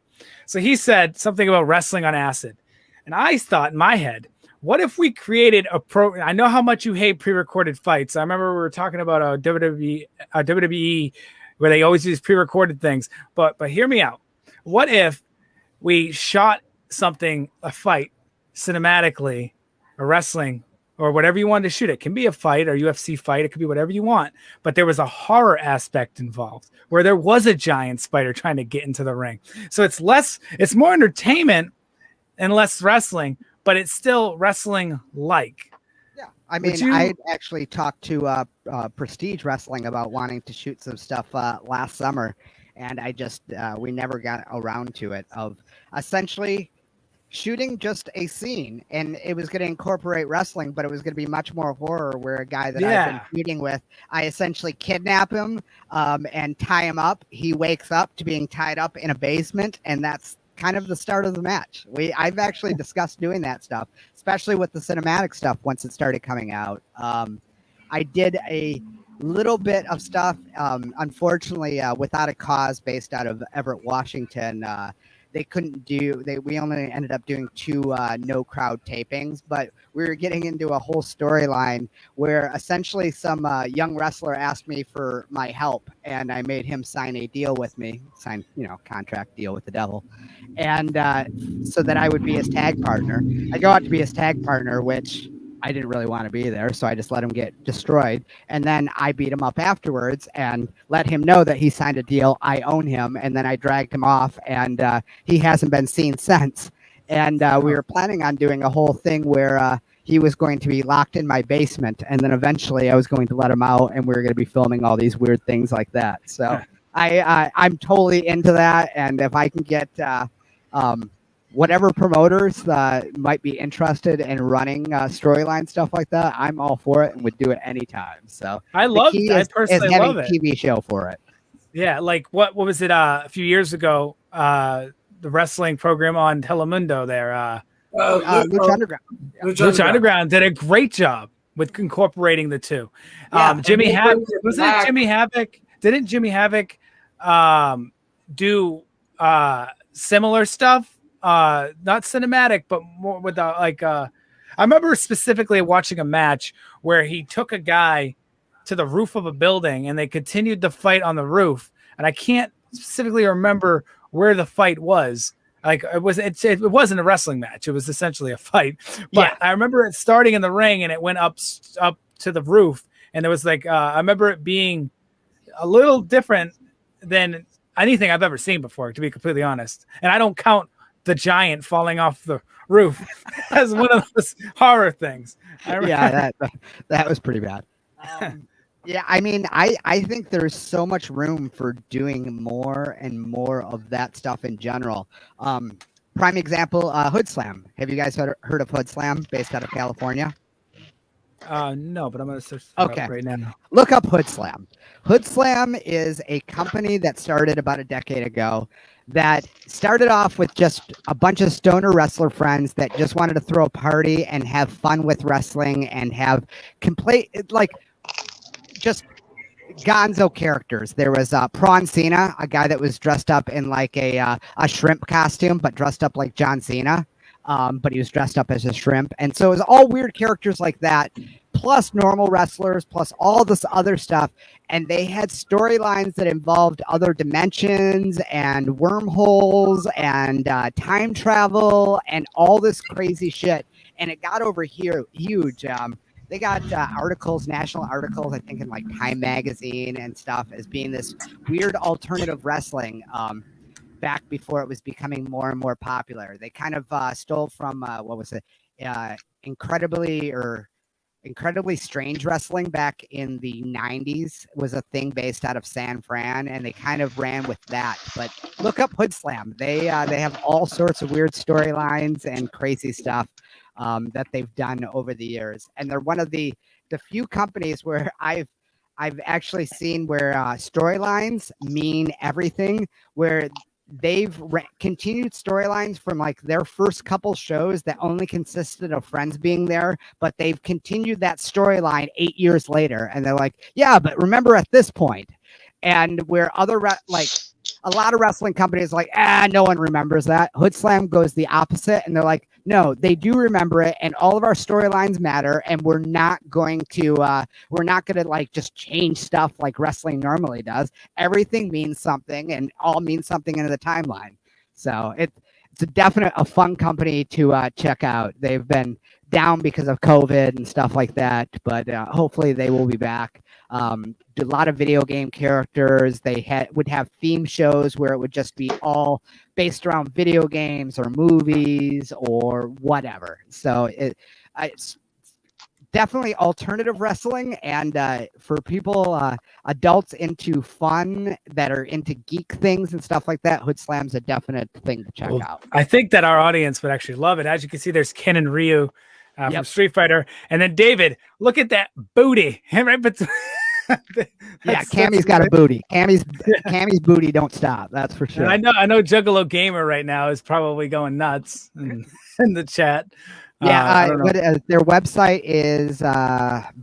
F: So he said something about wrestling on acid, and I thought in my head, What if we created a pro? I know how much you hate pre-recorded fights. I remember we were talking about a WWE where they always use pre-recorded things. But hear me out. What if we shot a fight cinematically, or wrestling, or whatever you wanted to shoot? It can be a fight or UFC fight. It could be whatever you want. But there was a horror aspect involved where there was a giant spider trying to get into the ring. So it's more entertainment and less wrestling, but it's still wrestling-like.
G: Yeah, I mean, I actually talked to Prestige Wrestling about wanting to shoot some stuff last summer, and we never got around to it, of essentially shooting just a scene, and it was going to incorporate wrestling, but it was going to be much more horror, where a guy that I've been shooting with, I essentially kidnap him and tie him up. He wakes up to being tied up in a basement, and that's kind of the start of the match. I've actually discussed doing that stuff, especially with the cinematic stuff once it started coming out. I did a little bit of stuff, unfortunately, Without a Cause, based out of Everett, Washington. They couldn't we only ended up doing 2 no crowd tapings, but we were getting into a whole storyline where essentially some young wrestler asked me for my help, and I made him sign a deal with me, contract deal with the devil. And so that I would be his tag partner. I go out to be his tag partner, which I didn't really want to be there, so I just let him get destroyed. And then I beat him up afterwards and let him know that he signed a deal. I own him. And then I dragged him off, and he hasn't been seen since. And we were planning on doing a whole thing where he was going to be locked in my basement. And then eventually I was going to let him out, and we were going to be filming all these weird things like that. So I'm totally into that. And if I can get whatever promoters might be interested in running storyline stuff like that, I'm all for it and would do it anytime. So
F: I personally love it.
G: TV show for it.
F: Yeah, like what was it a few years ago? The wrestling program on Telemundo there.
G: Lucha Underground.
F: Lucha Underground did a great job with incorporating the two. Jimmy Havoc, Jimmy Havoc? Didn't Jimmy Havoc do similar stuff? Not cinematic, but more with I remember specifically watching a match where he took a guy to the roof of a building and they continued the fight on the roof, and I can't specifically remember where the fight was. Like it wasn't a wrestling match, it was essentially a fight, but I remember it starting in the ring and it went up to the roof, and there was I remember it being a little different than anything I've ever seen before, to be completely honest. And I don't count the giant falling off the roof as one of those horror things.
G: Yeah, that was pretty bad. Yeah, I mean, I think there's so much room for doing more and more of that stuff in general. Prime example, Hood Slam. Have you guys heard of Hood Slam, based out of California?
F: No, but I'm going to search it up right now.
G: Look up Hood Slam. Hood Slam is a company that started about a decade ago, that started off with just a bunch of stoner wrestler friends that just wanted to throw a party and have fun with wrestling and have just gonzo characters. There was Prawn Cena, a guy that was dressed up in a shrimp costume, but dressed up like John Cena. But he was dressed up as a shrimp. And so it was all weird characters like that, plus normal wrestlers, plus all this other stuff. And they had storylines that involved other dimensions and wormholes and time travel and all this crazy shit. And it got over here huge. They got articles, national articles, I think in Time Magazine and stuff, as being this weird alternative wrestling. Back before it was becoming more and more popular. They kind of stole from Incredibly Strange Wrestling back in the 90s was a thing based out of San Fran, and they kind of ran with that. But look up Hood Slam. They have all sorts of weird storylines and crazy stuff that they've done over the years. And they're one of the few companies where I've actually seen where storylines mean everything, where they've continued storylines from their first couple shows that only consisted of friends being there, but they've continued that storyline 8 years later, and they're like, yeah, but remember at this point. And where other a lot of wrestling companies no one remembers that. Hood Slam goes the opposite, and they're like, No, they do remember it, and all of our storylines matter, and we're not going to like just change stuff like wrestling normally does. Everything means something, and all means something into the timeline. So it's a fun company to check out. They've been down because of COVID and stuff like that, but hopefully they will be back. A lot of video game characters. They would have theme shows where it would just be all based around video games or movies or whatever. So it's definitely alternative wrestling, and for people, adults into fun that are into geek things and stuff like that, Hood Slam's a definite thing to check out.
F: I think that our audience would actually love it. As you can see, there's Ken and Ryu from Street Fighter, and then David, look at that booty. Right between.
G: Yeah, Cammy's got a booty. Cammy's booty don't stop. That's for sure.
F: And I know Juggalo Gamer right now is probably going nuts in the chat.
G: Yeah, their website is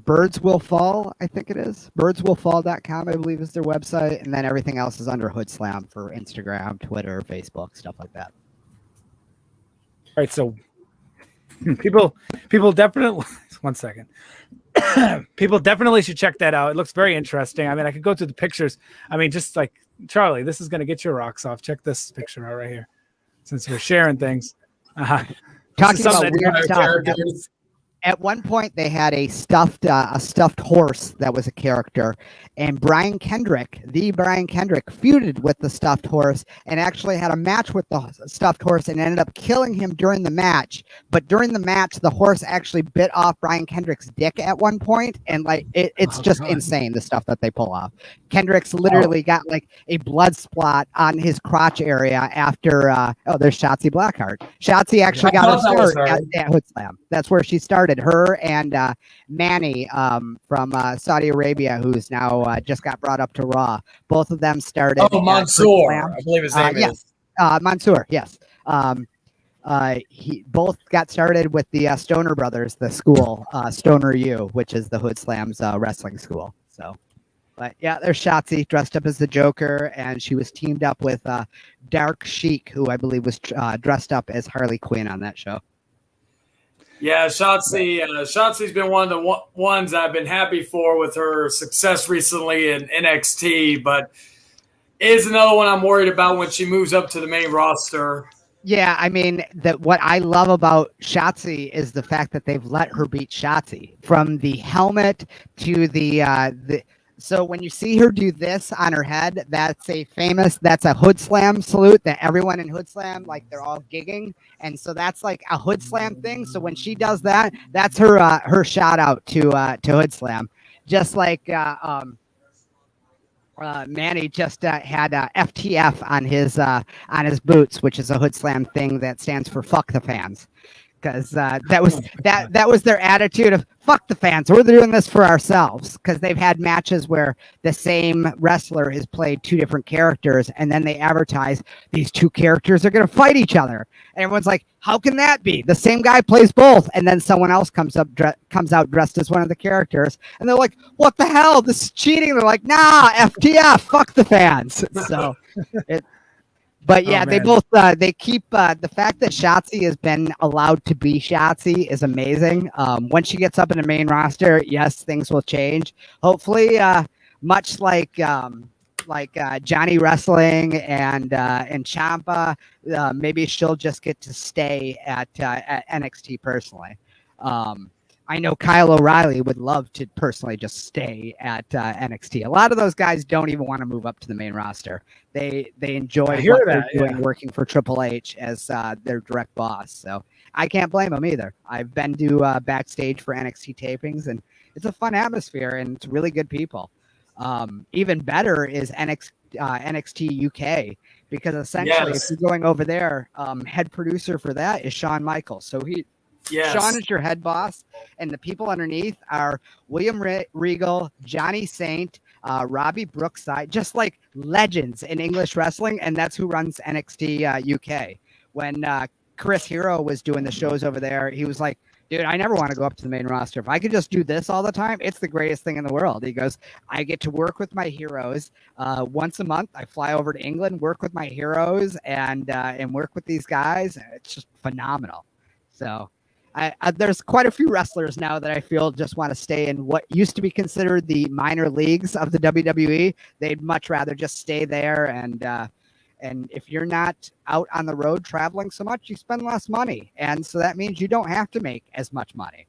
G: Birds Will Fall, I think it is. birdswillfall.com, I believe, is their website. And then everything else is under Hood Slam for Instagram, Twitter, Facebook, stuff like that.
F: All right, so people definitely, one second. People definitely should check that out. It looks very interesting. I mean, I could go through the pictures. I mean, just like Charlie, this is going to get your rocks off. Check this picture out right here. Since we're sharing things.
G: Talking about weird stuff. At one point, they had a stuffed horse that was a character, and Brian Kendrick feuded with the stuffed horse and actually had a match with the stuffed horse and ended up killing him during the match. But during the match, the horse actually bit off Brian Kendrick's dick at one point, and like it's just insane, the stuff that they pull off. Kendrick's literally got like a blood spot on his crotch area after. There's Shotzi Blackheart. Shotzi actually got a start at Hood Slam. That's where she started. Her and Manny from Saudi Arabia, who's now just got brought up to Raw. Both of them started.
A: Oh, Mansoor, I believe his name is.
G: Mansoor, yes. He both got started with the Stoner Brothers, the school, Stoner U, which is the Hood Slam's wrestling school. So, but yeah, there's Shotzi dressed up as the Joker, and she was teamed up with Dark Sheik, who I believe was dressed up as Harley Quinn on that show.
A: Yeah, Shotzi's been one of the ones I've been happy for with her success recently in NXT, but is another one I'm worried about when she moves up to the main roster.
G: Yeah, I mean, what I love about Shotzi is the fact that they've let her beat Shotzi from the helmet to the. So when you see her do this on her head, that's a Hood Slam salute that everyone in Hood Slam, like, they're all gigging. And so that's like a Hood Slam thing. So when she does that, that's her shout out to Hood Slam. Just like Manny just had FTF on his boots, which is a Hood Slam thing that stands for fuck the fans. Because that was their attitude of fuck the fans. We're doing this for ourselves. Because they've had matches where the same wrestler has played two different characters, and then they advertise these two characters are going to fight each other. And everyone's like, "How can that be? The same guy plays both." And then someone else comes out dressed as one of the characters, and they're like, "What the hell? This is cheating." They're like, "Nah, FTF, fuck the fans." So it. But yeah, they both they keep the fact that Shotzi has been allowed to be Shotzi is amazing. Once she gets up in the main roster, yes, things will change. Hopefully, much like Johnny Wrestling and Ciampa, maybe she'll just get to stay at NXT personally. I know Kyle O'Reilly would love to personally just stay at NXT. A lot of those guys don't even want to move up to the main roster. They enjoy what they're doing, working for Triple H as their direct boss. So I can't blame them either. I've been to backstage for NXT tapings, and it's a fun atmosphere, and it's really good people. Even better is NXT UK, because essentially if you're going over there, head producer for that is Shawn Michaels. So Shawn is your head boss, and the people underneath are William Regal, Johnny Saint, Robbie Brookside, just like legends in English wrestling, and that's who runs NXT UK. When Chris Hero was doing the shows over there, he was like, "Dude, I never want to go up to the main roster. If I could just do this all the time, it's the greatest thing in the world." He goes, "I get to work with my heroes once a month. I fly over to England, work with my heroes, and work with these guys. It's just phenomenal." So there's quite a few wrestlers now that I feel just want to stay in what used to be considered the minor leagues of the WWE. They'd much rather just stay there. And if you're not out on the road traveling so much, you spend less money. And so that means you don't have to make as much money.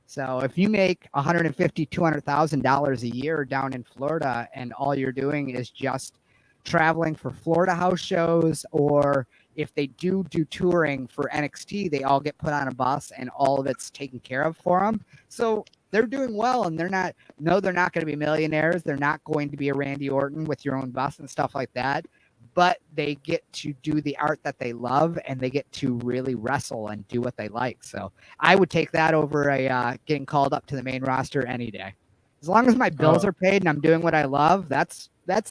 G: So if you make $150,000, $200,000 a year down in Florida and all you're doing is just traveling for Florida house shows, or if they do touring for NXT, they all get put on a bus and all of it's taken care of for them. So they're doing well, and they're not going to be millionaires. They're not going to be a Randy Orton with your own bus and stuff like that. But they get to do the art that they love, and they get to really wrestle and do what they like. So I would take that over getting called up to the main roster any day. As long as my bills are paid and I'm doing what I love, that's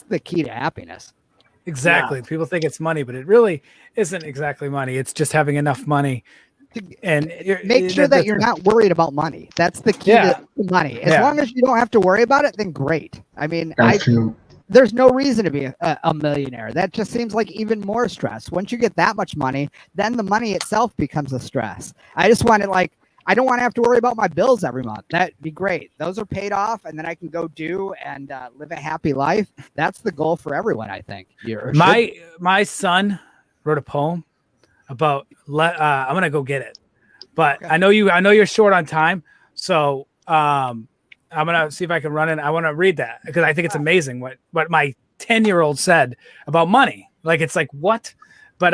G: the key to happiness.
F: Exactly. Yeah. People think it's money, but it really isn't exactly money. It's just having enough money. And
G: make sure that you're not worried about money. That's the key to money. As long as you don't have to worry about it, then great. I mean, there's no reason to be a millionaire. That just seems like even more stress. Once you get that much money, then the money itself becomes a stress. I just want it I don't want to have to worry about my bills every month. That'd be great. Those are paid off, and then I can go do and live a happy life. That's the goal for everyone, I think.
F: My son wrote a poem about. I'm gonna go get it, but okay. I know you're short on time, so I'm gonna see if I can run it. I want to read that because I think it's amazing what my 10-year-old said about money. Like it's like what, but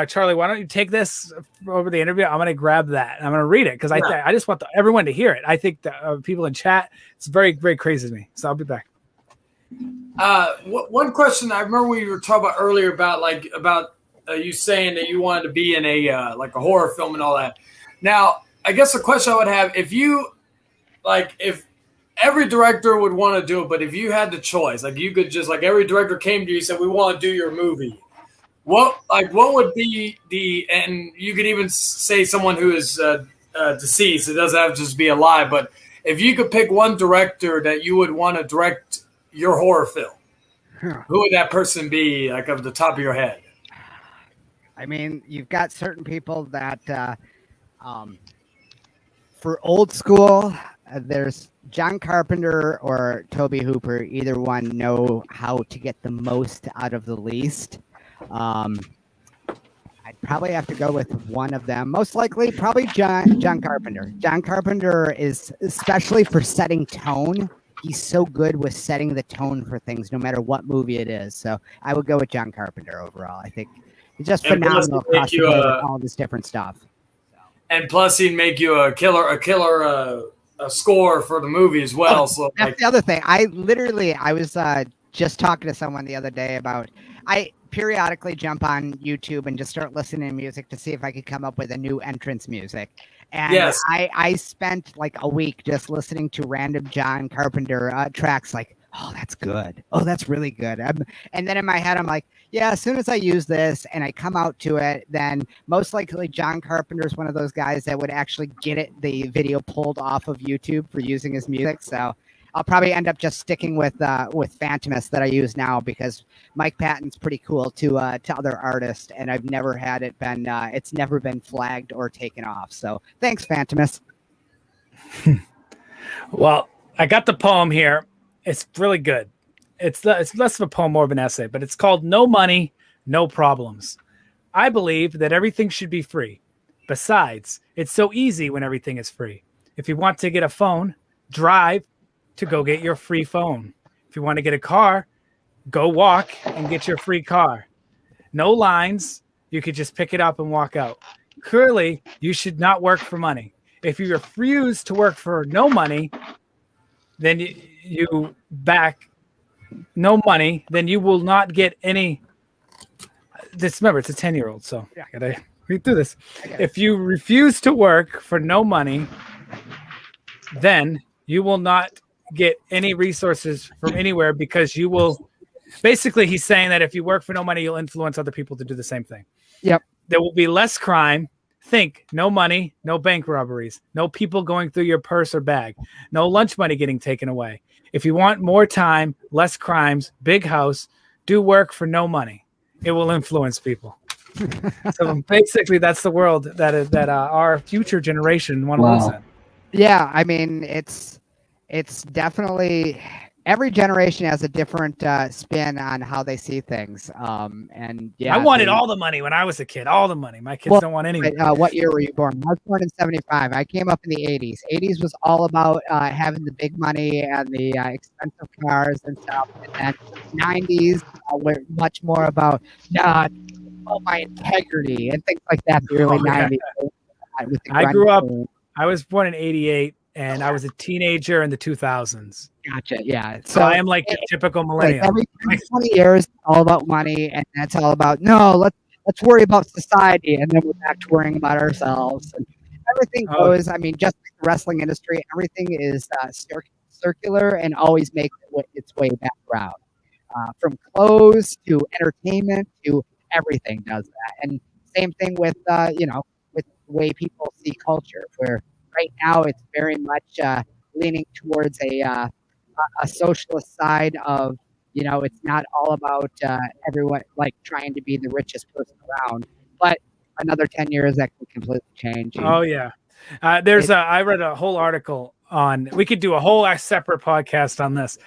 F: Charlie, why don't you take this over the interview? I'm going to grab that and I'm going to read it because I just want everyone to hear it. I think the people in chat, it's very, very crazy to me. So I'll be back.
A: One question I remember we were talking about earlier about you saying that you wanted to be in a like a horror film and all that. Now, I guess the question I would have if every director would want to do it, but if you had the choice, like you could just every director came to you and said, we want to do your movie. What would be and you could even say someone who is deceased, it doesn't have to just be alive, but if you could pick one director that you would want to direct your horror film, who would that person be, off the top of your head?
G: I mean, you've got certain people that for old school, there's John Carpenter or Tobe Hooper. Either one know how to get the most out of the least. I'd probably have to go with one of them. Most likely, probably John Carpenter. John Carpenter is, especially for setting tone, he's so good with setting the tone for things, no matter what movie it is. So I would go with John Carpenter overall. I think he's just phenomenal across the board with all this different stuff.
A: And plus, he'd make you a killer score for the movie as well. So
G: that's the other thing. I was just talking to someone the other day about I periodically jump on YouTube and just start listening to music to see if I could come up with a new entrance music. And yes. I spent a week just listening to random John Carpenter tracks oh, that's good. Oh, that's really good. And then in my head, I'm like, yeah, as soon as I use this and I come out to it, then most likely John Carpenter is one of those guys that would actually get the video pulled off of YouTube for using his music. So I'll probably end up just sticking with Phantomus that I use now because Mike Patton's pretty cool to other artists, and I've never had it been it's never been flagged or taken off. So thanks, Phantomus.
F: Well, I got the poem here. It's really good. It's less of a poem, more of an essay, but it's called "No Money, No Problems." I believe that everything should be free. Besides, it's so easy when everything is free. If you want to get a phone, drive to go get your free phone. If you want to get a car, go walk and get your free car. No lines. You could just pick it up and walk out. Clearly, you should not work for money. If you refuse to work for no money, then you back no money, then you will not get any. Remember, it's a 10-year-old, so I gotta read through this. If you refuse to work for no money, then you will not get any resources from anywhere because you will. Basically, he's saying that if you work for no money, you'll influence other people to do the same thing.
G: Yep.
F: There will be less crime. Think no money, no bank robberies, no people going through your purse or bag, no lunch money getting taken away. If you want more time, less crimes, big house, do work for no money. It will influence people. So basically, that's the world that our future generation want to live in.
G: Yeah, I mean, it's definitely every generation has a different spin on how they see things. And yeah,
F: I wanted all the money when I was a kid. All the money. My kids don't want any money.
G: What year were you born? I was born in '75. I came up in the '80s. '80s was all about having the big money and the expensive cars and stuff. And then '90s were much more about my integrity and things like that. The early '90s.
F: I grew up. I was born in '88, and I was a teenager in the 2000s.
G: Gotcha. Yeah.
F: So I am like a typical millennial.
G: Every 20 years, all about money, and that's all about let's worry about society, and then we're back to worrying about ourselves. And everything goes. I mean, just like the wrestling industry, everything is circular and always makes its way back around. From clothes to entertainment to everything does that. And same thing with with the way people see culture, where right now it's very much leaning towards a socialist side of, it's not all about everyone like trying to be the richest person around, but another 10 years that could completely change.
F: Oh yeah. I read a whole article on, we could do a whole separate podcast on this.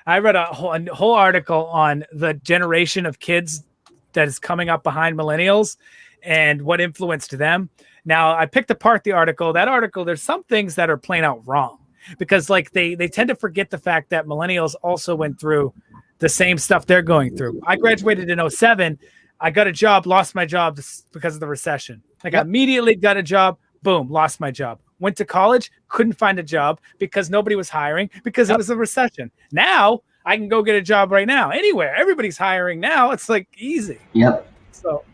F: I read a whole article on the generation of kids that is coming up behind millennials and what influenced them. Now, I picked apart the article. That article, there's some things that are plain out wrong, because like they tend to forget the fact that millennials also went through the same stuff they're going through. I graduated in 2007. I got a job, lost my job because of the recession. Like I immediately got a job, boom, lost my job. Went to college, couldn't find a job because nobody was hiring because it was a recession. Now I can go get a job right now, anywhere. Everybody's hiring now. It's like easy.
C: Yep.
F: So,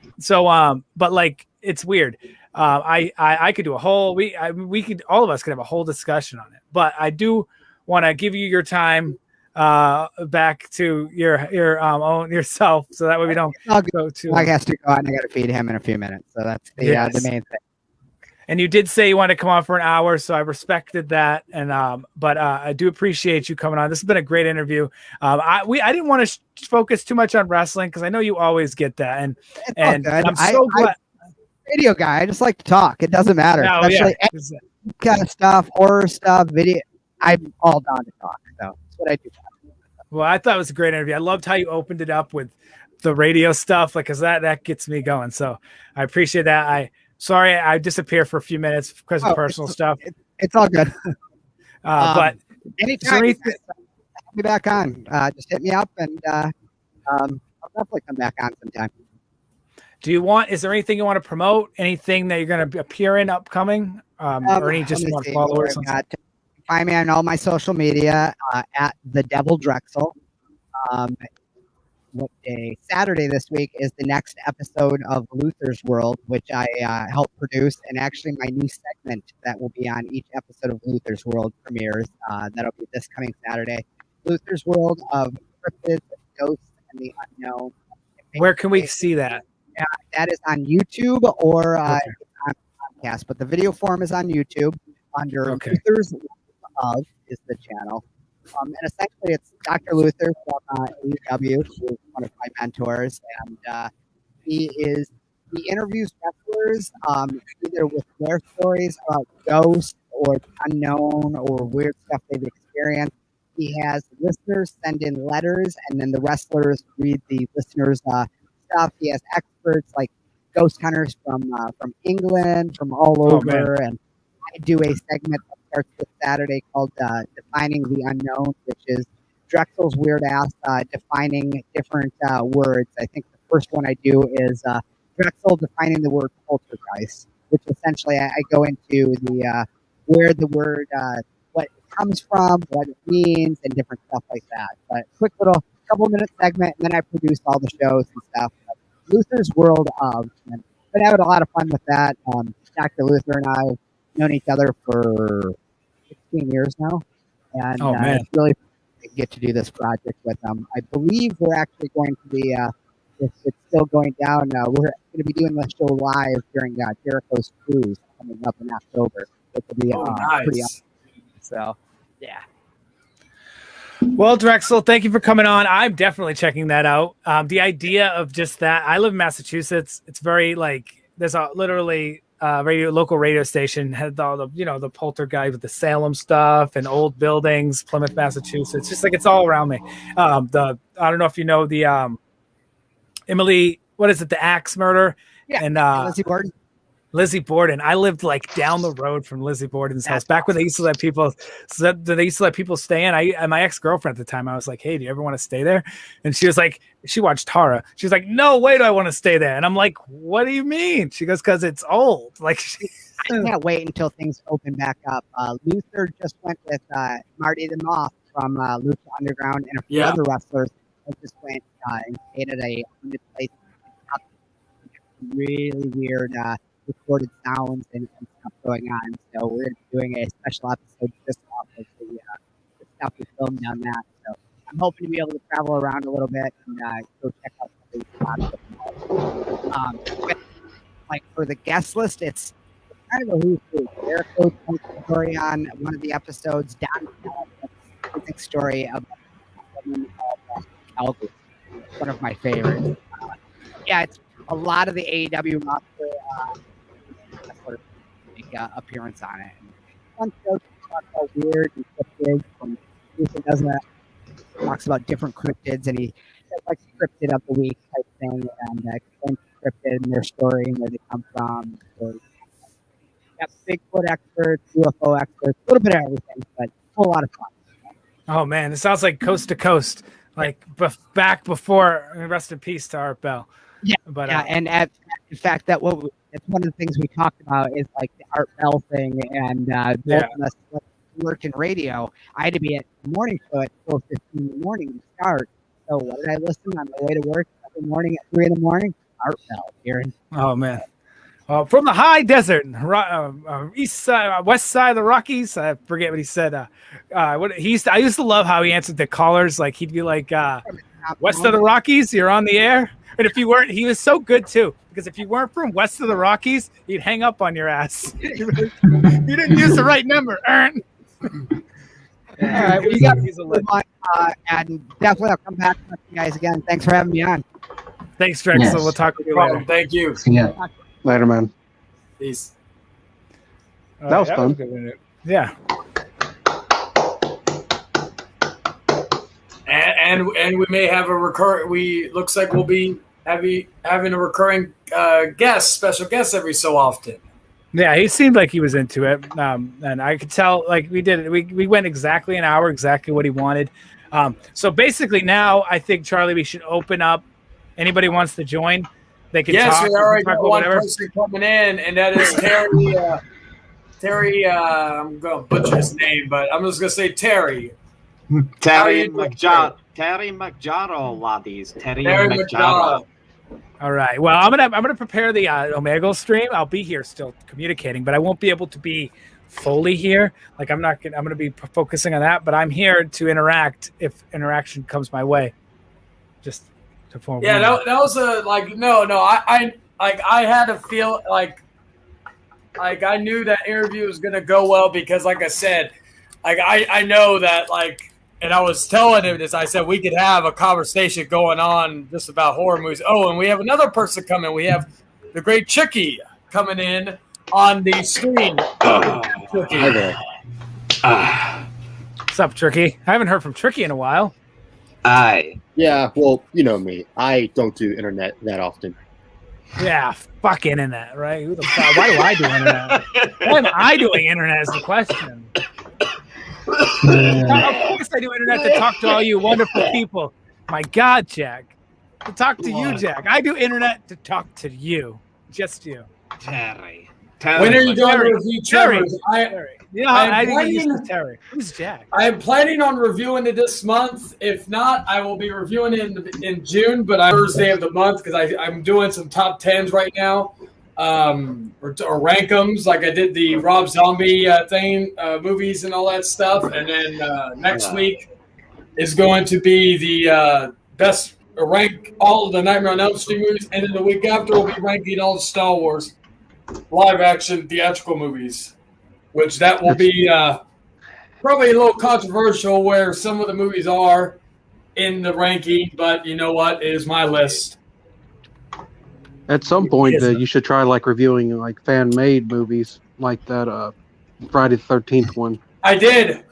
F: but like, it's weird. I could do a whole, all of us could have a whole discussion on it, but I do want to give you your time back to your own yourself, so that way we don't go to.
G: I have to go out and I got to feed him in a few minutes, so that's the main thing.
F: And you did say you wanted to come on for an hour, so I respected that. And but I do appreciate you coming on. This has been a great interview. I didn't want to focus too much on wrestling because I know you always get that, and I'm so glad.
G: Video guy, I just like to talk. It doesn't matter. Especially any kind of stuff, horror stuff, video. I'm all down to talk. So that's what I do.
F: Well, I thought it was a great interview. I loved how you opened it up with the radio stuff, like, because that gets me going. So I appreciate that. Sorry I disappeared for a few minutes because of personal stuff.
G: It's all good.
F: But
G: anytime I'll be back on. Just hit me up, and I'll definitely come back on sometime.
F: Is there anything you want to promote? Anything that you're going to appear in upcoming? Or any just want followers?
G: Find me on all my social media at the Devil Drexl. What day? Saturday this week is the next episode of Luther's World, which I helped produce, and actually my new segment that will be on each episode of Luther's World premieres. That'll be this coming Saturday. Luther's World of Cryptids, Ghosts, and the Unknown.
F: Where can we see that?
G: Yeah, that is on YouTube or on Outcast, but the video form is on YouTube under Luther's World is the channel. And essentially, it's Dr. Luther from AEW, who is one of my mentors, and he interviews wrestlers either with their stories about ghosts or unknown or weird stuff they've experienced. He has listeners send in letters, and then the wrestlers read the listeners' stuff. He has experts like ghost hunters from England, from all over, and I do a segment that starts this Saturday called Defining the Unknown, which is Drexl's weird ass defining different words. I think the first one I do is Drexl defining the word poltergeist, which essentially I go into the where the word what it comes from, what it means, and different stuff like that. But quick little couple-minute segment, and then I produce all the shows and stuff. Luther's World of, and been having a lot of fun with that. Dr. Luther and I have known each other for 16 years now, and it's really fun to get to do this project with them. I believe we're actually going to be, if it's still going down, we're going to be doing the show live during Jericho's Cruise coming up in October. It will be pretty awesome. So, yeah.
F: Well, Drexl, thank you for coming on. I'm definitely checking that out. The idea of just that, I live in Massachusetts. It's very like there's a literally local radio station had all the the poltergeist with the Salem stuff and old buildings, Plymouth, Massachusetts. Just like it's all around me. I don't know if you know the Emily, what is it, the axe murder?
G: Yeah,
F: and Lizzie Borden. I lived like down the road from Lizzie Borden's house back when they used to let people. So they used to let people stay in. And my ex-girlfriend at the time, I was like, "Hey, do you ever want to stay there?" And she was like, she watched Tara. She was like, "No way, do I want to stay there?" And I'm like, "What do you mean?" She goes, "Because it's old." Like,
G: I can't wait until things open back up. Luther just went with Marty the Moth from Lucha Underground, and a few other wrestlers just went and stayed at a haunted place. Really weird. Recorded sounds and stuff going on. So we're doing a special episode just off of the stuff we filmed on that. So I'm hoping to be able to travel around a little bit and go check out some of these spots. Like for the guest list, it's kind of a who's who. Jericho told a story on one of the episodes. Don tells a story about a woman called Calgary. One of my favorites. It's a lot of the AEW roster. Make an appearance on it. One show talks about weird and cryptids. From talks about different cryptids, and he says like cryptid of the week type thing, and explains cryptid and their story and where they come from. So, Bigfoot experts, UFO experts, a little bit of everything, but a whole lot of fun.
F: Oh man, it sounds like coast to coast, like back before. Rest in peace to Art Bell.
G: Yeah, but and in fact, it's one of the things we talked about is like the Art Bell thing, and both of us work in radio. I had to be at the morning show at 4:15 in the morning to start. So what did I listen on my way to work every morning at 3 in the morning? Art Bell here.
F: Oh man, from the high desert, east side, west side of the Rockies. I forget what he said. I used to love how he answered the callers. Like he'd be like, "West of the Rockies, you're on the air." And if you weren't, he was so good too, because if you weren't from west of the Rockies, he'd hang up on your ass. You didn't use the right number.
G: All right, we got and definitely I'll come back to you guys again. Thanks for having me on.
F: Thanks, Drexl. Yes. We'll talk to you later.
A: Thank you.
B: Yeah. Later, man.
A: Peace.
B: That was fun.
F: Yeah.
A: And we may have a looks like we'll be having a recurring special guest every so often.
F: Yeah, he seemed like he was into it, and I could tell. Like we did it, we went exactly an hour, exactly what he wanted. So basically, now I think Charlie, we should open up. Anybody wants to join? They can.
A: Yes,
F: talk,
A: we already got one person coming in, and that is Terry. Terry, I'm going to butcher his name, but I'm just going to say Terry.
H: Terry McJarro, laddies. Terry McJarro.
F: All right. Well, I'm gonna prepare the Omegle stream. I'll be here still communicating, but I won't be able to be fully here. Like I'm gonna be focusing on that, but I'm here to interact if interaction comes my way. Just to form.
A: Yeah, that was a I had to feel like I knew that interview was gonna go well because, like I said, like I know that like. And I was telling him this. I said we could have a conversation going on just about horror movies. Oh, and we have another person coming. We have the great Tricky coming in on the screen.
F: What's up, Tricky? I haven't heard from Tricky in a while.
I: Yeah, well, you know me. I don't do internet that often.
F: Yeah, fuck internet, right? Who the fuck? Why do I do internet? Why am I doing internet is the question. Of course I do internet to talk to all you wonderful people. My God, Jack. To talk to you, Jack. I do internet to talk to you. Just you.
H: Terry.
A: When are you doing a review, Terry?
F: I think he's Terry. Who's Jack?
A: I am planning on reviewing it this month. If not, I will be reviewing it in June, but on Thursday of the month because I'm doing some top 10s right now. Or rank them like I did the Rob Zombie movies and all that stuff. And then next week is going to be the best rank all of the Nightmare on Elm Street movies. And then the week after we'll be ranking all the Star Wars live action theatrical movies, which that will be probably a little controversial where some of the movies are in the ranking, but you know what? It is my list.
B: At some point, you should try like reviewing like fan-made movies like that Friday the 13th one.
A: I did.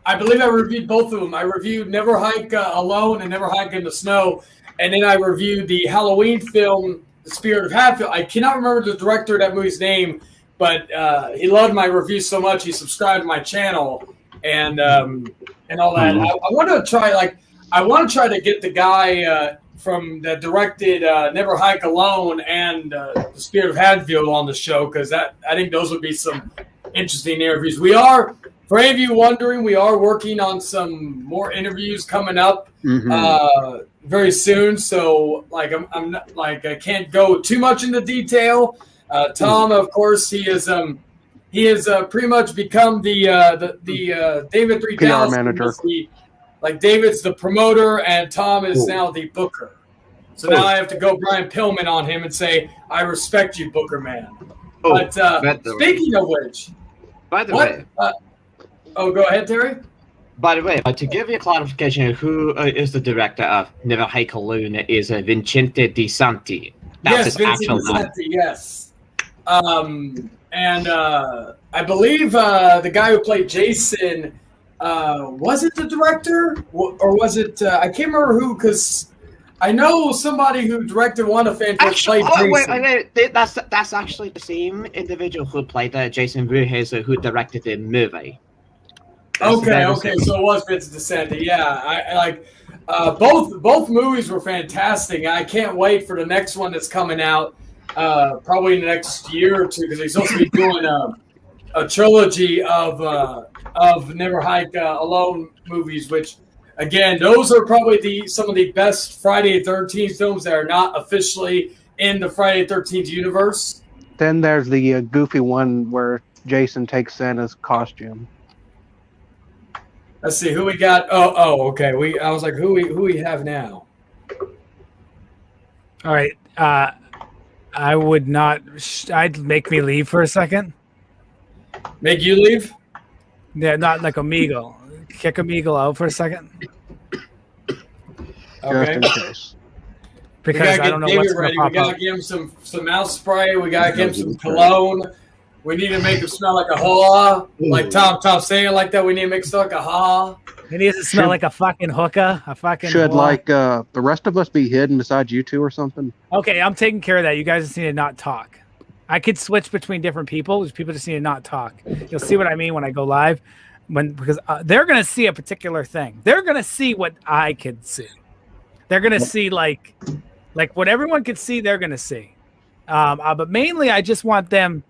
A: I believe I reviewed both of them. I reviewed Never Hike Alone and Never Hike in the Snow, and then I reviewed the Halloween film, The Spirit of Hatfield. I cannot remember the director of that movie's name, but he loved my review so much he subscribed to my channel and all that. I want to try to get the guy from that directed Never Hike Alone and The Spirit of Hatfield on the show, because I think those would be some interesting interviews. For any of you wondering, we are working on some more interviews coming up very soon. So I'm not I can't go too much into detail. Tom, of course, he has pretty much become the David 3000
B: PR manager.
A: David's the promoter and Tom is now the booker. So now I have to go Brian Pillman on him and say, I respect you, Booker man. But speaking of which,
H: by the way,
A: go ahead, Terry.
H: By the way, to give you a clarification, who is the director of Never Hike Alone is Vincente Di Santi. That's his actual name.
A: Yes. And I believe the guy who played Jason, was it the director? Or was it, I can't remember who, because I know somebody who directed one of fans played Jason.
H: Wait, that's actually the same individual who played Jason Voorhees who directed the movie.
A: Okay, so it was Vincent DeSanti. Yeah, I like both movies were fantastic. I can't wait for the next one that's coming out probably in the next year or two, because he's supposed to be doing a trilogy of Never Hike Alone movies, which again, those are probably some of the best Friday the 13th films that are not officially in the Friday the 13th universe.
B: Then there's the goofy one where Jason takes Santa's costume.
A: Let's see who we got. Oh, okay. I was like, who we have now?
F: All right. I would not. I'd make me leave for a second.
A: Make you leave?
F: Yeah, not like Amigo. Kick Amigo out for a second.
A: Okay.
F: Because I don't know what's going to pop up.
A: We gotta give him some mouth spray. We gotta give him some cologne. We need to make him smell like a ha. Like Tom saying like that. We need to make it smell like a ha.
F: It needs to smell like a fucking hookah.
B: Should the rest of us be hidden besides you two or something?
F: Okay, I'm taking care of that. You guys just need to not talk. I could switch between different people. People just need to not talk. You'll see what I mean when I go live. Because they're going to see a particular thing. They're going to see what I can see. They're going to see like what everyone can see, they're going to see. But mainly I just want them.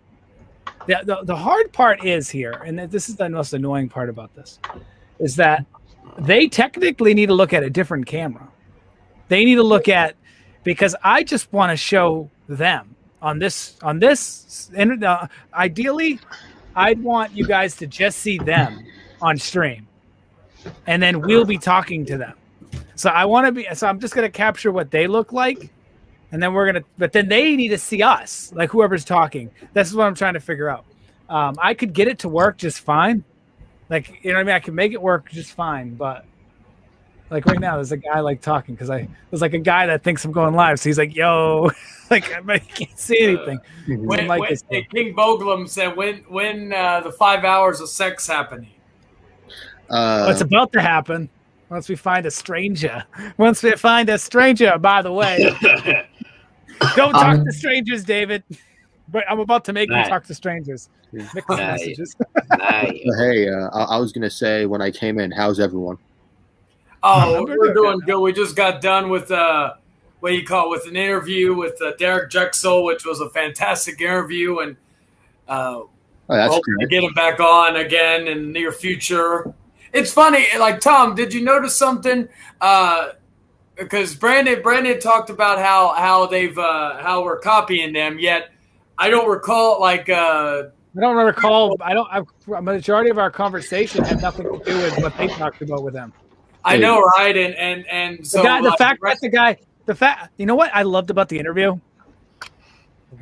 F: The hard part is here, and this is the most annoying part about this, is that they technically need to look at a different camera. They need to look at, because I just want to show them on this. And ideally, I'd want you guys to just see them on stream, and then we'll be talking to them. So I'm just going to capture what they look like. And then but then they need to see us, like whoever's talking. This is what I'm trying to figure out. I could get it to work just fine. Like, you know what I mean? I can make it work just fine. But like right now, there's a guy like talking because there's like a guy that thinks I'm going live. So he's like, yo, like I can't see anything.
A: King Boglum said, when the 5 hours of sex happening?
F: It's about to happen. Once we find a stranger. By the way. Don't talk to strangers, David. But I'm about to make you talk to strangers. Mixed messages.
I: Hey, I was going to say when I came in, how's everyone?
A: Oh, we're doing good. We just got done with with an interview with Derek Drexl, which was a fantastic interview. And hope to get him back on again in the near future. It's funny, like Tom, did you notice something? Because Brandon talked about how we're copying them. Yet I don't recall a majority of our conversation had nothing to do with what they talked about with them. I know, right? And so
F: you know what I loved about the interview?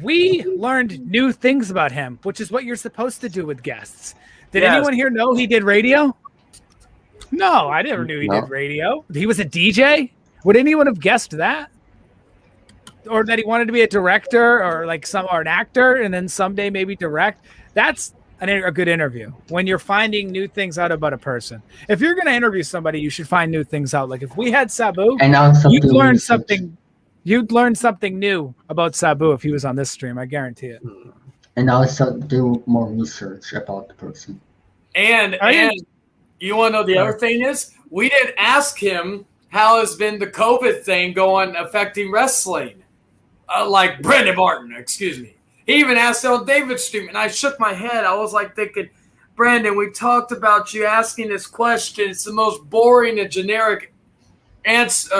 F: We learned new things about him, which is what you're supposed to do with guests. Did anyone here know he did radio? No, I never knew he did radio. He was a DJ. Would anyone have guessed that? Or that he wanted to be a director or or an actor and then someday maybe direct? That's a good interview when you're finding new things out about a person. If you're going to interview somebody, you should find new things out. Like if we had Sabu, you'd learn something. You'd learn something new about Sabu if he was on this stream. I guarantee it.
C: And also do more research about the person.
A: And you want to know the other thing is? We didn't ask him how has been the COVID thing affecting wrestling. Like Brendan Martin, excuse me. He even asked on David's stream, and I shook my head. I was like thinking, Brandon, we talked about you asking this question. It's the most boring and generic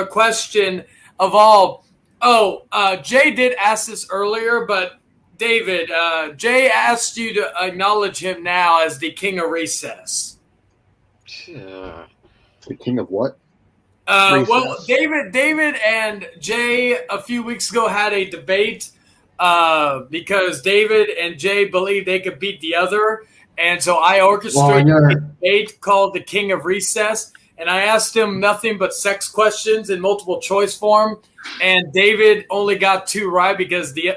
A: question of all. Oh, Jay did ask this earlier, but David, Jay asked you to acknowledge him now as the king of recess.
I: The king of what?
A: Well, David and Jay a few weeks ago had a debate because David and Jay believed they could beat the other. And so I orchestrated a debate called the King of Recess. And I asked him nothing but sex questions in multiple choice form. And David only got 2 right because the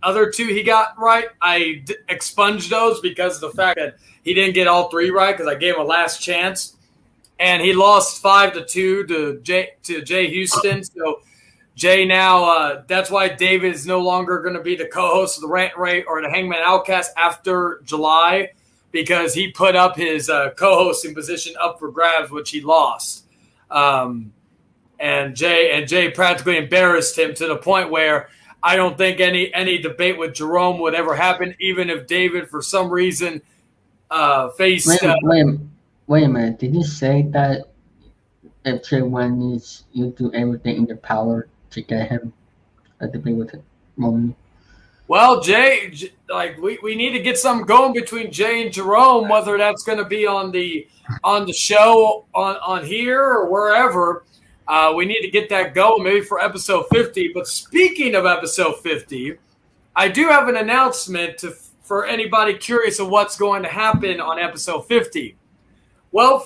A: other 2 he got right, I expunged those because of the fact that he didn't get all 3 right because I gave him a last chance. And he lost 5-2 to Jay Houston. So Jay now, that's why David is no longer going to be the co-host of the Rant Rate or the Hangman Outcast after July because he put up his co-hosting position up for grabs, which he lost. And Jay practically embarrassed him to the point where I don't think any debate with Jerome would ever happen, even if David, for some reason, faced.
C: Wait a minute. Did you say that if Jay wins, you do everything in your power to get him a debate with him?
A: Well, Jay, we need to get something going between Jay and Jerome, whether that's going to be on the show on here or wherever. We need to get that going, maybe for episode 50. But speaking of episode 50, I do have an announcement for anybody curious of what's going to happen on episode 50. Well,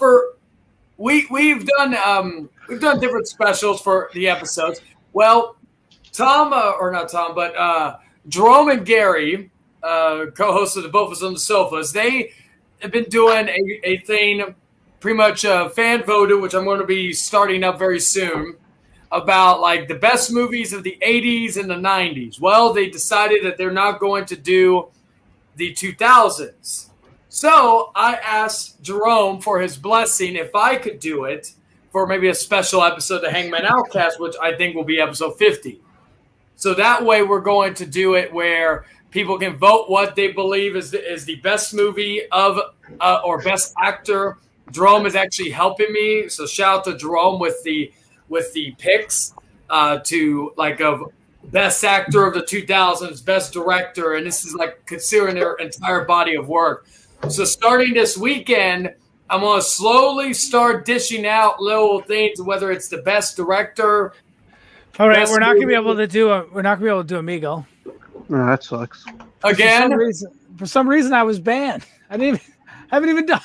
A: we've done different specials for the episodes. Well, Jerome and Gary, co-hosts of the Both of Us on the Sofas, they have been doing a thing, pretty much fan voted, which I'm going to be starting up very soon, about like the best movies of the 80s and the 90s. Well, they decided that they're not going to do the 2000s. So I asked Jerome for his blessing if I could do it for maybe a special episode of Hangman Outcast, which I think will be episode 50. So that way we're going to do it where people can vote what they believe is the best movie of or best actor. Jerome is actually helping me, so shout out to Jerome with the picks to like of best actor of the 2000s, best director, and this is like considering their entire body of work. So starting this weekend, I'm going to slowly start dishing out little things, whether it's the best director.
F: All right, we're not going to be able to do Amigo.
B: No, that sucks.
A: Again,
F: for some reason I was banned. I haven't even done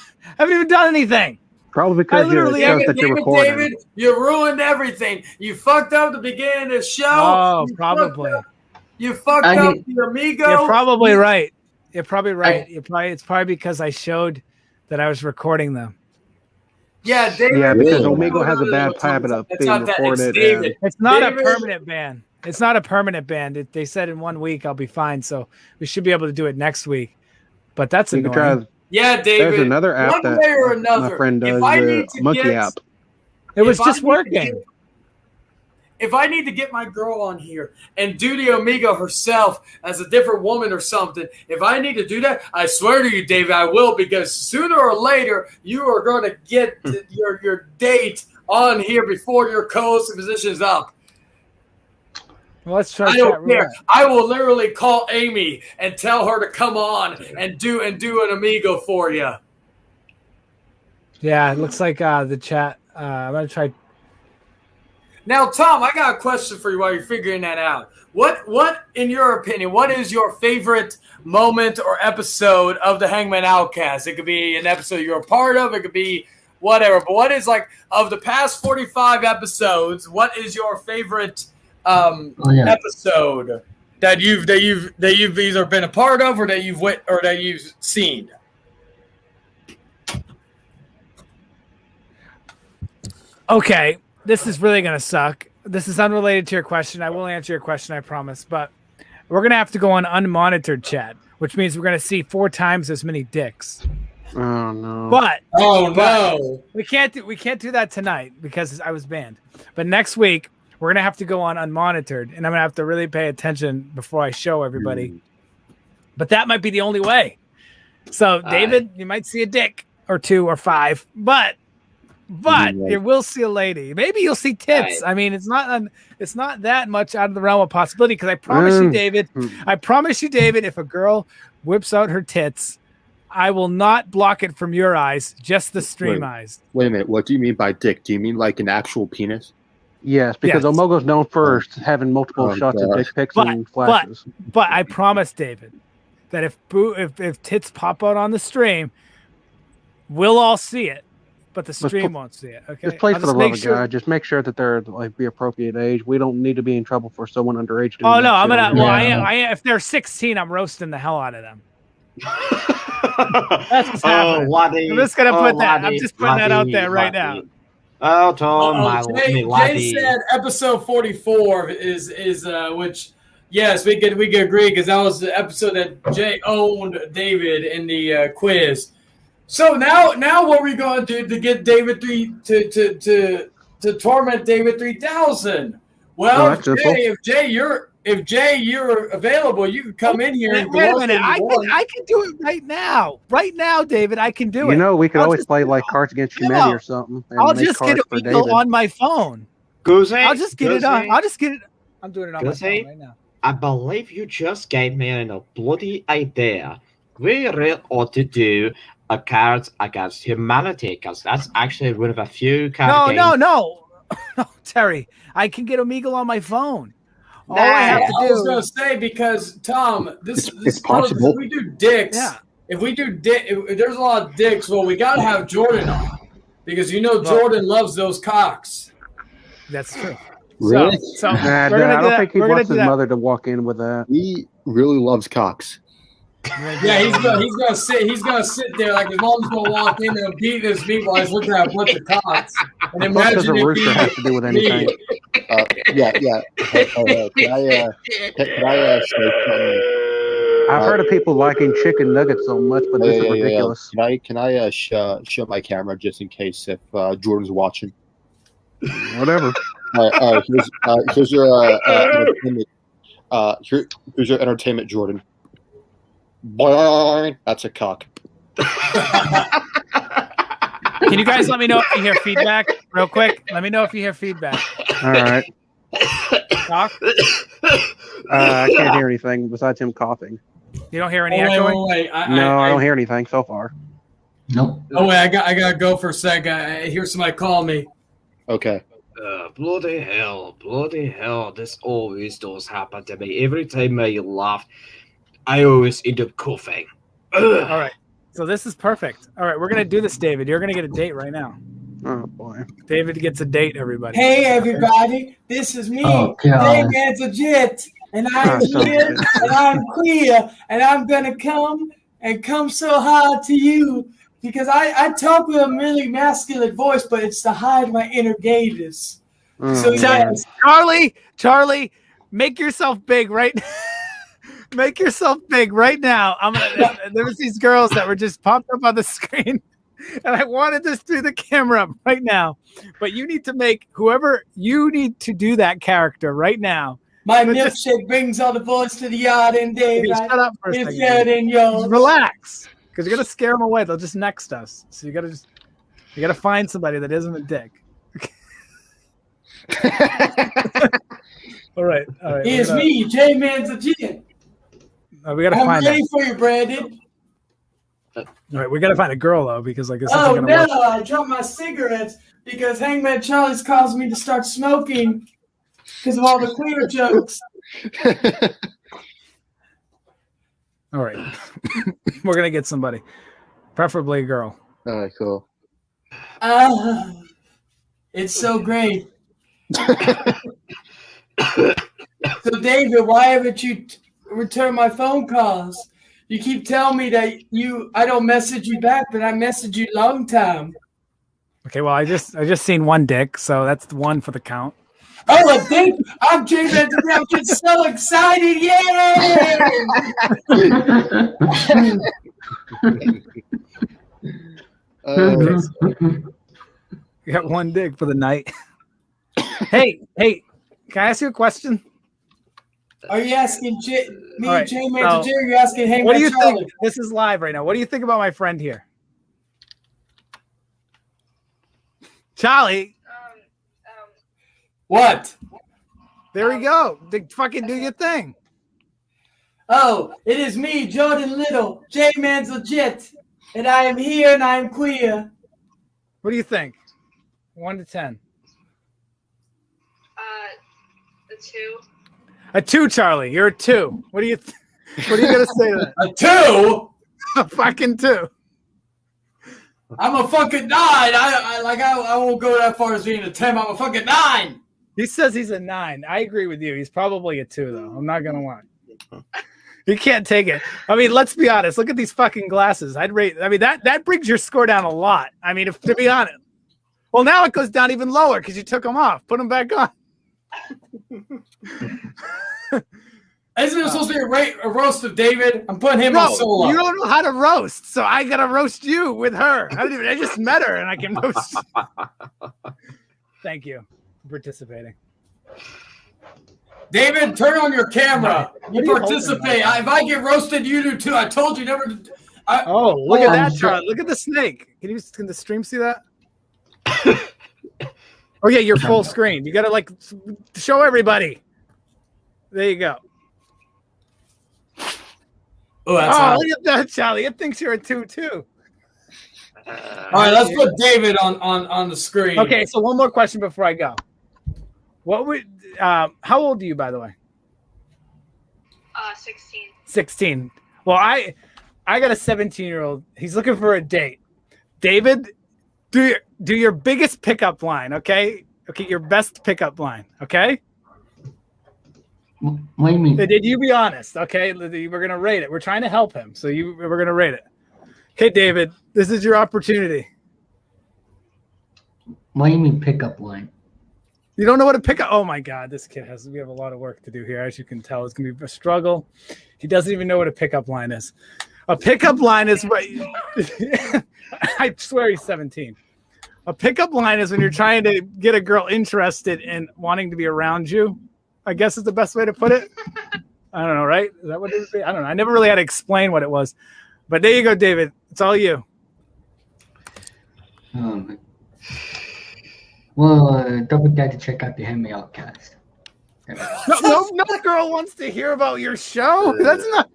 F: anything.
B: Probably because you're recording.
A: David, you ruined everything. You fucked up the beginning of the show.
F: Oh, probably.
A: You fucked up the Amigo.
F: You're probably right. You're probably right. It's probably because I showed that I was recording them.
A: Yeah, David.
B: Yeah, because Amigo has a bad habit of being recorded.
F: It's not a permanent ban. It's not a permanent ban. They said in 1 week I'll be fine, so we should be able to do it next week. But that's annoying.
A: Yeah, David.
B: There's another app
A: one way or another.
B: My friend does, the Monkey app.
F: It was just working.
A: If I need to get my girl on here and do the Amiga herself as a different woman or something, if I need to do that, I swear to you, David, I will, because sooner or later you are going to get your date on here before your co-hosting position is up.
F: Well, let's try.
A: I don't care. I will literally call Amy and tell her to come on and do an Amigo for you.
F: Yeah, it looks like the chat. I'm going to try.
A: Now, Tom, I got a question for you while you're figuring that out. What, in your opinion, what is your favorite moment or episode of the Hangman Outcast? It could be an episode you're a part of. It could be whatever. But what is like of the past 45 episodes? What is your favorite episode that you've either been a part of or that you've seen?
F: Okay, this is really gonna suck. This is unrelated to your question. I will answer your question, I promise. But we're gonna have to go on unmonitored chat, which means we're gonna see 4 times as many dicks.
B: Oh no!
F: But
A: no,
F: we can't do that tonight because I was banned. But next week we're gonna have to go on unmonitored, and I'm gonna have to really pay attention before I show everybody. But that might be the only way. So David, you might see a dick or 2 or 5, but you will see a lady. Maybe you'll see tits. I mean, it's not that much out of the realm of possibility because I promise you, David. I promise you, David. If a girl whips out her tits, I will not block it from your eyes, just the stream eyes.
I: Wait a minute. What do you mean by dick? Do you mean like an actual penis?
B: Yes, because Omogo's known for having multiple shots of dick pics and flashes.
F: But I promise, David, that if tits pop out on the stream, we'll all see it, but the stream won't see it. Okay.
B: Just play for the love of God. Just make sure that they're like the appropriate age. We don't need to be in trouble for someone underage.
F: Oh no, I'm gonna. Well, I if they're 16, I'm roasting the hell out of them. That's what's happening. I'm just gonna put that. I'm just putting that out there right now.
H: Oh, Tom,
A: Jay said episode 44 is which yes we could agree because that was the episode that Jay owned David in the quiz. So now what are we going to do to get David to torment David 3000? Well, if Jay you're available, you can come in here. And
F: wait a minute, I can do it right now. Right now, David, I can do it.
B: You know, we could always play like Cards Against Humanity or something.
F: I'll just get it on my phone. I'll just get it on. I'll just get it. I'm doing it on my phone right now.
H: I believe you just gave me a bloody idea. We really ought to do a Cards Against Humanity because that's actually one of a few card games.
F: No, Terry, I can get Omegle on my phone. All I have to do.
A: I was going to say because Tom, this is possible. If we do dicks, if there's a lot of dicks. Well, we got to have Jordan on because Jordan loves those cocks.
F: That's true.
I: Really?
F: So
B: I don't think he wants his mother to walk in with that.
I: He really loves cocks.
A: Yeah, he's gonna sit there like his mom's gonna walk in and beat his meat while he's looking at a bunch of cocks. And imagine
B: does a rooster have to do with anything?
I: Yeah. Can I say something?
B: I've heard of people liking chicken nuggets so much, but this is ridiculous.
I: Can I show my camera just in case if Jordan's watching?
B: Whatever.
I: All right. Here's your entertainment. Here's your entertainment, Jordan. Boing. That's a cock.
F: Can you guys let me know if you hear feedback real quick? Let me know if you hear feedback.
B: All right.
F: Talk?
B: I can't hear anything besides him coughing.
F: You don't hear any echoing?
A: Wait.
B: I don't hear anything so far.
C: Nope.
A: Oh wait, I got to go for a second. I hear somebody call me.
I: Okay.
H: Bloody hell. This always does happen to me. Every time I laugh, I always end up coughing.
F: All right. So this is perfect. All right, we're going to do this, David. You're going to get a date right now.
B: Oh, boy.
F: David gets a date, everybody.
A: Hey, everybody. This is me. Hangman's legit. And I'm here, and I'm queer, and I'm going to come so hard to you because I talk with a really masculine voice, but it's to hide my inner gayness. So, yes.
F: Charlie, make yourself big right now. Make yourself big right now. There was these girls that were just popped up on the screen, and I wanted this through the camera right now. But you need to do that character right now.
A: My milkshake brings all the boys to the yard and day.
F: Shut up for a second.
A: Just
F: relax, because you're gonna scare them away. They'll just next us. So you gotta find somebody that isn't a dick. All right.
A: It's me, J-Man's legit.
F: We gotta find.
A: I'm ready for you, Brandon.
F: All right, we gotta find a girl though, because like this.
A: I dropped my cigarettes because Hangman Charlie's caused me to start smoking because of all the queer jokes.
F: All right, we're gonna get somebody, preferably a girl.
I: All right, cool.
A: It's so great. So, David, why haven't you returned my phone calls? You keep telling me that I don't message you back, but I message you long time.
F: Okay, well, I just seen one dick, so that's the one for the count.
A: Oh, a dick! I'm David. I'm getting so excited! Yay!
F: You got one dick for the night. Hey, can I ask you a question?
A: Are you asking me,
F: right,
A: J-Man, to Jerry? You're asking Hangman.
F: What do you
A: Charlie.
F: think? This is live right now. What do you think about my friend here? Charlie.
A: What?
F: There we go. Fucking do your thing.
A: Oh, it is me, Jordan Little. J-Man's legit. And I am here and I am queer.
F: What do you think? 1 to 10.
J: A 2.
F: A 2, Charlie. You're a 2. What are you gonna say to that?
A: A 2?
F: A fucking 2.
A: I'm a fucking 9. I won't go that far as being a 10. I'm a fucking 9.
F: He says he's a 9. I agree with you. He's probably a 2, though. I'm not gonna lie. You can't take it. I mean, let's be honest. Look at these fucking glasses. That brings your score down a lot. I mean, to be honest. Well, now it goes down even lower because you took them off. Put them back on.
A: Isn't it supposed to be a roast of David? I'm putting him on solo.
F: You don't know how to roast, so I gotta roast you with her. I just met her and I can roast. Thank you for participating.
A: David, turn on your camera. You participate. If I get roasted, you do too. I told you never to.
F: Look at that, Charlie. Look at the snake. Can the stream see that? Oh yeah, you're full screen. You gotta show everybody. There you go.
A: Oh, that's
F: look at that, Charlie. It thinks you're a 2 too.
A: All right, let's put David on the screen.
F: Okay, so one more question before I go. How old are you, by the way?
J: 16.
F: 16. Well, I got a 17-year-old. He's looking for a date. David, do your biggest pickup line, okay? Okay, your best pickup line, okay?
C: What do you mean?
F: Did you be honest? Okay, we're gonna rate it. We're trying to help him, so we're gonna rate it. Okay, David, this is your opportunity.
C: What do you mean pickup line?
F: You don't know what a pickup? Oh my God, we have a lot of work to do here. As you can tell, it's gonna be a struggle. He doesn't even know what a pickup line is. A pickup line is what I swear he's 17. A pickup line is when you're trying to get a girl interested in wanting to be around you. I guess is the best way to put it. I don't know, right? Is that what it would be? I don't know. I never really had to explain what it was. But there you go, David. It's all you.
C: Well, don't forget to check out the Hangman Outcast.
F: No girl wants to hear about your show. That's not.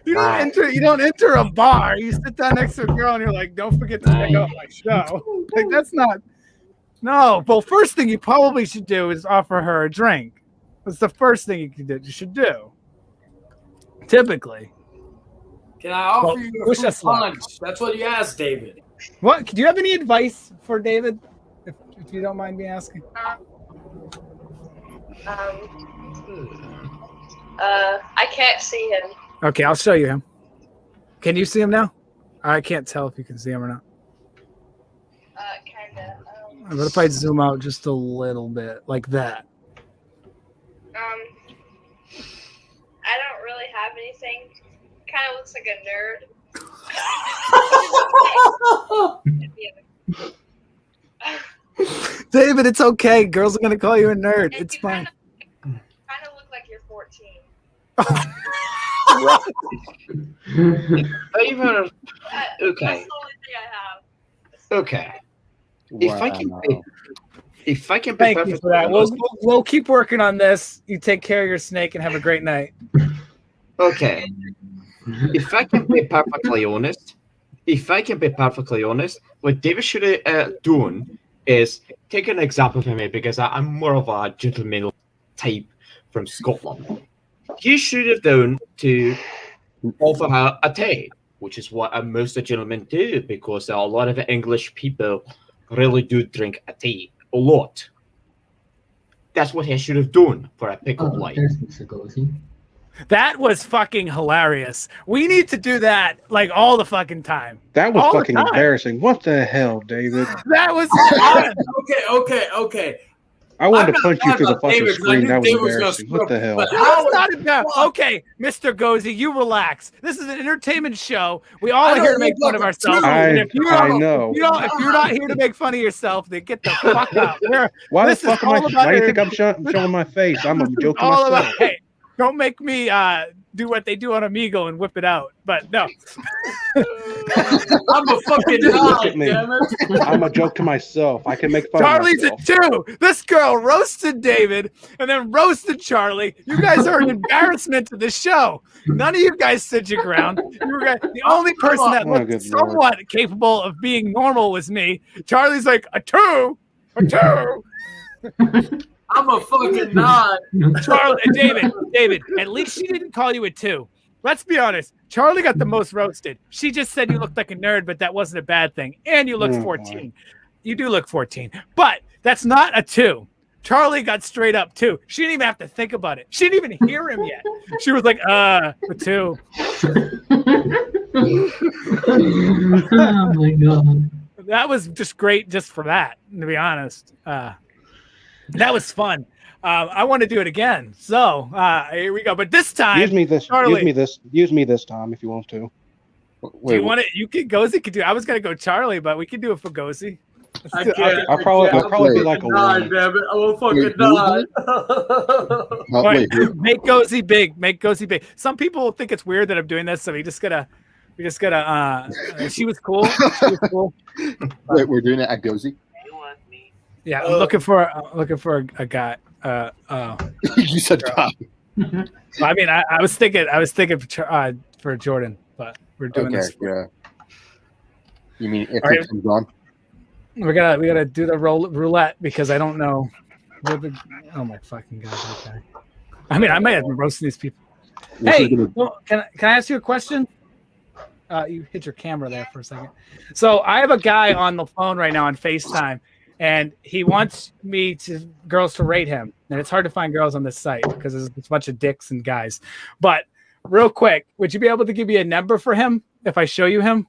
F: You don't enter a bar. You sit down next to a girl and you're like, don't forget to check out my show. Like that's not. No. Well, first thing you probably should do is offer her a drink. That's the first thing you should do. Typically.
A: Can I offer you a fruit punch? That's what you asked, David.
F: What? Do you have any advice for David? If you don't mind me asking.
J: I can't see him.
F: Okay, I'll show you him. Can you see him now? I can't tell if you can see him or not.
J: Kinda.
F: What if I zoom out just a little bit, like that?
J: I don't really have anything. Kind of looks like a nerd.
F: David, it's okay. Girls are gonna call you a nerd. It's fine.
J: Kind of look like you're 14.
H: Even okay.
J: That's the only thing I have.
H: Okay.
I: Wow.
H: If I can be
F: Thank you for that. We'll keep working on this. You take care of your snake and have a great night.
H: Okay. If I can be perfectly honest, what David should have done is take an example from me because I'm more of a gentleman type from Scotland. He should have done to offer her a date. which is what most gentlemen do, because a lot of English people really do drink a tea a lot. That's what he should have done for a pickup line.
C: There's Mr. Gozy.
F: That was fucking hilarious. We need to do that like all the fucking time.
B: That was fucking embarrassing. What the hell, David?
F: That was fun.
A: Okay.
B: I wanted to punch you through the fucking screen. That was embarrassing. What the hell?
F: Okay, Mr. Gozy, you relax. This is an entertainment show. We all are here to make fun of ourselves.
B: I know.
F: If you're not here to make fun of yourself, then get the fuck out.
B: Why the fuck am I? Why do you think I'm showing my face? I'm a joke to myself.
F: Hey, don't make me do what they do on Amigo and whip it out. But no.
A: I'm a fucking
B: Look at me. I'm a joke to myself. I can make fun
F: Charlie's
B: of myself.
F: a 2. This girl roasted David and then roasted Charlie. You guys are an embarrassment to the show. None of you guys stood your ground. The only person that looked somewhat capable of being normal was me. Charlie's like, a 2. A 2.
A: I'm a fucking 9.
F: Charlie, David, at least she didn't call you a 2. Let's be honest. Charlie got the most roasted. She just said you looked like a nerd, but that wasn't a bad thing. And you look 14. You do look 14. But that's not a 2. Charlie got straight up 2. She didn't even have to think about it. She didn't even hear him yet. She was like, a 2.
C: Oh my god.
F: That was just great just for that, to be honest. That was fun. I want to do it again. So here we go. But this time,
B: use me this.
F: Charlie,
B: Use me this time if you want to.
F: Do you want it? You could Gozy could do. I was gonna go Charlie, but we could do it for Gozy.
B: I'll probably be like a 1.
A: Damn it! I will fucking die.
F: Make Gozy big. Make Gozy big. Some people think it's weird that I'm doing this, so we just gotta. She was cool. She was cool.
I: Wait, we're doing it at Gozy.
F: Yeah, I'm looking for a guy.
I: You said guy.
F: Well, I mean, I was thinking for Jordan, but we're doing this.
I: Yeah. You mean if
F: Right.
I: it comes on?
F: We gotta do the roulette because I don't know. Oh my fucking god! Okay. I mean, I might have been roasting these people. Hey, can I ask you a question? You hit your camera there for a second. So I have a guy on the phone right now on FaceTime. And he wants girls to rate him. And it's hard to find girls on this site because there's a bunch of dicks and guys. But real quick, would you be able to give me a number for him if I show you him?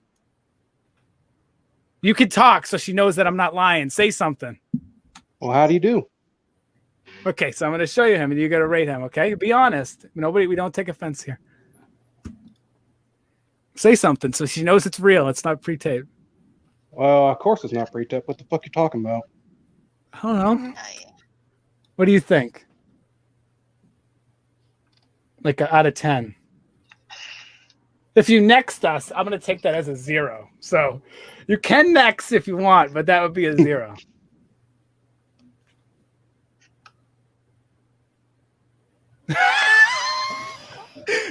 F: You could talk so she knows that I'm not lying. Say something.
B: Well, how do you do?
F: Okay, so I'm going to show you him and you got to rate him, okay? Be honest. We don't take offense here. Say something so she knows it's real. It's not pre-taped.
B: Well, of course it's not pre-tip. What the fuck you talking about?
F: I don't know. What do you think? Like out of 10. If you next us, I'm going to take that as a 0. So you can next if you want, but that would be a 0.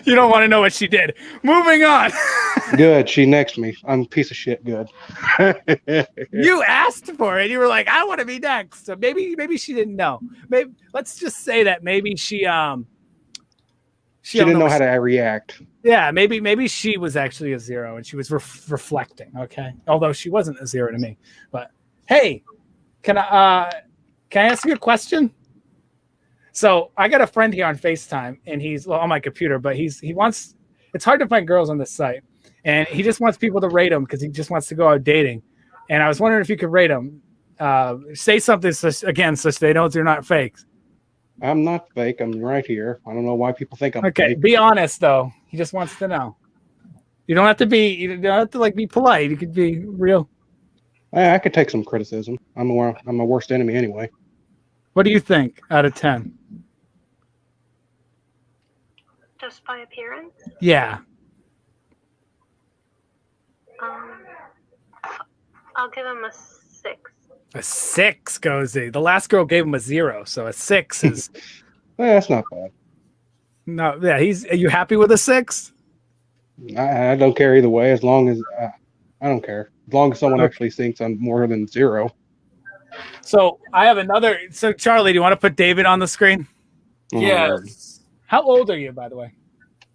F: You don't want to know what she did. Moving on.
B: Good. She nexted me. I'm a piece of shit. Good.
F: You asked for it. You were like, I want to be next. So maybe she didn't know. Maybe let's just say that maybe she
B: didn't know how to react.
F: Yeah, maybe she was actually a 0 and she was reflecting. Okay, although she wasn't a 0 to me. But hey, can I ask you a question? So I got a friend here on FaceTime, and he's on my computer, but he wants. It's hard to find girls on this site, and he just wants people to rate him because he just wants to go out dating. And I was wondering if you could rate him. Say something so they know you're not fake.
B: I'm not fake. I'm right here. I don't know why people think I'm
F: okay.
B: fake.
F: Be honest though. He just wants to know. You don't have to be. You don't have to be polite. You could be real.
B: I could take some criticism. I'm my worst enemy anyway.
F: What do you think out of 10?
J: Just by appearance?
F: Yeah.
J: I'll give him a 6.
F: A 6, Gozy. The last girl gave him a 0, so a 6 is.
B: That's not bad.
F: No, yeah, Are you happy with a 6?
B: I don't care either way. As long as I don't care. As long as someone actually thinks I'm more than 0.
F: So I have another. So Charlie, do you want to put David on the screen?
A: Yes.
F: How old are you, by the way?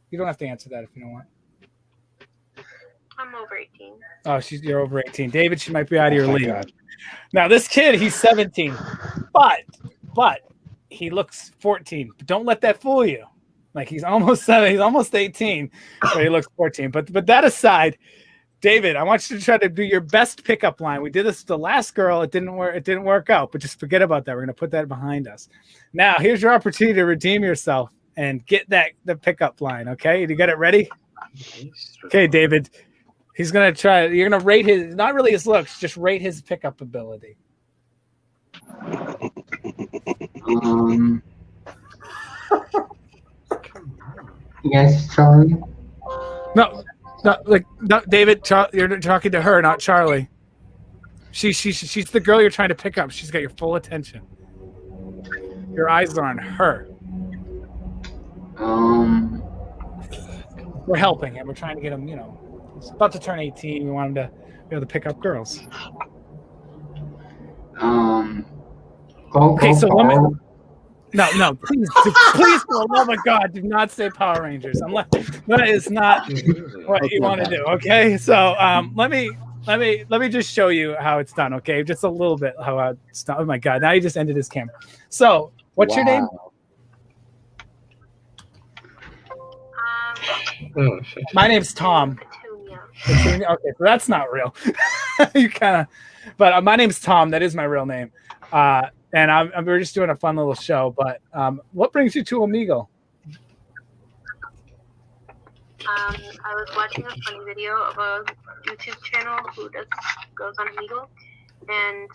F: You don't have to answer that if you don't want.
J: I'm over 18.
F: Oh, you're over 18. David, she might be out of your league. God. Now, this kid, he's 17, but he looks 14. But don't let that fool you. Like, he's almost 7, he's almost 18, but he looks 14. But that aside, David, I want you to try to do your best pickup line. We did this with the last girl. It didn't work out, but just forget about that. We're going to put that behind us. Now, here's your opportunity to redeem yourself and get the pickup line, okay? You got it ready? Okay, David. He's going to try. You're going to rate his, not really his looks, just rate his pickup ability.
C: Yes, Charlie.
F: No, David. You're talking to her, not Charlie. She's the girl you're trying to pick up. She's got your full attention. Your eyes are on her. We're helping him. We're trying to get him. He's about to turn 18. We want him to be able to pick up girls. Okay, so women. No, please, for the love of God, do not say Power Rangers. That is not what you want to do. Okay, so let me just show you how it's done. Okay, just a little bit how it's done. Oh my God, now you just ended his camera. So, what's your name? My name's Tom. Petunia. Okay, so that's not real. You kind of, but my name's Tom. That is my real name. And we're just doing a fun little show. But what brings you to Omegle?
J: I was watching a funny video of a YouTube channel who goes on Omegle, and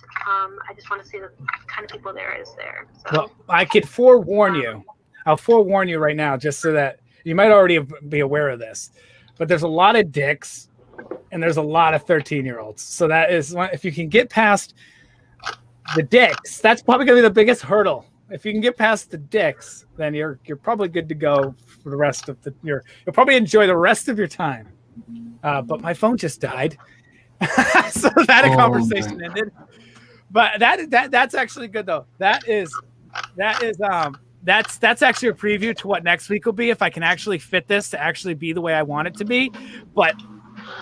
J: I just want to see the kind of people there is there. So.
F: Well, I could forewarn you. I'll forewarn you right now, just so that you might already be aware of this. But there's a lot of dicks, and there's a lot of 13-year-olds. So that is, if you can get past the dicks, that's probably going to be the biggest hurdle. If you can get past the dicks, then you're probably good to go for the rest of you'll probably enjoy the rest of your time. But my phone just died, so that conversation ended. But that's actually good though. That's actually a preview to what next week will be if I can actually fit this to actually be the way I want it to be. But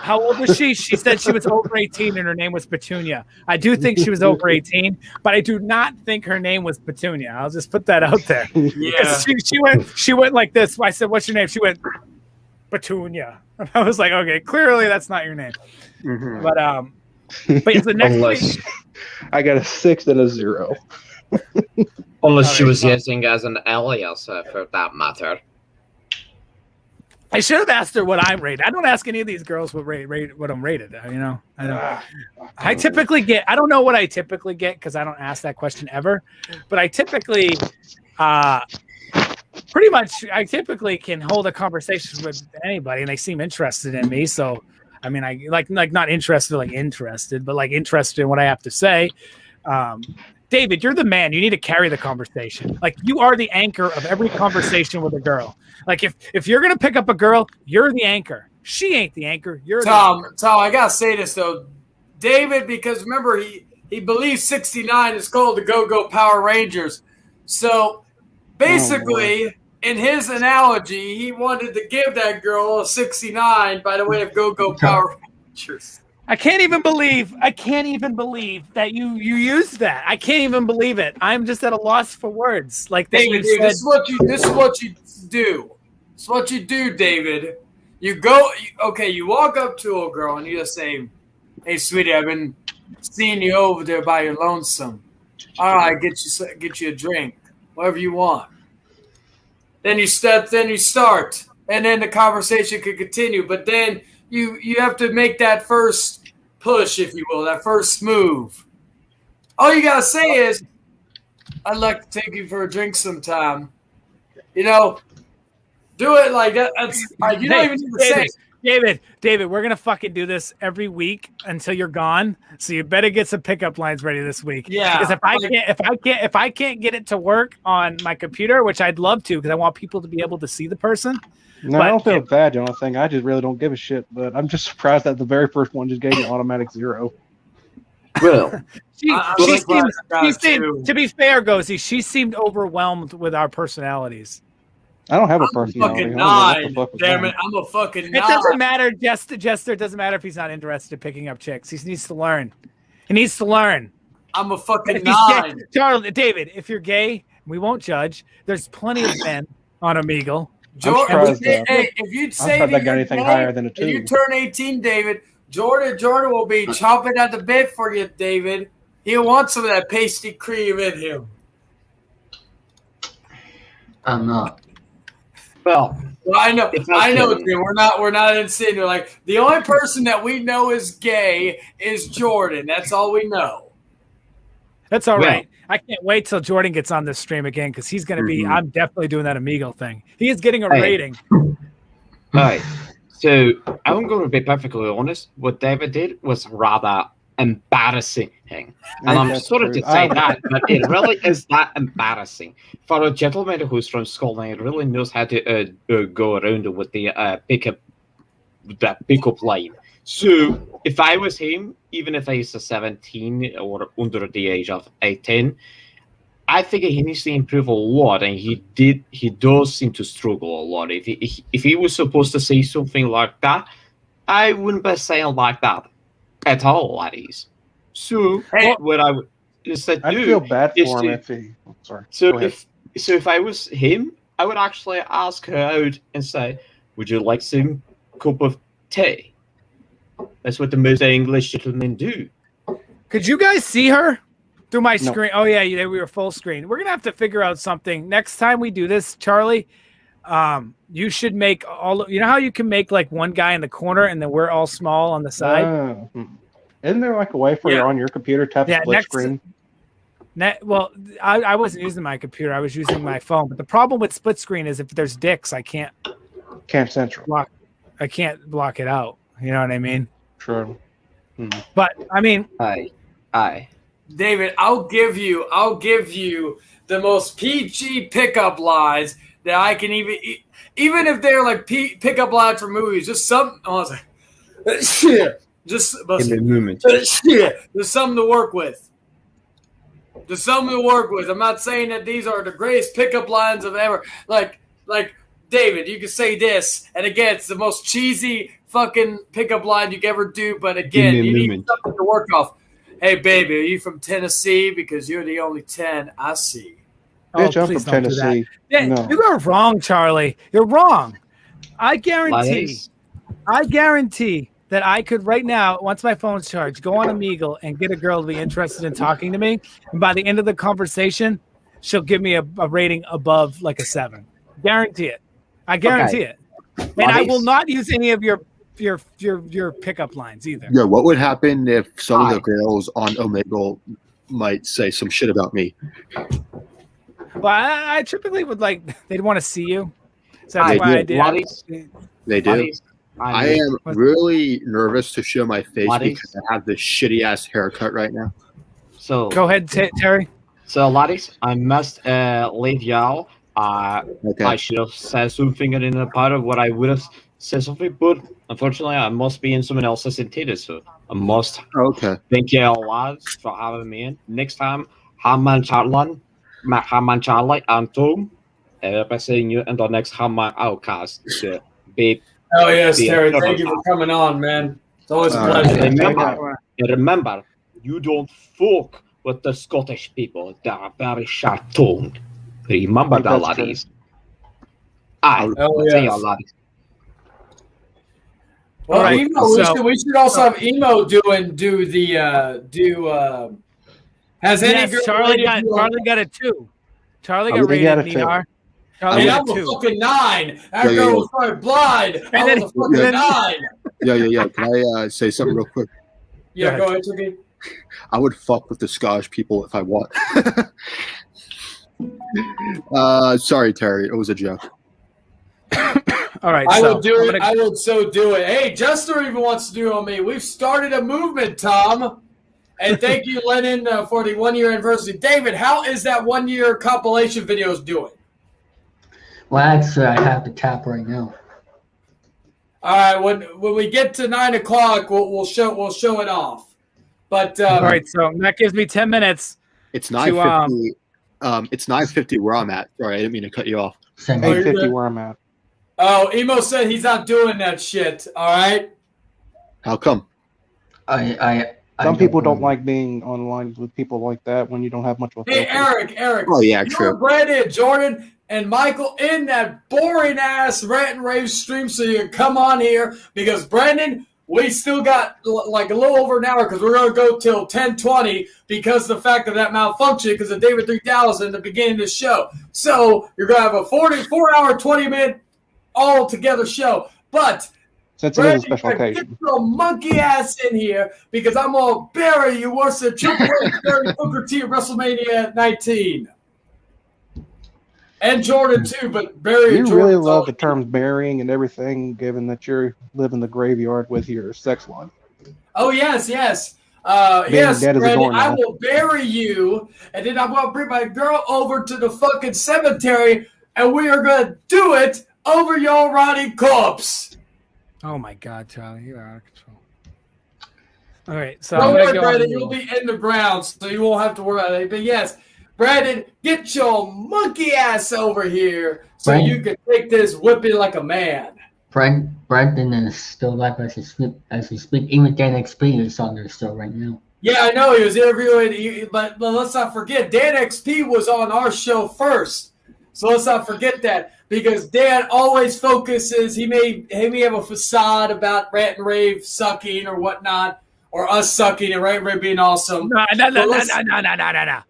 F: how old was she? She said she was over 18 and her name was Petunia. I do think she was over 18, but I do not think her name was Petunia. I'll just put that out there. Yeah. She went like this. I said, "What's your name?" She went, Petunia. And I was like, okay, clearly that's not your name. Mm-hmm. But it's the next week.
B: I got a 6 and a 0.
H: Unless she was using as an alias for that matter.
F: I should have asked her what I'm rated. I don't ask any of these girls what I'm rated. I don't. I typically get. I don't know what I typically get because I don't ask that question ever. But I typically, pretty much, I typically can hold a conversation with anybody, and they seem interested in me. So, I mean, I like not interested, like interested, but like interested in what I have to say. David, you're the man. You need to carry the conversation. Like, you are the anchor of every conversation with a girl. Like, if you're gonna pick up a girl, you're the anchor. She ain't the anchor. You're
A: Tom.
F: The anchor.
A: Tom, I gotta say this though, David, because remember he believes 69 is called the Go-Go Power Rangers. So basically, in his analogy, he wanted to give that girl a 69 by the way of Go-Go Power Rangers.
F: I can't even believe that you used that. I can't even believe it. I'm just at a loss for words. Like
A: David, this is what you do. This is what you do, David. You walk up to a girl and you just say, "Hey, sweetie, I've been seeing you over there by your lonesome. All right, get you a drink, whatever you want." Then you start, and then the conversation could continue. But then you have to make that first push, if you will, that first move. All you gotta say is, "I'd like to take you for a drink sometime." Do it like that. You don't even need to say it.
F: David, we're gonna fucking do this every week until you're gone. So you better get some pickup lines ready this week.
A: Yeah.
F: Because if I can't get it to work on my computer, which I'd love to, because I want people to be able to see the person.
B: No, I don't feel bad, Jonathan. I just really don't give a shit. But I'm just surprised that the very first one just gave me automatic 0.
H: Well,
F: she seemed, to be fair, Gozy, she seemed overwhelmed with our personalities.
B: I don't have a
A: I'm
B: personality.
A: fucking
B: I don't know what the
A: nine.
B: fuck was
A: Damn
B: wrong.
A: it, I'm a fucking
F: It
A: nine.
F: doesn't matter, Jester. It doesn't matter if he's not interested in picking up chicks. He needs to learn. He needs to learn.
A: I'm a fucking
F: If he's
A: nine.
F: gay, Charlie, David, if you're gay, we won't judge. There's plenty of men on Omegle.
A: Jordan, if you'd say
B: that
A: that
B: got anything higher than a 2.
A: If you turn 18, David, Jordan will be chomping at the bit for you, David. He'll want some of that pasty cream in him.
C: I'm not.
H: Well,
A: I know, Jim. We're not insinuating. Like the only person that we know is gay is Jordan. That's all we know.
F: That's all right. I can't wait till Jordan gets on this stream again because he's going to be. I'm definitely doing that Omegle thing. He is getting a rating.
H: All right. So I'm going to be perfectly honest. What David did was rather embarrassing. And I'm sorry to say that, but it really is that embarrassing. For a gentleman who's from Scotland, it really knows how to go around with the pickup line. So if I was him, even if he's a 17 or under the age of 18, I think he needs to improve a lot, and he does seem to struggle a lot. If he was supposed to say something like that, I wouldn't be saying like that at all, laddies. So what I would instead do,
B: I feel bad for him if he. Sorry.
H: So if I was him, I would actually ask her out and say, "Would you like some cup of tea?" That's what the most English gentlemen do.
F: Could you guys see her through my screen? Oh yeah, we were full screen. We're gonna have to figure out something next time we do this, Charlie. You should make you know how you can make like one guy in the corner and then we're all small on the side.
B: Isn't there like a way for you're on your computer tap split screen?
F: Well, I wasn't using my computer. I was using my phone. But the problem with split screen is if there's dicks, I can't
B: central.
F: I can't block it out. You know what I mean?
B: Sure.
F: But I mean,
H: aye.
A: David, I'll give you the most PG pickup lines that I can even if they're like pickup lines for movies. Just some. I was like, shit. Just in the moment. Shit. There's something to work with. There's something to work with. I'm not saying that these are the greatest pickup lines of ever. Like David, you can say this, and again, it's the most cheesy fucking pickup line you can ever do. But again, you need something to work off. Hey, baby, are you from Tennessee? Because you're the only 10 I see.
B: Bitch, I'm from Tennessee.
F: No. You are wrong, Charlie. You're wrong. I guarantee that I could right now, once my phone's charged, go on Omegle and get a girl to be interested in talking to me. And by the end of the conversation, she'll give me a rating above like a 7. Guarantee it. I guarantee it. And I will not use any of your pickup lines either.
I: Yeah, what would happen if some of the girls on Omegle might say some shit about me?
F: Well, I typically would they'd want to see you. So that's why I did.
I: They do. I am really nervous to show my face because I have this shitty ass haircut right now.
H: So
F: go ahead, Terry.
H: So, ladies, I must leave y'all. I should have said something in the part of what I would have said something, but unfortunately, I must be in someone else's interior, so I must.
I: Okay.
H: Thank you all lads for having me in. Next time, Hangman Charlie, and Tom. I'll be seeing you in the next Hangman Outcast.
A: Oh yes, Terry. Thank you for coming on, man. It's always a pleasure.
H: Remember, you don't fuck with the Scottish people. They are very sharp-tongued. Remember that, laddies. See you, laddies.
A: Well, right, Emo, we should also have Emo do has any girl
F: Charlie got a 2. Charlie got rated in ER.
A: Charlie got a 2. Fucking 9. That girl was probably blind. I was a fucking 9.
I: Yeah. Can I say something real quick?
A: Yeah, go ahead, Tricky.
I: I would fuck with the Scottish people if I want. Sorry, Terry. It was a joke.
F: All right.
A: I will do it. I will so do it. Hey, Jester even wants to do it on me. We've started a movement, Tom. And thank you, Lennon, for the 1-year anniversary. David, how is that 1-year compilation videos doing?
C: Well, actually, I have the tap right now.
A: All right, when we get to 9 o'clock, we'll show it off. But
F: all right, so that gives me 10 minutes.
I: It's 9:50. It's 9:50 where I'm at. Sorry, I didn't mean to cut you off.
B: 850 where I'm at.
A: Oh, Emo said he's not doing that shit. All right.
I: How come?
B: Some people don't like being online with people like that when you don't have much of a
A: Hey,
B: filter.
A: Eric.
I: Oh, yeah,
A: you
I: true.
A: and Brandon, Jordan, and Michael in that boring-ass rant and rave stream so you can come on here because, Brandon, we still got like a little over an hour because we're going to go till 10:20 because of the fact of that malfunction because of David 3000 at the beginning of the show. So you're going to have a 44-hour, 20-minute all-together show. But
B: since it is a special occasion,
A: get your monkey ass in here because I'm gonna bury you worse than Triple H bury Booker T at WrestleMania 19. And Jordan too, but bury.
B: You really love the terms burying and everything, given that you live in the graveyard with your sex life.
A: Oh yes. Yes,
B: Brandon,
A: I will bury you, and then I'm gonna bring my girl over to the fucking cemetery, and we are gonna do it over your rotting corpse.
F: Oh my God, Charlie, you're out of control. All right, so
A: don't worry, Brandon, you'll be in the ground, so you won't have to worry about it. But yes, Brandon, get your monkey ass over here so you can take this whipping like a man.
C: Brandon is still alive as we speak. Even Dan XP is on there still right now.
A: Yeah, I know he was interviewing, but let's not forget Dan XP was on our show first, so let's not forget that. Because Dan always focuses, he may have a facade about Rant and Rave sucking or whatnot, or us sucking and Rant and Rave being awesome.
F: No.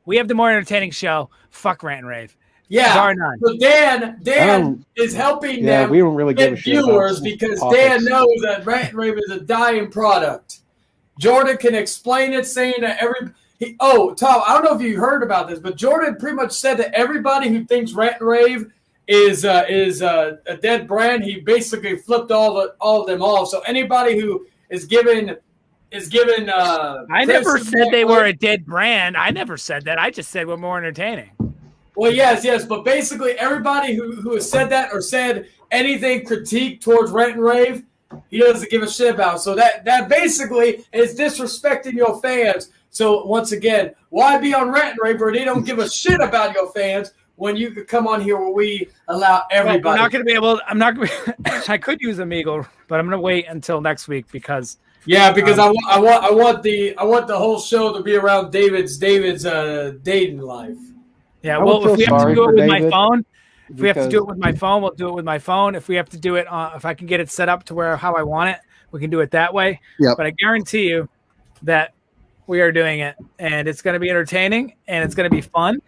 F: We have the more entertaining show. Fuck Rant and Rave.
A: Yeah. So Dan is helping them
B: we don't really
A: get
B: give a shit
A: viewers because Dan knows that Rant and Rave is a dying product. Jordan can explain it, saying that Tom, I don't know if you heard about this, but Jordan pretty much said that everybody who thinks Rant and Rave is a dead brand. He basically flipped all of them off. So anybody who is given.
F: I never said they were a dead brand. I never said that. I just said we're more entertaining.
A: Well, yes, but basically everybody who has said that or said anything critique towards Rant and Rave, he doesn't give a shit about. So that basically is disrespecting your fans. So once again, why be on Rant and Rave where they don't give a shit about your fans? When you could come on here where we allow everybody.
F: Well, I'm not going to be able. I could use Omegle, but I'm going to wait until next week because.
A: Yeah, because I want the whole show to be around David's dating life.
F: Yeah, well, if we have to do it with my phone, we'll do it with my phone. If we have to do it, if I can get it set up to how I want it, we can do it that way.
I: Yep.
F: But I guarantee you that we are doing it, and it's going to be entertaining, and it's going to be fun.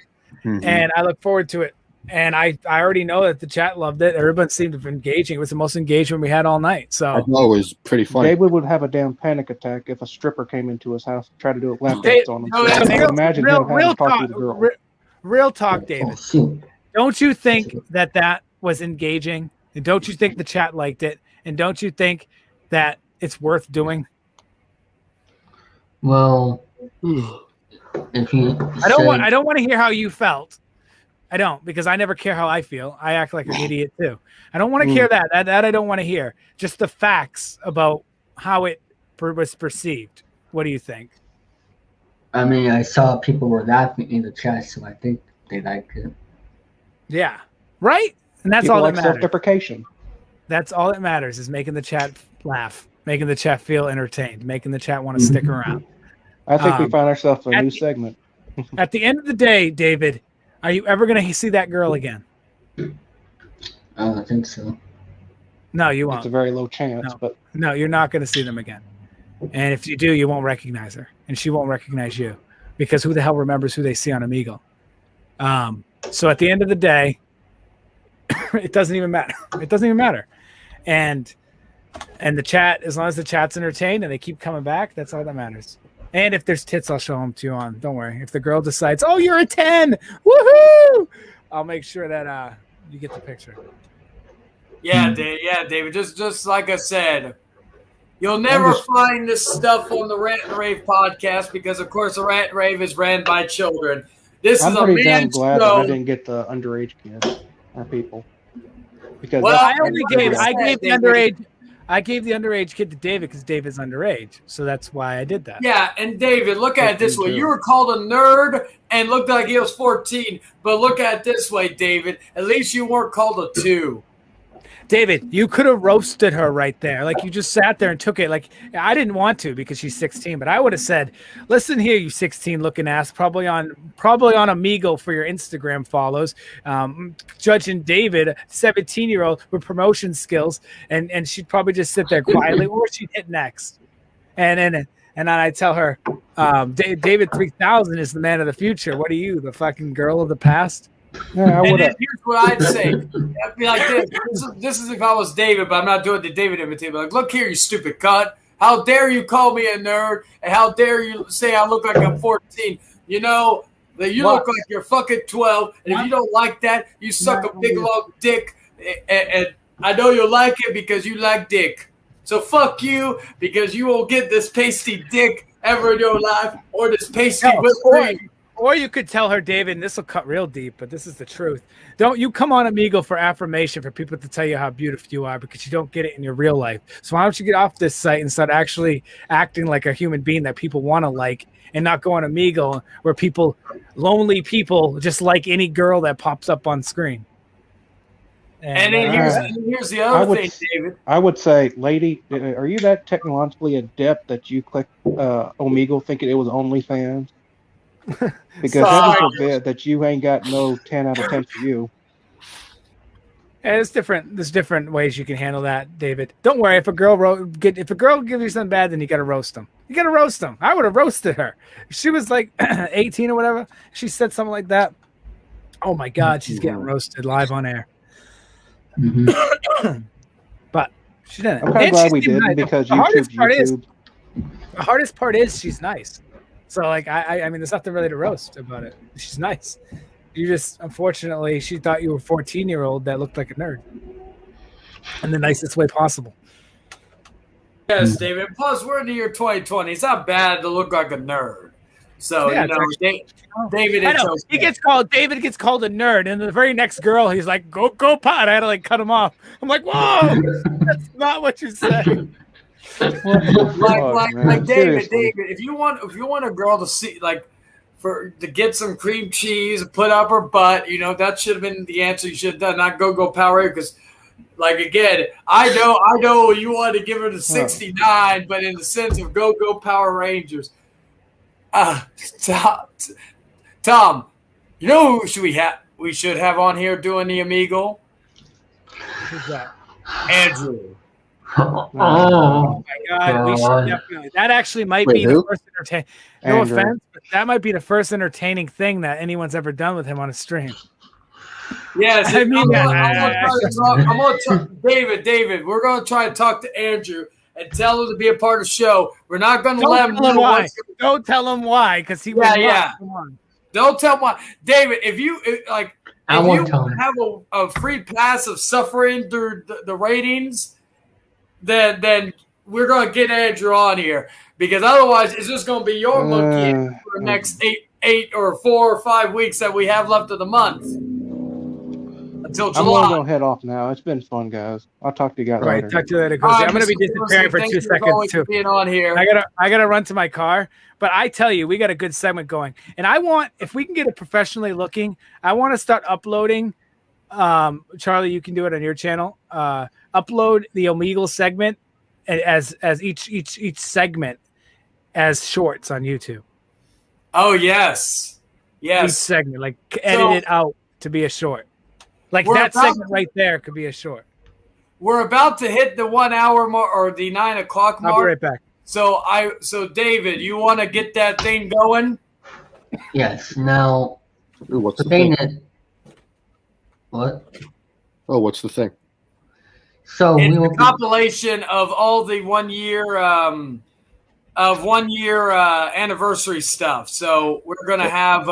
F: Mm-hmm. And I look forward to it. And I already know that the chat loved it. Everyone seemed to be engaging. It was the most engagement we had all night. So
I: I know it was pretty funny.
B: David would have a damn panic attack if a stripper came into his house and tried to do a lap dance on him. Imagine him having to talk to the girl.
F: Real talk, David. Don't you think that was engaging? And don't you think the chat liked it? And don't you think that it's worth doing?
C: Well,
F: I don't want to hear how you felt. I don't, because I never care how I feel. I act like an idiot too. I don't want to hear that. That I don't want to hear. Just the facts about how it was perceived. What do you think?
C: I mean, I saw people were laughing in the chat, so I think they liked it.
F: Yeah, right. And that's
B: people
F: all
B: like
F: that matters.
B: Self-deprecation.
F: That's all that matters is making the chat laugh, making the chat feel entertained, making the chat want to stick around.
B: I think we find ourselves a new segment.
F: At the end of the day, David, are you ever going to see that girl again?
C: I don't think so.
F: No, you won't.
B: It's a very low chance, but
F: no, you're not going to see them again. And if you do, you won't recognize her, and she won't recognize you, because who the hell remembers who they see on Omegle? So at the end of the day, it doesn't even matter. It doesn't even matter. And the chat, as long as the chat's entertained and they keep coming back, that's all that matters. And if there's tits, I'll show them to you on. Don't worry. If the girl decides, oh, you're a 10, woohoo! I'll make sure that you get the picture.
A: Yeah, David. Just like I said, you'll never find this stuff on the Rant and Rave podcast because, of course, the Rant and Rave is ran by children.
B: I'm pretty damn glad that I didn't get the underage kids or people. Because
F: I gave the I gave the underage kid to David because David's underage, so that's why I did that.
A: Yeah, and David, look at it this way: you were called a nerd and looked like he was 14, but look at it this way, David. At least you weren't called a 2.
F: David, you could have roasted her right there. Like, you just sat there and took it. Like, I didn't want to because she's 16, but I would have said, "Listen here, you 16-looking ass, probably on Amigo for your Instagram follows, judging David, 17-year-old with promotion skills," and she'd probably just sit there quietly, or she'd hit next. And then I tell her, David 3000 is the man of the future. What are you, the fucking girl of the past?
B: Yeah,
A: and then here's what I'd say. I'd be like this. This is if I was David, but I'm not doing the David imitation. Like, look here, you stupid cunt. How dare you call me a nerd? And how dare you say I look like I'm 14? You know, that you look like you're fucking 12. And if you don't like that, you suck a big long dick. And I know you'll like it because you like dick. So fuck you, because you won't get this pasty dick ever in your life, or this pasty whipped cream.
F: Or you could tell her, David, and this will cut real deep, but this is the truth. Don't you come on Amigo for affirmation, for people to tell you how beautiful you are, because you don't get it in your real life. So why don't you get off this site and start actually acting like a human being that people want to like, and not go on Amigo where lonely people just like any girl that pops up on screen.
A: And then here's the other thing, David.
B: I would say, lady, are you that technologically adept that you clicked Omegle thinking it was OnlyFans? Because heaven forbid that you ain't got no 10 out of 10 for you.
F: Yeah, there's different ways you can handle that, David. Don't worry. If a girl gives you something bad, then you got to roast them. You got to roast them. I would have roasted her. If she was like 18 or whatever, she said something like that. Oh my God, she's getting roasted live on air.
C: Mm-hmm.
F: But she didn't.
B: I'm kind of glad we didn't, because
F: the hardest part is she's nice. So, like, I mean, there's nothing really to roast about it. She's nice. You just, unfortunately, she thought you were a 14-year-old that looked like a nerd in the nicest way possible.
A: Yes, David. Plus, we're in the year 2020. It's not bad to look like a nerd. So,
F: yeah,
A: David,
F: I know. David gets called a nerd, and the very next girl, he's like, go pot. I had to, like, cut him off. I'm like, whoa, that's not what you said.
A: like David, if you want a girl to see, like, to get some cream cheese, put up her butt, that should have been the answer you should have done, not go Power, because, like, again, I know you wanted to give her the 69, but in the sense of go Power Rangers, Tom, you know who we should have on here doing the Amigo?
F: Who's that?
A: Andrew.
F: Oh my God! We should definitely. That actually might be the first entertaining. No offense, but that might be the first entertaining thing that anyone's ever done with him on a stream.
A: Yes, I mean, David, we're going to try to talk to Andrew and tell him to be a part of the show. We're not going to let him know
F: why. Don't tell him why, because he will.
A: Yeah. Don't tell him why, David. If you have a free pass of suffering through the ratings, then we're going to get Andrew on here, because otherwise it's just going to be your monkey for the next 8 or 4 or 5 weeks that we have left of the month until July.
B: I'm going to go head off now. It's been fun, guys. I'll talk to you guys later.
F: Talk to you later. I'm going to be disappearing for 2 seconds too.
A: Being on here.
F: I gotta run to my car, but I tell you, we got a good segment going, and I want, if we can get it professionally looking, I want to start uploading. Charlie, you can do it on your channel. Upload the Omegle segment as each segment as shorts on YouTube.
A: Oh yes.
F: Each segment, like edit it out to be a short. Like that segment right there could be a short.
A: We're about to hit the 1 hour mark, or the 9 o'clock mark.
F: I'll be right back.
A: So David, you want to get that thing going?
C: Yes. Now,
I: what's the thing?
C: What?
I: Oh, what's the thing?
C: So
A: it's a compilation of all the 1 year anniversary stuff. So we're gonna have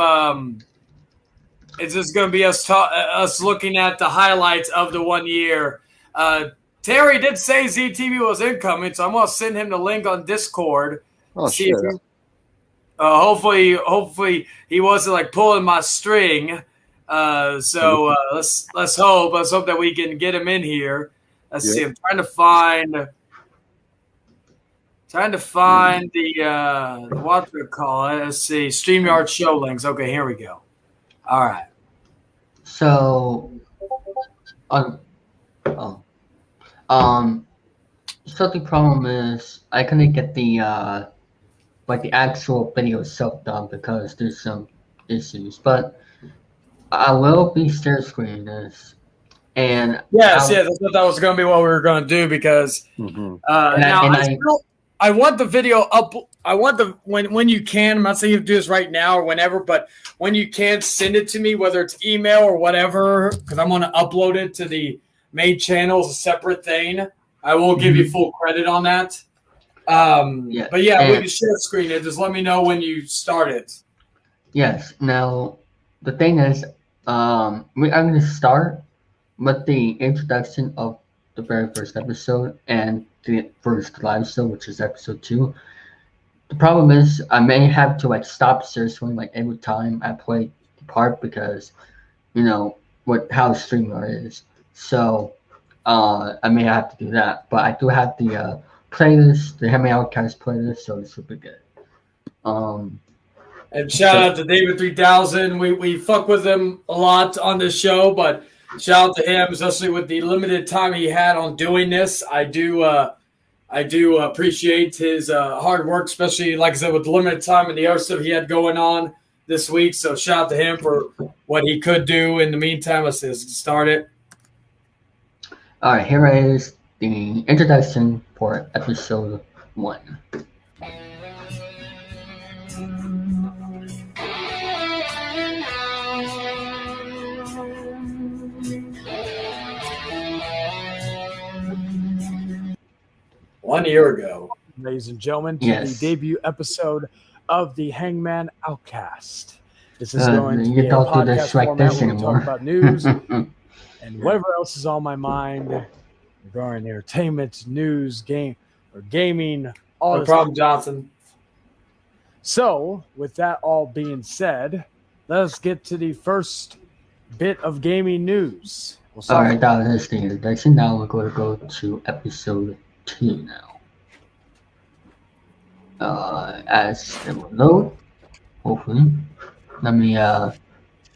A: it's just gonna be us looking at the highlights of the 1 year. Terry did say ZTV was incoming, so I'm gonna send him the link on Discord.
I: Oh, sure.
A: Hopefully he wasn't like pulling my string. Let's hope that we can get him in here. Let's see. I'm trying to find. Trying to find the what do we call it? Let's see. StreamYard show links. Okay, here we go. All right.
C: So, so the problem is I couldn't get the the actual video itself done because there's some issues, but I will be share screening this. And
A: yes, I thought that was going to be what we were going to do because I want the video up. I want the when you can. I'm not saying you have to do this right now or whenever, but when you can, send it to me, whether it's email or whatever, because I'm going to upload it to the main channel as a separate thing. I will give you full credit on that. But yeah, we can share screen it. Just let me know when you start it.
C: Yes. Now, the thing is, I'm going to start with the introduction of the very first episode and the first live show, which is episode 2. The problem is I may have to stop searching every time I play the part because how StreamYard is. So I may have to do that, but I do have the playlist, the Hangman Outcast playlist, so this will be good.
A: And shout out to David 3000. We fuck with him a lot on this show, but shout out to him, especially with the limited time he had on doing this. I do appreciate his hard work, especially, like I said, with the limited time and the other stuff he had going on this week. So shout out to him for what he could do in the meantime. Let's start it.
C: All right, here is the introduction for episode 1.
A: 1 year ago.
F: Ladies and gentlemen, to the debut episode of the Hangman Outcast. This is going to be a podcast format where we talk about news and whatever else is on my mind regarding entertainment, news, gaming, all
A: no problem, Johnson.
F: So, with that all being said, let's get to the first bit of gaming news.
C: All right, that was the introduction. Now we're going to go to episode 2 now. As it will load, hopefully. Let me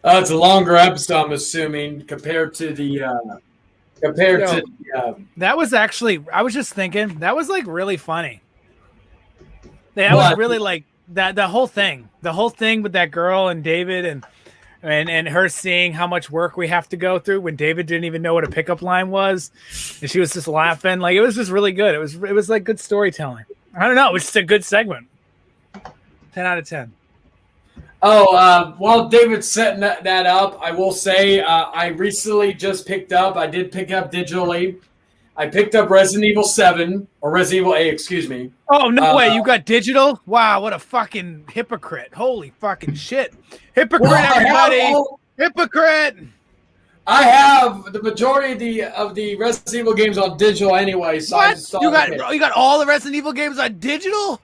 A: it's a longer episode, I'm assuming, compared to the
F: that was actually, I was just thinking, that was really funny. That was really that the whole thing with that girl and David and her seeing how much work we have to go through when David didn't even know what a pickup line was, and she was just laughing. It was just really good. It was good storytelling. I don't know. It was just a good segment. 10 out of 10.
A: While David's setting that up, I will say I recently just picked up. I did pick up digitally. I picked up Resident Evil 7 or Resident Evil 8. Excuse me.
F: Oh no way! You got digital? Wow! What a fucking hypocrite! Holy fucking shit! Hypocrite, everybody! Hypocrite!
A: I have the majority of the Resident Evil games on digital anyway. So
F: what? You got all the Resident Evil games on digital?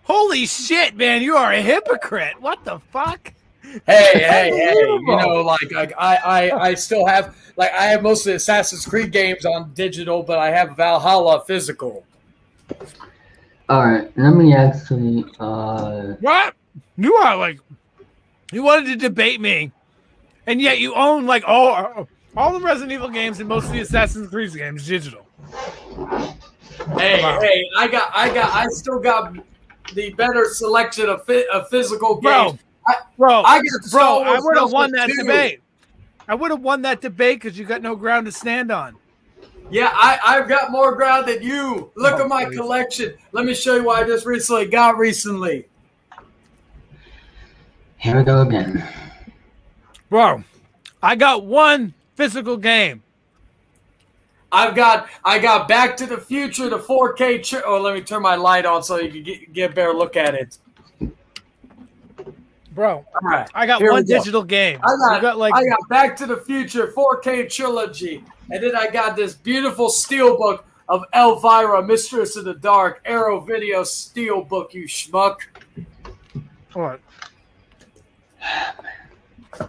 F: Holy shit, man! You are a hypocrite. What the fuck?
A: Hey! I still have I have most of the Assassin's Creed games on digital, but I have Valhalla physical.
C: All right, let me actually.
F: What? You are you wanted to debate me, and yet you own all the Resident Evil games and most of the Assassin's Creed games digital.
A: Hey! I still got the better selection of physical games.
F: I would have won that debate. I would have won that debate because you got no ground to stand on.
A: Yeah, I've got more ground than you. Look at my collection. Let me show you what I just got recently.
C: Here we go again.
F: Bro, I got one physical game.
A: I got Back to the Future, the 4K. Let me turn my light on so you can get a better look at it.
F: Bro,
A: all right,
F: I got one digital game.
A: I got Back to the Future 4K trilogy, and then I got this beautiful steelbook of Elvira, Mistress of the Dark, Arrow Video steelbook. You schmuck.
F: What?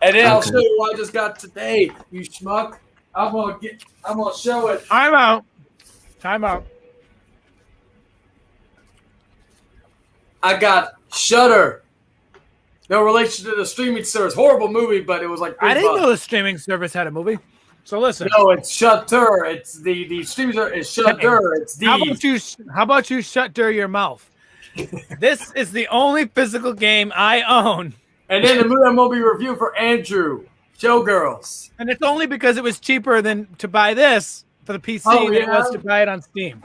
A: And then I'll show you what I just got today. You schmuck. I'm gonna show it.
F: Time out.
A: I got Shudder. No relation to the streaming service. Horrible movie, but it was like
F: I didn't know the streaming service had a movie. So listen.
A: No, it's Shudder. It's the streaming service is Shudder. It's D.
F: How about you shudder your mouth? This is the only physical game I own.
A: And then the movie review for Andrew, Showgirls.
F: And it's only because it was cheaper than to buy this for the PC than it was to buy it on Steam.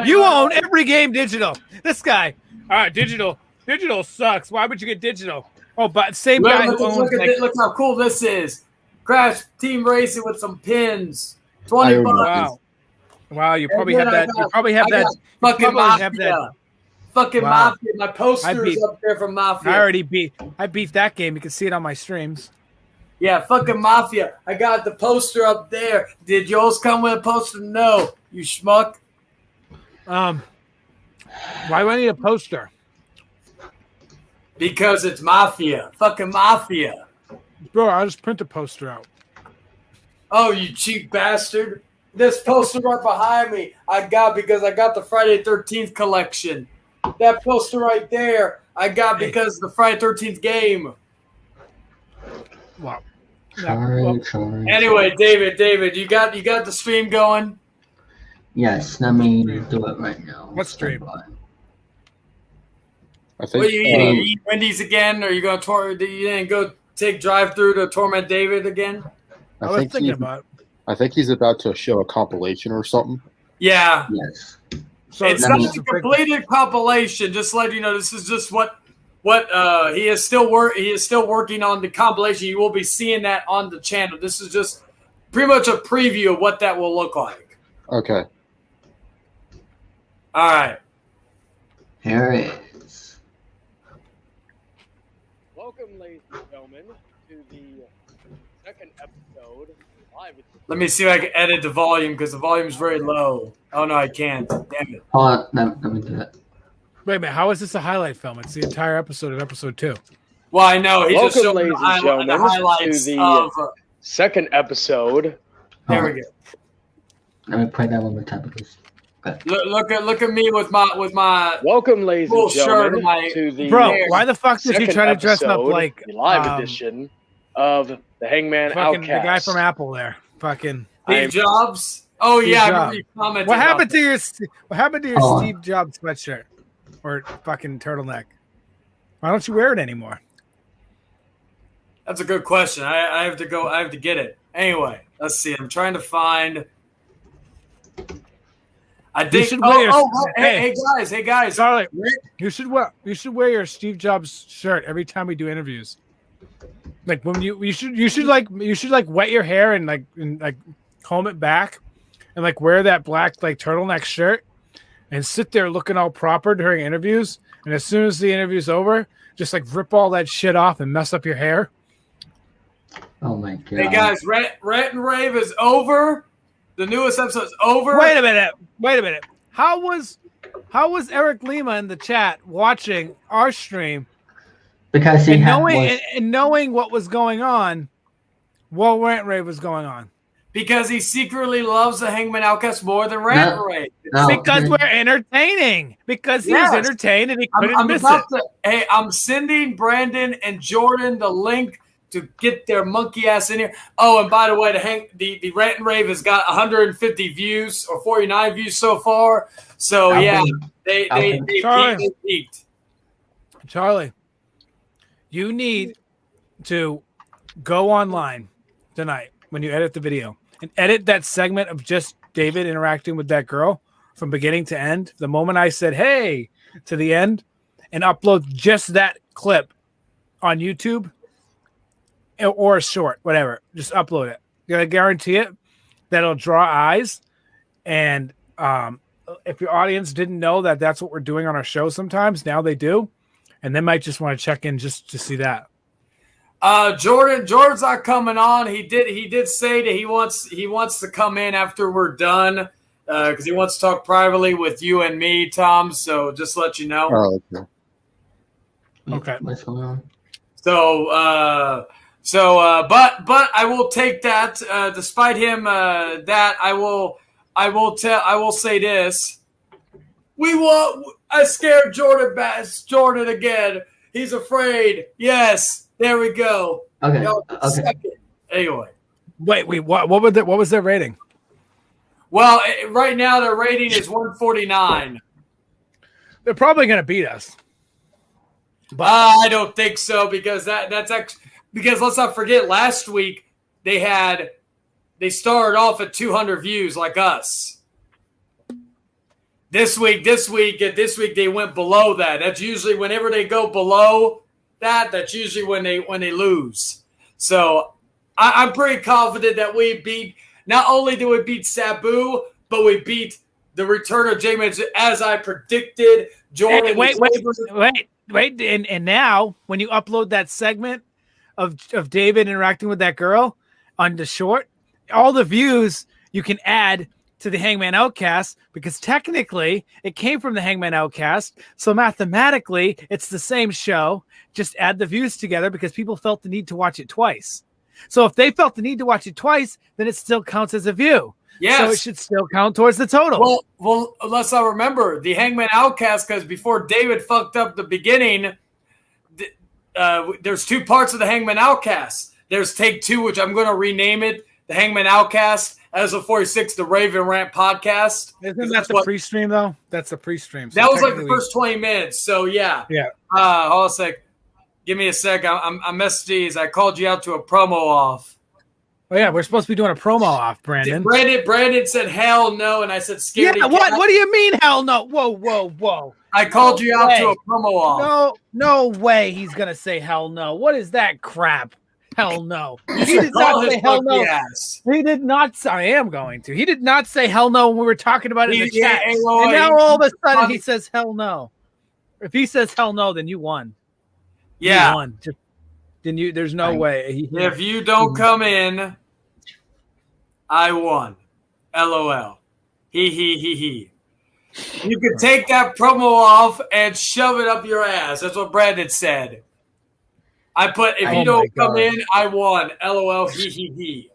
F: You own every game digital. This guy. All right, digital. Digital sucks. Why would you get digital? Oh, but same guy who owns.
A: Look how cool this is. Crash Team Racing with some pins. $20.
F: Wow, you probably have that. You probably have that.
A: Fucking Mafia. Fucking Mafia. My poster is up there from Mafia.
F: I beat that game. You can see it on my streams.
A: Yeah, fucking Mafia. I got the poster up there. Did yours come with a poster? No, you schmuck.
F: Why do I need a poster?
A: Because it's Mafia. Fucking Mafia.
F: Bro, I'll just print a poster out.
A: Oh, you cheap bastard. This poster right behind me, I got because I got the Friday 13th collection. That poster right there, I got because the Friday 13th game.
F: Wow.
A: Anyway, David, you got the stream going?
C: Yes, let me do it right now.
F: What stream?
I: I think.
A: You eat Wendy's again? Or you going to you didn't go take drive-through to torment David again?
F: I was thinking about it.
I: I think he's about to show a compilation or something.
A: Yeah.
C: Yes.
A: So it's not a completed compilation. Just to let you know, this is just what he is still working on the compilation. You will be seeing that on the channel. This is just pretty much a preview of what that will look like.
I: Okay.
A: All right.
C: Here it is.
K: Welcome, ladies and gentlemen, to the second episode.
A: Let me see if I can edit the volume because the volume is very low. Oh no, I can't. Damn it.
C: Hold on, let me do that.
F: Wait a minute, how is this a highlight film? It's the entire episode of episode 2.
A: Well, I know. He just showed
K: ladies and gentlemen,
A: the highlights
K: to the
A: of
K: second episode.
A: There we go.
C: Let me play that one more time because.
A: Look at me with my
K: welcome, ladies and gentlemen, to the
F: why the fuck did you try to dress up like
K: the live edition of the Hangman Outcast?
F: The guy from Apple there, fucking
A: Steve Jobs. Oh
F: Steve
A: yeah,
F: Jobs. What happened to your Steve Jobs sweatshirt or fucking turtleneck? Why don't you wear it anymore?
A: That's a good question. I have to go. I have to get it. Anyway, let's see. I'm trying to find. I think. Hey guys!
F: Charlie, you should wear your Steve Jobs shirt every time we do interviews. Like when you should wet your hair and like comb it back, and like wear that black like turtleneck shirt, and sit there looking all proper during interviews. And as soon as the interview's over, just like rip all that shit off and mess up your hair.
C: Oh my god!
A: Hey guys, Rant and Rave is over. The newest episode is over.
F: Wait a minute. How was Eric Lima in the chat watching our stream?
C: Because he
F: knowing what was going on while Rant and Rave was going on.
A: Because he secretly loves the Hangman Outcast more than Rant and Rave.
F: Because we're entertaining. Because he was entertained and he couldn't miss it.
A: I'm sending Brandon and Jordan the link to get their monkey ass in here. Oh, and by the way, the Rant and Rave has got 150 views or 49 views so far. So they peaked.
F: Charlie, you need to go online tonight when you edit the video and edit that segment of just David interacting with that girl from beginning to end. The moment I said "hey" to the end, and upload just that clip on YouTube. Or a short, whatever. Just upload it. I guarantee it that it'll draw eyes. And if your audience didn't know that that's what we're doing on our show sometimes, now they do. And they might just want to check in just to see that.
A: Jordan's not coming on. He did say that he wants to come in after we're done because he wants to talk privately with you and me, Tom. So just to let you know.
I: Oh,
F: okay.
C: What's going on?
A: But I will take that. Despite him, that I will say this: I scared Jordan again. He's afraid. Yes, there we go.
C: Okay.
A: Second. Anyway.
F: Wait. What was their rating?
A: Well, right now their rating is 149.
F: They're probably going to beat us.
A: But I don't think so because that's actually because let's not forget last week they started off at 200 views like us. This week they went below that. That's usually whenever they go below that. That's usually when they lose. So I'm pretty confident that we beat. Not only did we beat Sabu, but we beat the return of J-Man as I predicted. Jordan.
F: Wait. And now when you upload that segment of David interacting with that girl on the short, all the views you can add to the Hangman Outcast because technically it came from the Hangman Outcast. So mathematically, it's the same show. Just add the views together because people felt the need to watch it twice. So if they felt the need to watch it twice, then it still counts as a view.
A: Yes.
F: So it should still count towards the total.
A: Well, let's not remember the Hangman Outcast because before David fucked up the beginning, there's two parts of the Hangman Outcast. There's take 2, which I'm going to rename it the Hangman Outcast. As of 46, the Raven Rant podcast.
F: Isn't that the pre-stream though? That's the pre-stream. So
A: that was like the first 20 minutes. So yeah.
F: Yeah.
A: Hold on a sec. Give me a sec. I'm messages. I called you out to a promo off.
F: Oh yeah, we're supposed to be doing a promo off, Brandon.
A: Brandon said hell no, and I said scaredy cat.
F: What do you mean hell no? Whoa.
A: I called you out to a promo off.
F: No way he's gonna say hell no. What is that crap? Hell no. He did not say hell no. He did not say, I am going to. He did not say hell no when we were talking about it in the chat. And now all of a sudden he says hell no. If he says hell no, then you won.
A: Yeah.
F: You won. There's no way.
A: If you don't come in, I won. LOL. He. You can take that promo off and shove it up your ass. That's what Brandon said. I put, if you don't come in, I won. LOL. He.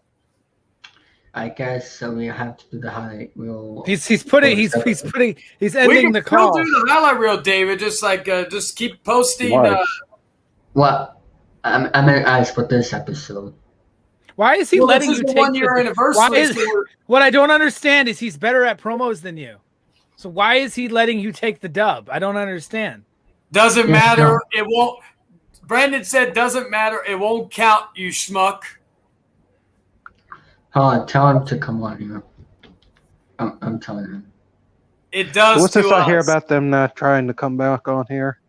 C: I guess so. We have to do the highlight reel.
F: He's ending the call.
A: We can do the highlight reel, David. Just just keep posting.
C: What? I'm gonna ask for this episode.
F: Why is he letting you take
A: 1 year anniversary?
F: What I don't understand is he's better at promos than you. So why is he letting you take the dub? I don't understand.
A: Doesn't matter. It won't. Brandon said, "Doesn't matter. It won't count, you schmuck."
C: Hold on, tell him to come on here. I'm telling him.
A: It does.
B: What's this I hear about them not trying to come back on here?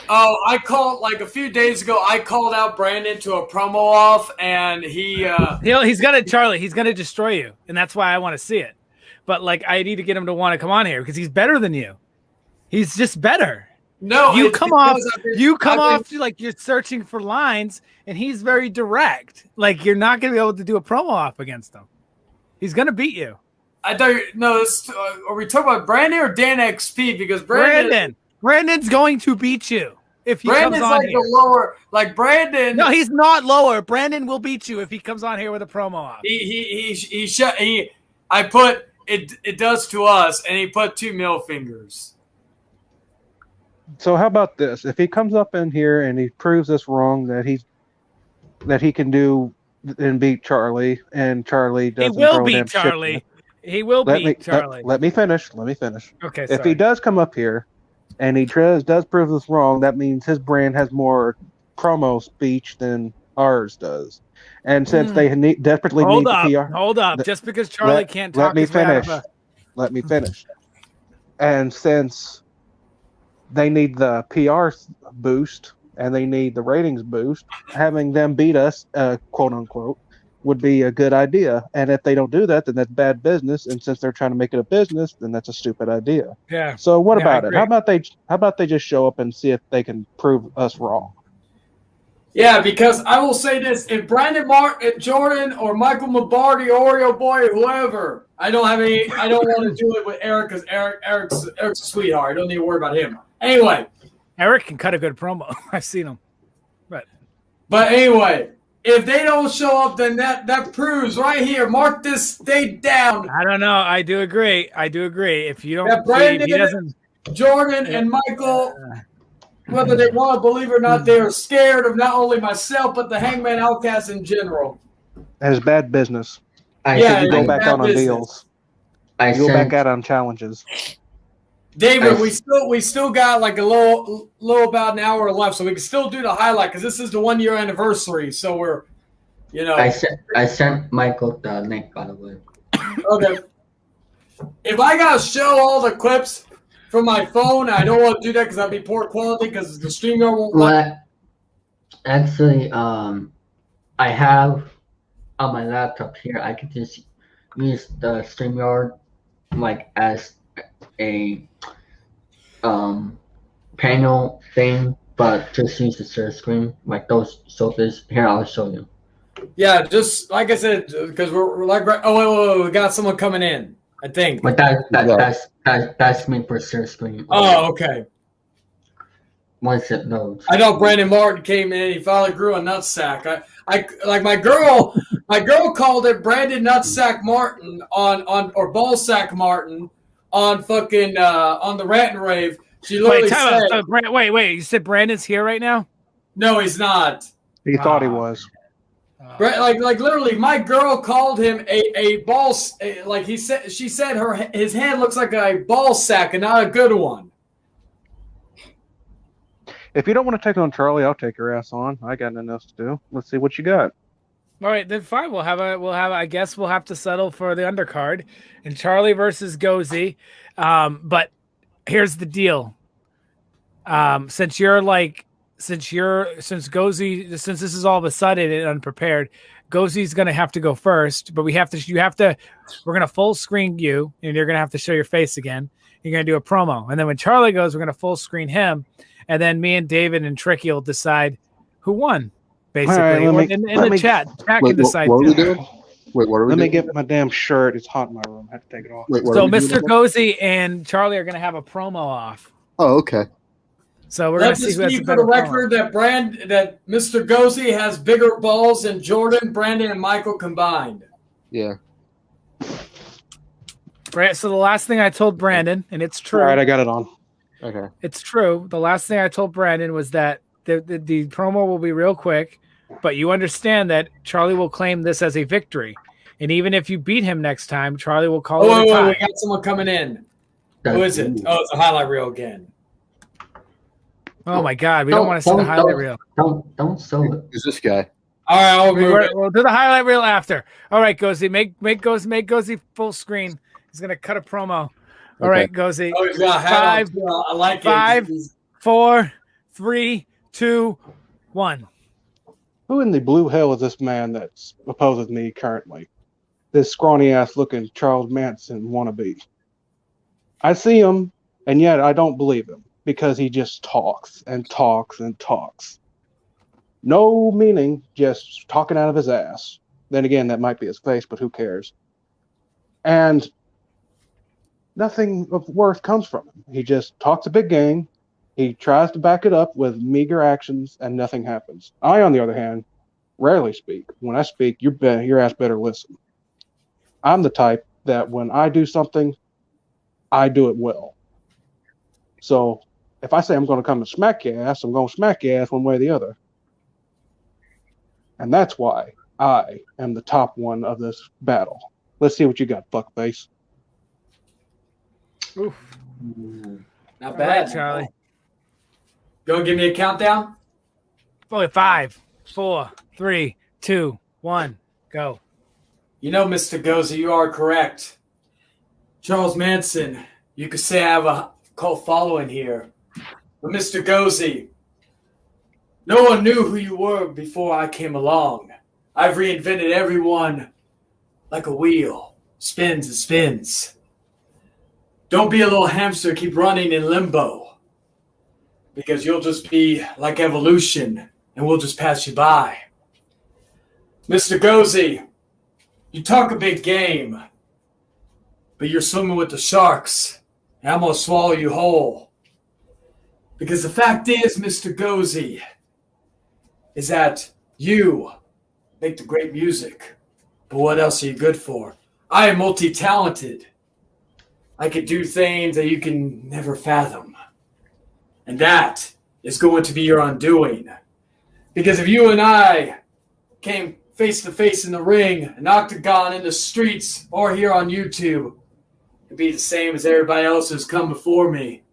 A: Oh, I called like a few days ago. I called out Brandon to a promo off, and
F: he's gonna Charlie. He's gonna destroy you, and that's why I want to see it. But like, I need to get him to want to come on here because he's better than you. He's just better.
A: No,
F: you come off like you're searching for lines, and he's very direct. Like you're not gonna be able to do a promo off against him. He's gonna beat you.
A: I thought are we talking about Brandon or Dan XP? Because
F: Brandon's going to beat you if he comes on
A: like
F: here.
A: The lower, like Brandon.
F: No, he's not lower. Brandon will beat you if he comes on here with a promo off.
A: I put it does to us, and he put 2 middle fingers.
B: So how about this? If he comes up in here and he proves us wrong that he can do and beat Charlie, and Charlie doesn't.
F: He will beat Charlie. He will beat Charlie.
B: Let me finish.
F: Okay.
B: If he does come up here and he does prove us wrong, that means his brand has more promo speech than ours does. And since they desperately need the PR,
F: hold up. Just because Charlie can't talk,
B: let me finish. Let me finish. And since they need the PR boost and they need the ratings boost, having them beat us, quote unquote, would be a good idea. And if they don't do that, then that's bad business. And since they're trying to make it a business, then that's a stupid idea.
F: Yeah.
B: So what about it? How about they just show up and see if they can prove us wrong?
A: Yeah, because I will say this: if Brandon Martin, Jordan, or Michael Mabardi, Oreo Boy, or whoever, I don't want to do it with Eric because Eric's a sweetheart. I don't need to worry about him. Anyway,
F: Eric can cut a good promo. I've seen him.
A: But anyway, if they don't show up, then that proves right here. Mark this date down.
F: I don't know. I do agree. If you don't,
A: that Brandon,
F: he doesn't.
A: Jordan, and Michael, whether they want to believe it or not, they are scared of not only myself but the Hangman Outcast in general.
B: That is bad business.
A: You
B: go back out on deals. You go back out on challenges.
A: David, we still got like a little about an hour left, so we can still do the highlight because this is the 1 year anniversary. So we're,
C: I sent Michael the link, by the way.
A: Okay. If I gotta show all the clips from my phone, I don't want to do that because that'd be poor quality because the streamer won't.
C: Well, actually, I have on my laptop here. I could just use the StreamYard like as a panel thing, but just use the share screen like those. So this here, I'll show you.
A: Yeah, just like I said, because we're like, oh wait, we got someone coming in. I think.
C: But that's me for share screen.
A: Oh, okay.
C: Once it loads.
A: I know Brandon Martin came in. He finally grew a nutsack. I like my girl. My girl called it Brandon Nutsack Martin on or Ballsack Martin on fucking on the Rant and Rave. She literally said,
F: wait. You said Brandon's here right now?
A: No, he's not.
B: He thought he was.
A: Like literally, my girl called him a ball. Like she said his head looks like a ball sack and not a good one.
B: If you don't want to take on Charlie, I'll take your ass on. I got nothing else to do. Let's see what you got.
F: All right, then fine. We'll have. I guess we'll have to settle for the undercard and Charlie versus Gozy. But here's the deal. Since this is all of a sudden and unprepared, Gozy's gonna have to go first. But we're gonna full screen you, and you're gonna have to show your face again. You're gonna do a promo, and then when Charlie goes, we're gonna full screen him, and then me and David and Tricky will decide who won. Basically,
B: right,
F: in the chat can decide.
I: What are we doing? Wait, what are we
B: Let
I: doing?
B: me get my damn shirt. It's hot in my room. I have to take it off.
I: Wait,
F: So Mr. Gozy and Charlie are going to have a promo off.
I: Oh, okay.
F: So we're going to see who has the
A: for the
F: better
A: record that Mr. Gozy has bigger balls than Jordan, Brandon, and Michael combined.
I: Yeah.
F: So the last thing I told Brandon, and it's true.
B: All right, I got it on.
I: Okay.
F: It's true. The last thing I told Brandon was that the promo will be real quick, but you understand that Charlie will claim this as a victory. And even if you beat him next time, Charlie will call it a tie.
A: We got someone coming in. Who is it? Oh, it's a highlight reel again.
F: Oh my God, we don't want to see the highlight reel.
C: Don't show it.
I: Who's this guy?
A: All right,
F: we'll do the highlight reel after. All right, Gozy, make Gozy full screen. He's gonna cut a promo. All right, Gozy.
A: Oh, he's got a hat on. I like it.
F: 5, 4, 3, 2, 1.
B: Who in the blue hell is this man that opposes me currently? This scrawny ass looking Charles Manson wannabe. I see him, and yet I don't believe him because he just talks and talks and talks. No meaning, just talking out of his ass. Then again, that might be his face, but who cares? And nothing of worth comes from him. He just talks a big game. He tries to back it up with meager actions, and nothing happens. I, on the other hand, rarely speak. When I speak, your ass better listen. I'm the type that when I do something, I do it well. So if I say I'm going to come and smack your ass, I'm going to smack your ass one way or the other. And that's why I am the top one of this battle. Let's see what you got, fuckface.
F: Oof.
A: Not bad,
F: right, Charlie.
A: Go give me a countdown.
F: 5, 4, 3, 2, 1, go.
A: You know, Mr. Gozy, you are correct. Charles Manson, you could say I have a cult following here. But Mr. Gozy, no one knew who you were before I came along. I've reinvented everyone like a wheel. Spins and spins. Don't be a little hamster, keep running in limbo. Because you'll just be like evolution, and we'll just pass you by. Mr. Gozy, you talk a big game, but you're swimming with the sharks, and I'm going to swallow you whole. Because the fact is, Mr. Gozy, is that you make the great music. But what else are you good for? I am multi-talented. I could do things that you can never fathom. And that is going to be your undoing. Because if you and I came face to face in the ring, an octagon in the streets, or here on YouTube, it'd be the same as everybody else who's come before me.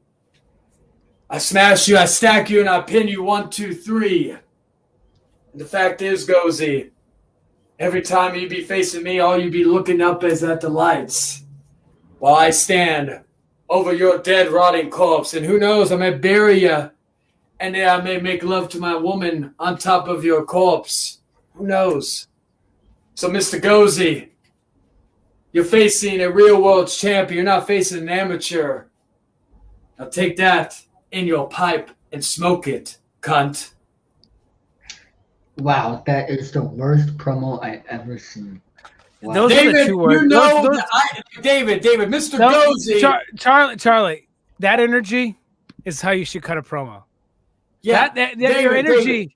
A: I smash you, I stack you, and I pin you 1, 2, 3. And the fact is, Gozy, every time you be facing me, all you be looking up is at the lights. While I stand over your dead, rotting corpse. And who knows, I may bury you. And then I may make love to my woman on top of your corpse. Who knows? So, Mr. Gozy, you're facing a real world champion. You're not facing an amateur. Now take that in your pipe and smoke it, cunt.
C: Wow, that is the worst promo I've ever seen. Wow.
F: Those
A: David,
F: are the 2 words.
A: You know David, Mr. Gozy.
F: Charlie, that energy is how you should cut a promo.
A: Yeah,
F: David,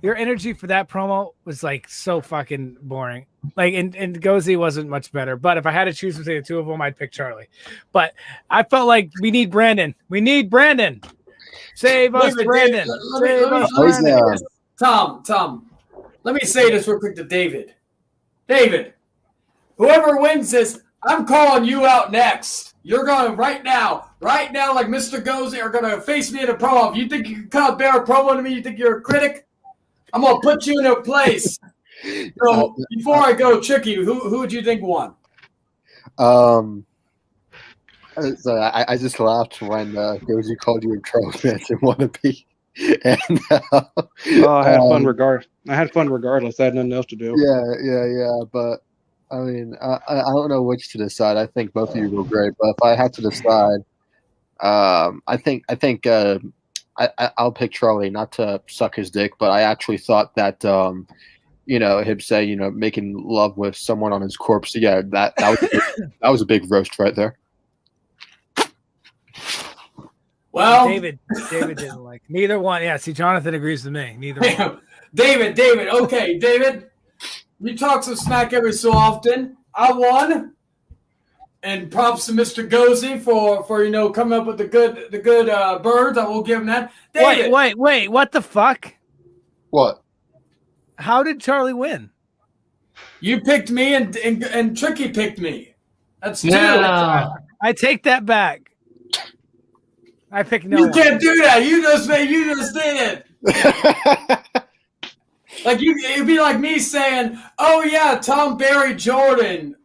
F: your energy for that promo was like so fucking boring. Like, and Gozy wasn't much better. But if I had to choose between the two of them, I'd pick Charlie. But I felt like we need Brandon. Save us, Brandon.
A: Tom, let me say this real quick to David. David, whoever wins this, I'm calling you out next. You're going right now, like Mr. Gozy, are going to face me in a promo. If you think you can cut a better promo to me, you think you're a critic, I'm going to put you in a place. So before I go, Tricky, who would you think won?
I: So I just laughed when Gozy called you a troll Manson wannabe. And
B: I had fun regardless. I had had nothing else to do.
I: Yeah. But I mean, I don't know which to decide. I think both of you were great. But if I had to decide, I think I'll pick Charlie, not to suck his dick, but I actually thought that him say making love with someone on his corpse. Yeah, that was a big roast right there.
A: Well,
F: David didn't like neither one. Yeah, see, Jonathan agrees with me. Neither one.
A: David. Okay, David, you talk some smack every so often. I won, and props to Mr. Gozy for coming up with the good birds. I will give him that. David,
F: wait, what the fuck?
I: What?
F: How did Charlie win?
A: You picked me, and Tricky picked me. That's 2.
C: Yeah.
F: I take that back. I picked no.
A: You can't do that. You just did it. Like it'd be like me saying, "Oh yeah, Tom Barry Jordan,"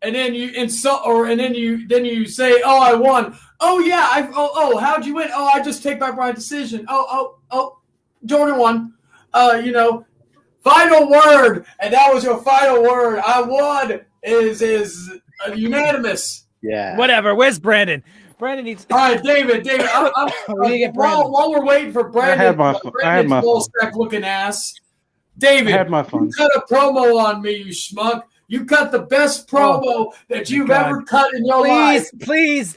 A: and then you insult, and then you say, "Oh, I won." Oh yeah, how'd you win? Oh, I just take back my decision. Oh, Jordan won. Final word, and that was your final word. I won. Is unanimous.
I: Yeah.
F: Whatever. Where's Brandon? Brandon needs.
A: All right, David. While we're waiting for Brandon, Brandon's ball-sack looking ass. David,
B: I had my fun.
A: You cut a promo on me, you schmuck. You cut the best promo that you've ever cut in your life.
F: Please,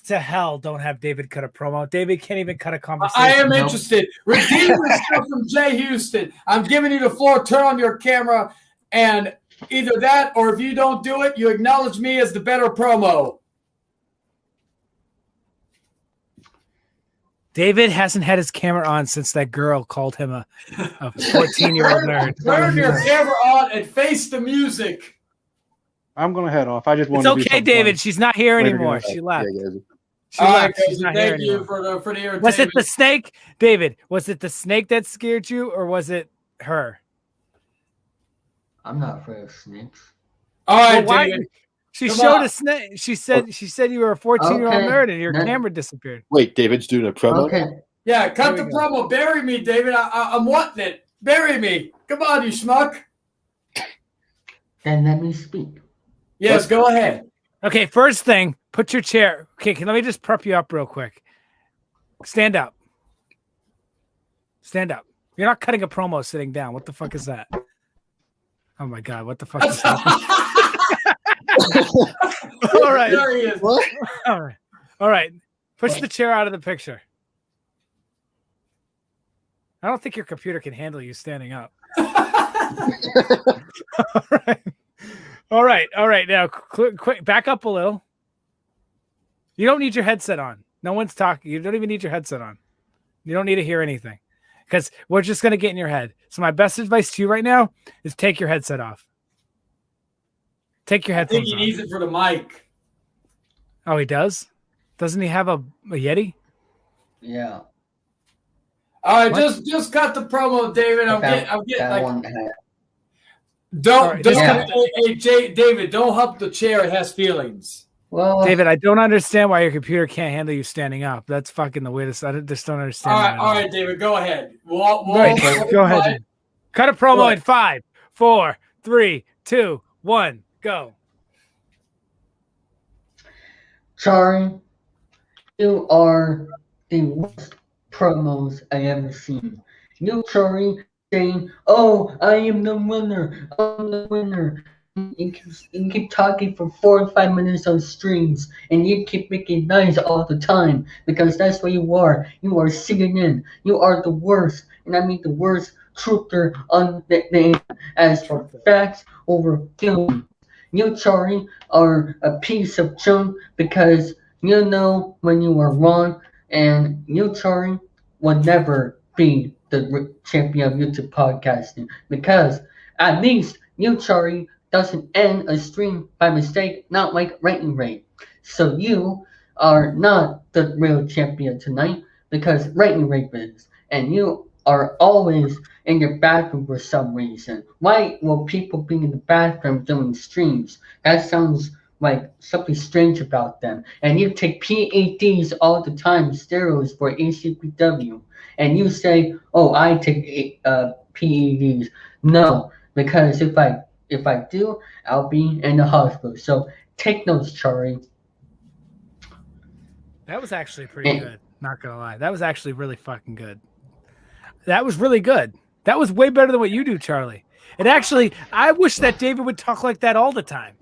F: to hell, don't have David cut a promo. David can't even cut a conversation.
A: I am interested. Redeem yourself from Jay Houston. I'm giving you the floor. Turn on your camera, and either that, or if you don't do it, you acknowledge me as the better promo.
F: David hasn't had his camera on since that girl called him a 14-year-old nerd.
A: Turn your camera on and face the music.
B: I'm going to head off. I just want
F: to
B: do
F: okay, David.
B: Fun.
F: She's not here anymore. She left.
A: She left. She's not here anymore. For the entertainment.
F: Was it the snake? David, was it the snake that scared you, or was it her?
C: I'm not afraid of snakes.
A: All right, David.
F: She showed a snake. She said you were a 14-year-old nerd and your camera disappeared.
I: Wait, David's doing a promo?
C: Okay.
A: Yeah, cut the promo. Bury me, David. I'm wanting it. Bury me. Come on, you schmuck.
C: Then let me speak.
A: Yes, go ahead.
F: Okay, first thing, put your chair. Okay, let me just prep you up real quick. Stand up. Stand up. You're not cutting a promo sitting down. What the fuck is that? Oh my God, what the fuck is that? All right.
A: There he is. What?
F: All right. Push the chair out of the picture. I don't think your computer can handle you standing up. All right. Now, quick, back up a little. You don't need your headset on. No one's talking. You don't even need your headset on. You don't need to hear anything because we're just going to get in your head. So my best advice to you right now is take your headset off. Take your headphones off.
A: I think he needs it for the mic.
F: Oh, he does? Doesn't he have a Yeti?
C: Yeah.
A: All right, just cut the promo, David. I'm getting like. Don't. Hey, David, don't hump the chair. It has feelings.
C: Well,
F: David, I don't understand why your computer can't handle you standing up. That's fucking the weirdest. I just don't understand.
A: All right, David, go ahead.
F: Go ahead. Cut a promo in 5, 4, 3, 2, 1, go.
C: Sorry, you are the worst promos I ever seen. You, Sorry, saying, "Oh, I am the winner. I'm the winner." You keep talking for 4 or 5 minutes on streams, and you keep making noise all the time because that's what you are. You are CNN. You are the worst, and I mean the worst truther on the as for facts over feelings. You, Charlie, are a piece of junk because you know when you are wrong, and you, Charlie, will never be the champion of YouTube podcasting because at least you, Charlie, doesn't end a stream by mistake, not like Rating Rate. So you are not the real champion tonight because Rating Rate is, and you are always in your bathroom for some reason. Why will people be in the bathroom doing streams? That sounds like something strange about them. And you take PEDs all the time, steroids for ACPW, and you say, "Oh, I take PEDs." No, because if I do, I'll be in the hospital. So take notes, Charlie.
F: That was actually pretty good. Not gonna lie, that was actually really fucking good. That was really good. That was way better than what you do, Charlie. It actually, I wish that David would talk like that all the time.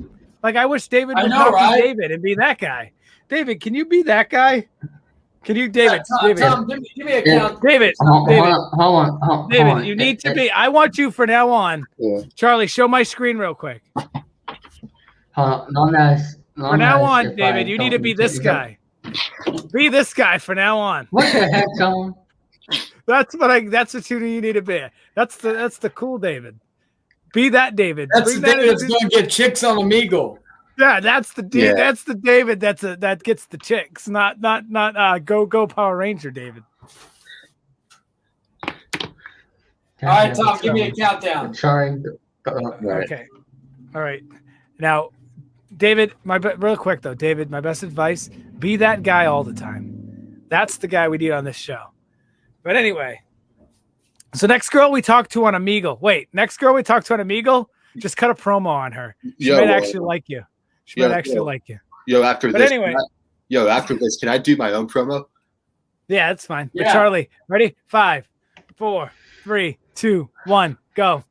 F: Like I wish David would talk to David and be that guy. David, can you be that guy? Can you, David?
A: Tom, give me a count.
F: David,
C: hold on.
F: David, you need to be. I want you for now on.
I: Yeah.
F: Charlie, show my screen real quick.
C: For now
F: on, David, you need to be this guy. Be this guy for now on.
C: What the heck, Tom?
F: That's what you need to be. That's the cool David. Be that David.
A: That's the David that's going to get chicks on Omegle.
F: Yeah, that's the David. That's the David. That gets the chicks. Not go Power Ranger David.
A: All right, Tom, give me a countdown.
C: Sorry.
F: Okay. All right. Now, David, real quick though, David, my best advice: be that guy all the time. That's the guy we need on this show. But anyway, so next girl we talked to on Omegle, just cut a promo on her. She might actually like you. She might actually like you.
I: After this, can I do my own promo?
F: Yeah, that's fine. Yeah. But Charlie, ready? 5, 4, 3, 2, 1, go.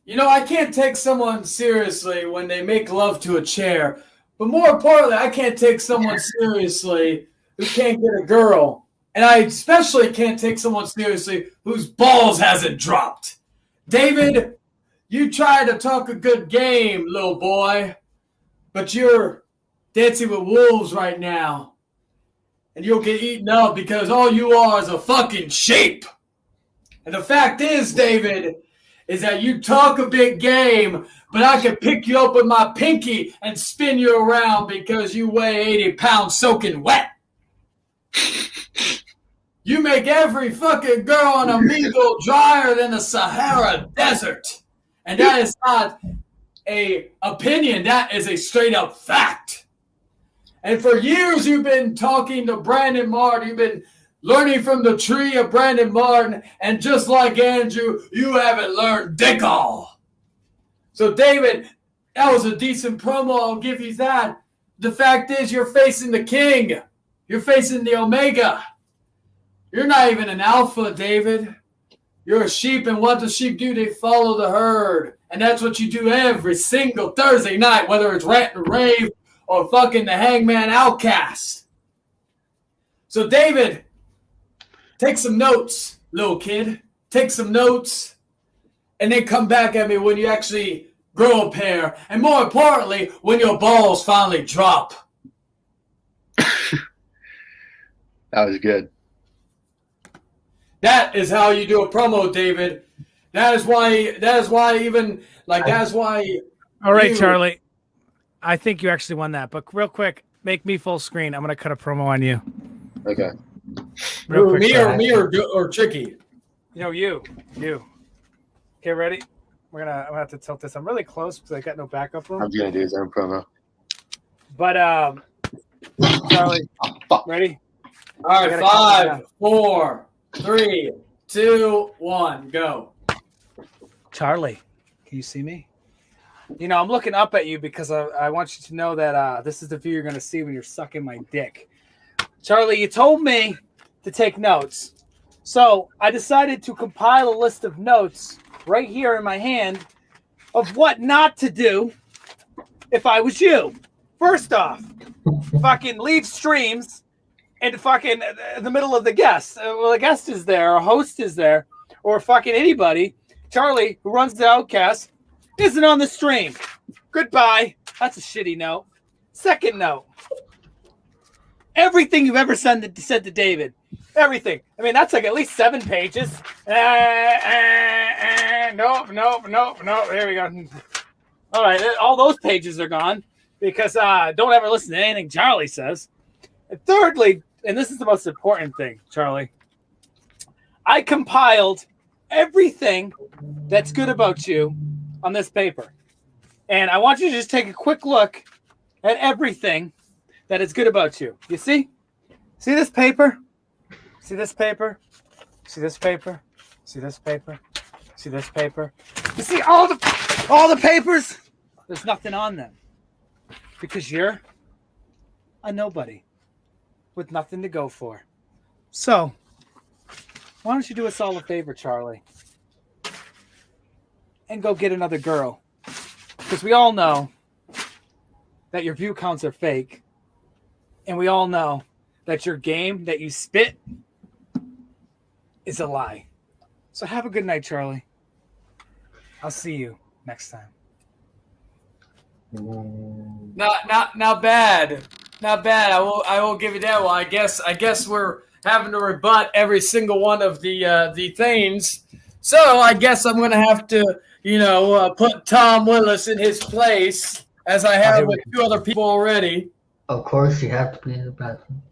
A: You know, I can't take someone seriously when they make love to a chair. But more importantly, I can't take someone seriously who can't get a girl. And I especially can't take someone seriously whose balls hasn't dropped. David, you try to talk a good game, little boy, but you're dancing with wolves right now. And you'll get eaten up because all you are is a fucking sheep. And the fact is, David, is that you talk a big game, but I can pick you up with my pinky and spin you around because you weigh 80 pounds soaking wet. You make every fucking girl on Omegle drier than the Sahara Desert. And that is not an opinion. That is a straight up fact. And for years you've been talking to Brandon Martin. You've been learning from the tree of Brandon Martin. And just like Andrew, you haven't learned dick all. So, David, that was a decent promo. I'll give you that. The fact is you're facing the king. You're facing the Omega. You're not even an alpha, David. You're a sheep, and what do sheep do? They follow the herd. And that's what you do every single Thursday night, whether it's Rant and Rave or fucking the Hangman Outcast. So, David, take some notes, little kid. Take some notes. and then come back at me when you actually grow a pair, and more importantly, when your balls finally drop.
I: That was good.
A: That is how you do a promo, David. That is why even like that's why.
F: All right, Charlie. I think you actually won that, but real quick, make me full screen. I'm gonna cut a promo on you.
I: Okay.
A: Real quick, me or Chicky.
F: You. Okay, ready? I'm gonna have to tilt this. I'm really close because I got no backup room.
I: I'm gonna do his own promo.
F: But Charlie, ready?
A: All right, 5, 4, 3, 2, 1, go.
F: Charlie, can you see me? I'm looking up at you because I want you to know that this is the view you're going to see when you're sucking my dick. Charlie, you told me to take notes. So I decided to compile a list of notes right here in my hand of what not to do if I was you. First off, fucking leave streams and fucking the middle of the guest. Well, the guest is there, a host is there, or fucking anybody. Charlie, who runs the Outcast, isn't on the stream. Goodbye. That's a shitty note. Second note. Everything you've ever said to David. Everything. I mean, that's like at least 7 pages. Nope. There we go. All right. All those pages are gone because don't ever listen to anything Charlie says. And thirdly, and this is the most important thing, Charlie, I compiled everything that's good about you on this paper. And I want you to just take a quick look at everything that is good about you. You see? See this paper? See this paper? See this paper? See this paper? See this paper? You see all the papers? There's nothing on them. Because you're a nobody with nothing to go for. So, why don't you do us all a favor, Charlie? And go get another girl. Because we all know that your view counts are fake. And we all know that your game that you spit is a lie. So have a good night, Charlie. I'll see you next time.
A: Not bad. Not bad. I will give you that one. I guess we're having to rebut every single one of the things. So I guess I'm gonna have to, put Tom Willis in his place, as I have with 2 other people already.
C: Of course, you have to be in the bathroom.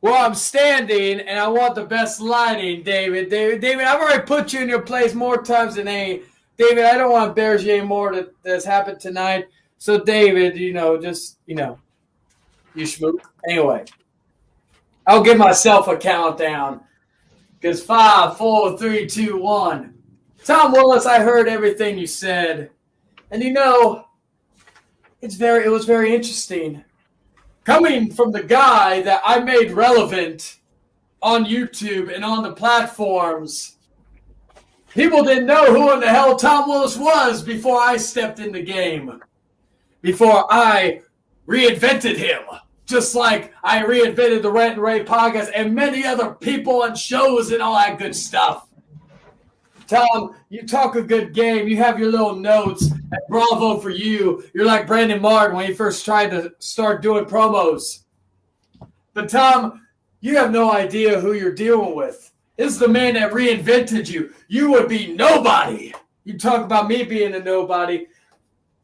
A: Well, I'm standing, and I want the best lighting, David. I've already put you in your place more times than any. David, I don't want to embarrass you anymore that's happened tonight. So, David, you schmook. Anyway, I'll give myself a countdown. Because 5, 4, 3, 2, 1. Tom Willis, I heard everything you said. And it was very interesting. Coming from the guy that I made relevant on YouTube and on the platforms, people didn't know who in the hell Tom Willis was before I stepped in the game. Before I reinvented him. Just like I reinvented the Rant and Rave podcast and many other people and shows and all that good stuff. Tom, you talk a good game. You have your little notes. And bravo for you. You're like Brandon Martin when he first tried to start doing promos. But Tom, you have no idea who you're dealing with. This is the man that reinvented you. You would be nobody. You talk about me being a nobody.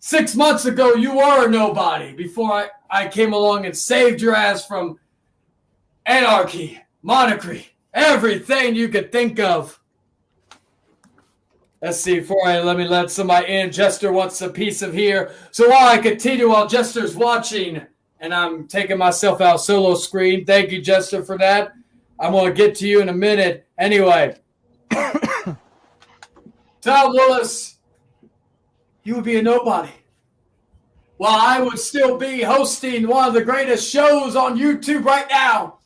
A: 6 months ago, you were a nobody before I came along and saved your ass from anarchy, monarchy, everything you could think of. Let's see, let me let somebody in. Jester wants a piece of here. So while I continue, while Jester's watching, and I'm taking myself out solo screen. Thank you, Jester, for that. I'm going to get to you in a minute. Anyway. Tom Willis, you would be a nobody. While I would still be hosting one of the greatest shows on YouTube right now.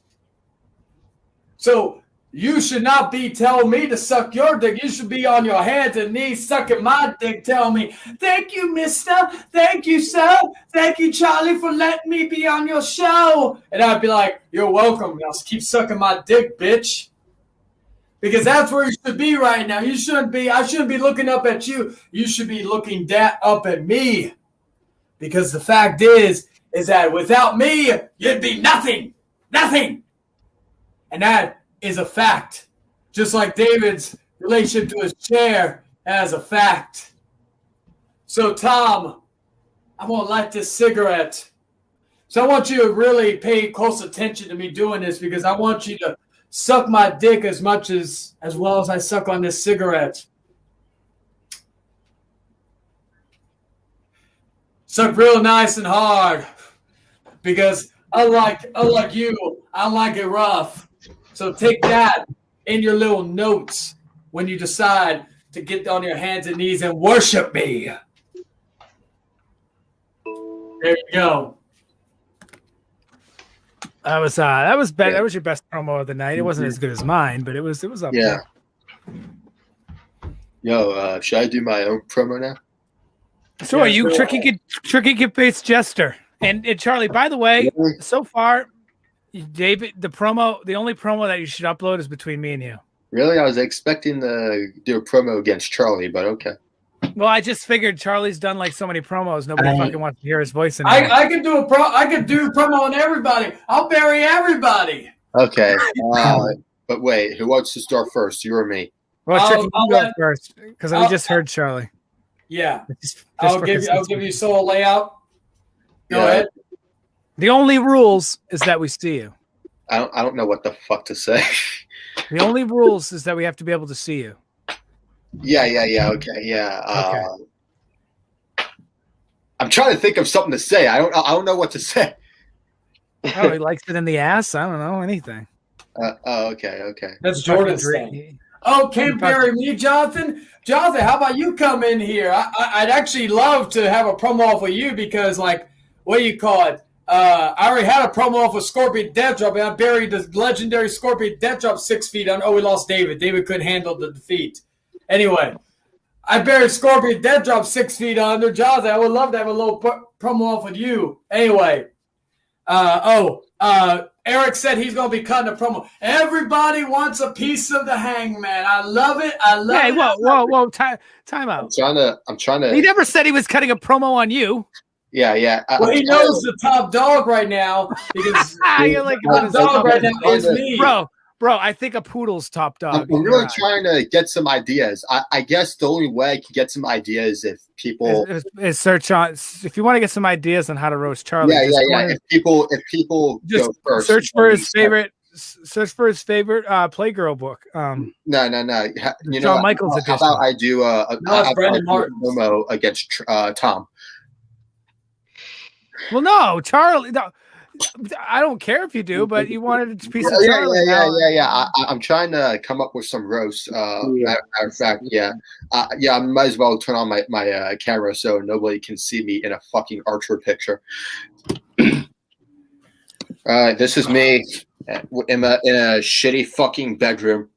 A: So you should not be telling me to suck your dick. You should be on your hands and knees sucking my dick, telling me, thank you, mister. Thank you, sir. Thank you, Charlie, for letting me be on your show. And I'd be like, you're welcome. I'll keep sucking my dick, bitch. Because that's where you should be right now. You shouldn't be. I shouldn't be looking up at you. You should be looking up at me. Because the fact is that without me, you'd be nothing. Nothing. And that is a fact. Just like David's relationship to his chair as a fact. So, Tom, I'm going to light this cigarette. So I want you to really pay close attention to me doing this because I want you to suck my dick as well as I suck on this cigarette. Suck real nice and hard because unlike you, I like it rough. So take that in your little notes when you decide to get on your hands and knees and worship me. There you go.
F: That was better. That was your best promo of the night. It wasn't as good as mine, but it was up there.
I: Yo, should I do my own promo now?
F: So you tricky kid face jester. And Charlie, by the way, so far, David, the only promo that you should upload is between me and you.
I: Really? I was expecting to do a promo against Charlie, but okay.
F: Well, I just figured Charlie's done like so many promos. Nobody fucking wants to hear his voice anymore.
A: I could do promo on everybody. I'll bury everybody.
I: Okay. But wait, who wants to start first? You or me?
F: Well, Tricky, you go first because we just heard Charlie.
A: Yeah. I'll give you solo layout. Go ahead.
F: The only rules is that we see you.
I: I don't know what the fuck to say.
F: The only rules is that we have to be able to see you.
I: Yeah. Okay. Yeah. I'm trying to think of something to say. I don't know what to say.
F: Oh, he likes it in the ass. I don't know anything.
I: Okay.
A: That's Jordan's thing. Oh, can't bury me, Jonathan. Jonathan, how about you come in here? I'd actually love to have a promo off with you because, like, what do you call it? I already had a promo off with Scorpion Death Drop, and I buried the legendary Scorpion Death Drop 6 feet on. Oh, we lost David. David couldn't handle the defeat. Anyway, I buried Scorpion Death Drop 6 feet under. Jonathan, I would love to have a little promo off with you. Anyway, Eric said he's going to be cutting a promo. Everybody wants a piece of the Hangman. I love it.
F: Hey, whoa. Time out.
I: I'm trying to.
F: He never said he was cutting a promo on you.
I: Yeah.
A: Well, he knows the top dog right now because
F: you're
A: top dog right now is me.
F: Bro, I think a poodle's top dog.
I: I'm really trying to get some ideas. I guess the only way I can get some ideas if people
F: is search on. If you want to get some ideas on how to roast Charlie,
I: yeah. If people
F: just
I: go first,
F: search for his favorite Playgirl book.
I: No. You
F: Shawn
I: know,
F: Michaels
I: how about I do a promo against Tom?
F: Well, no, Charlie. No. I don't care if you do, but you wanted a piece of Charlie.
I: Yeah. I'm trying to come up with some roast. Matter of fact, I might as well turn on my camera so nobody can see me in a fucking Archer picture. All right, this is me in a shitty fucking bedroom.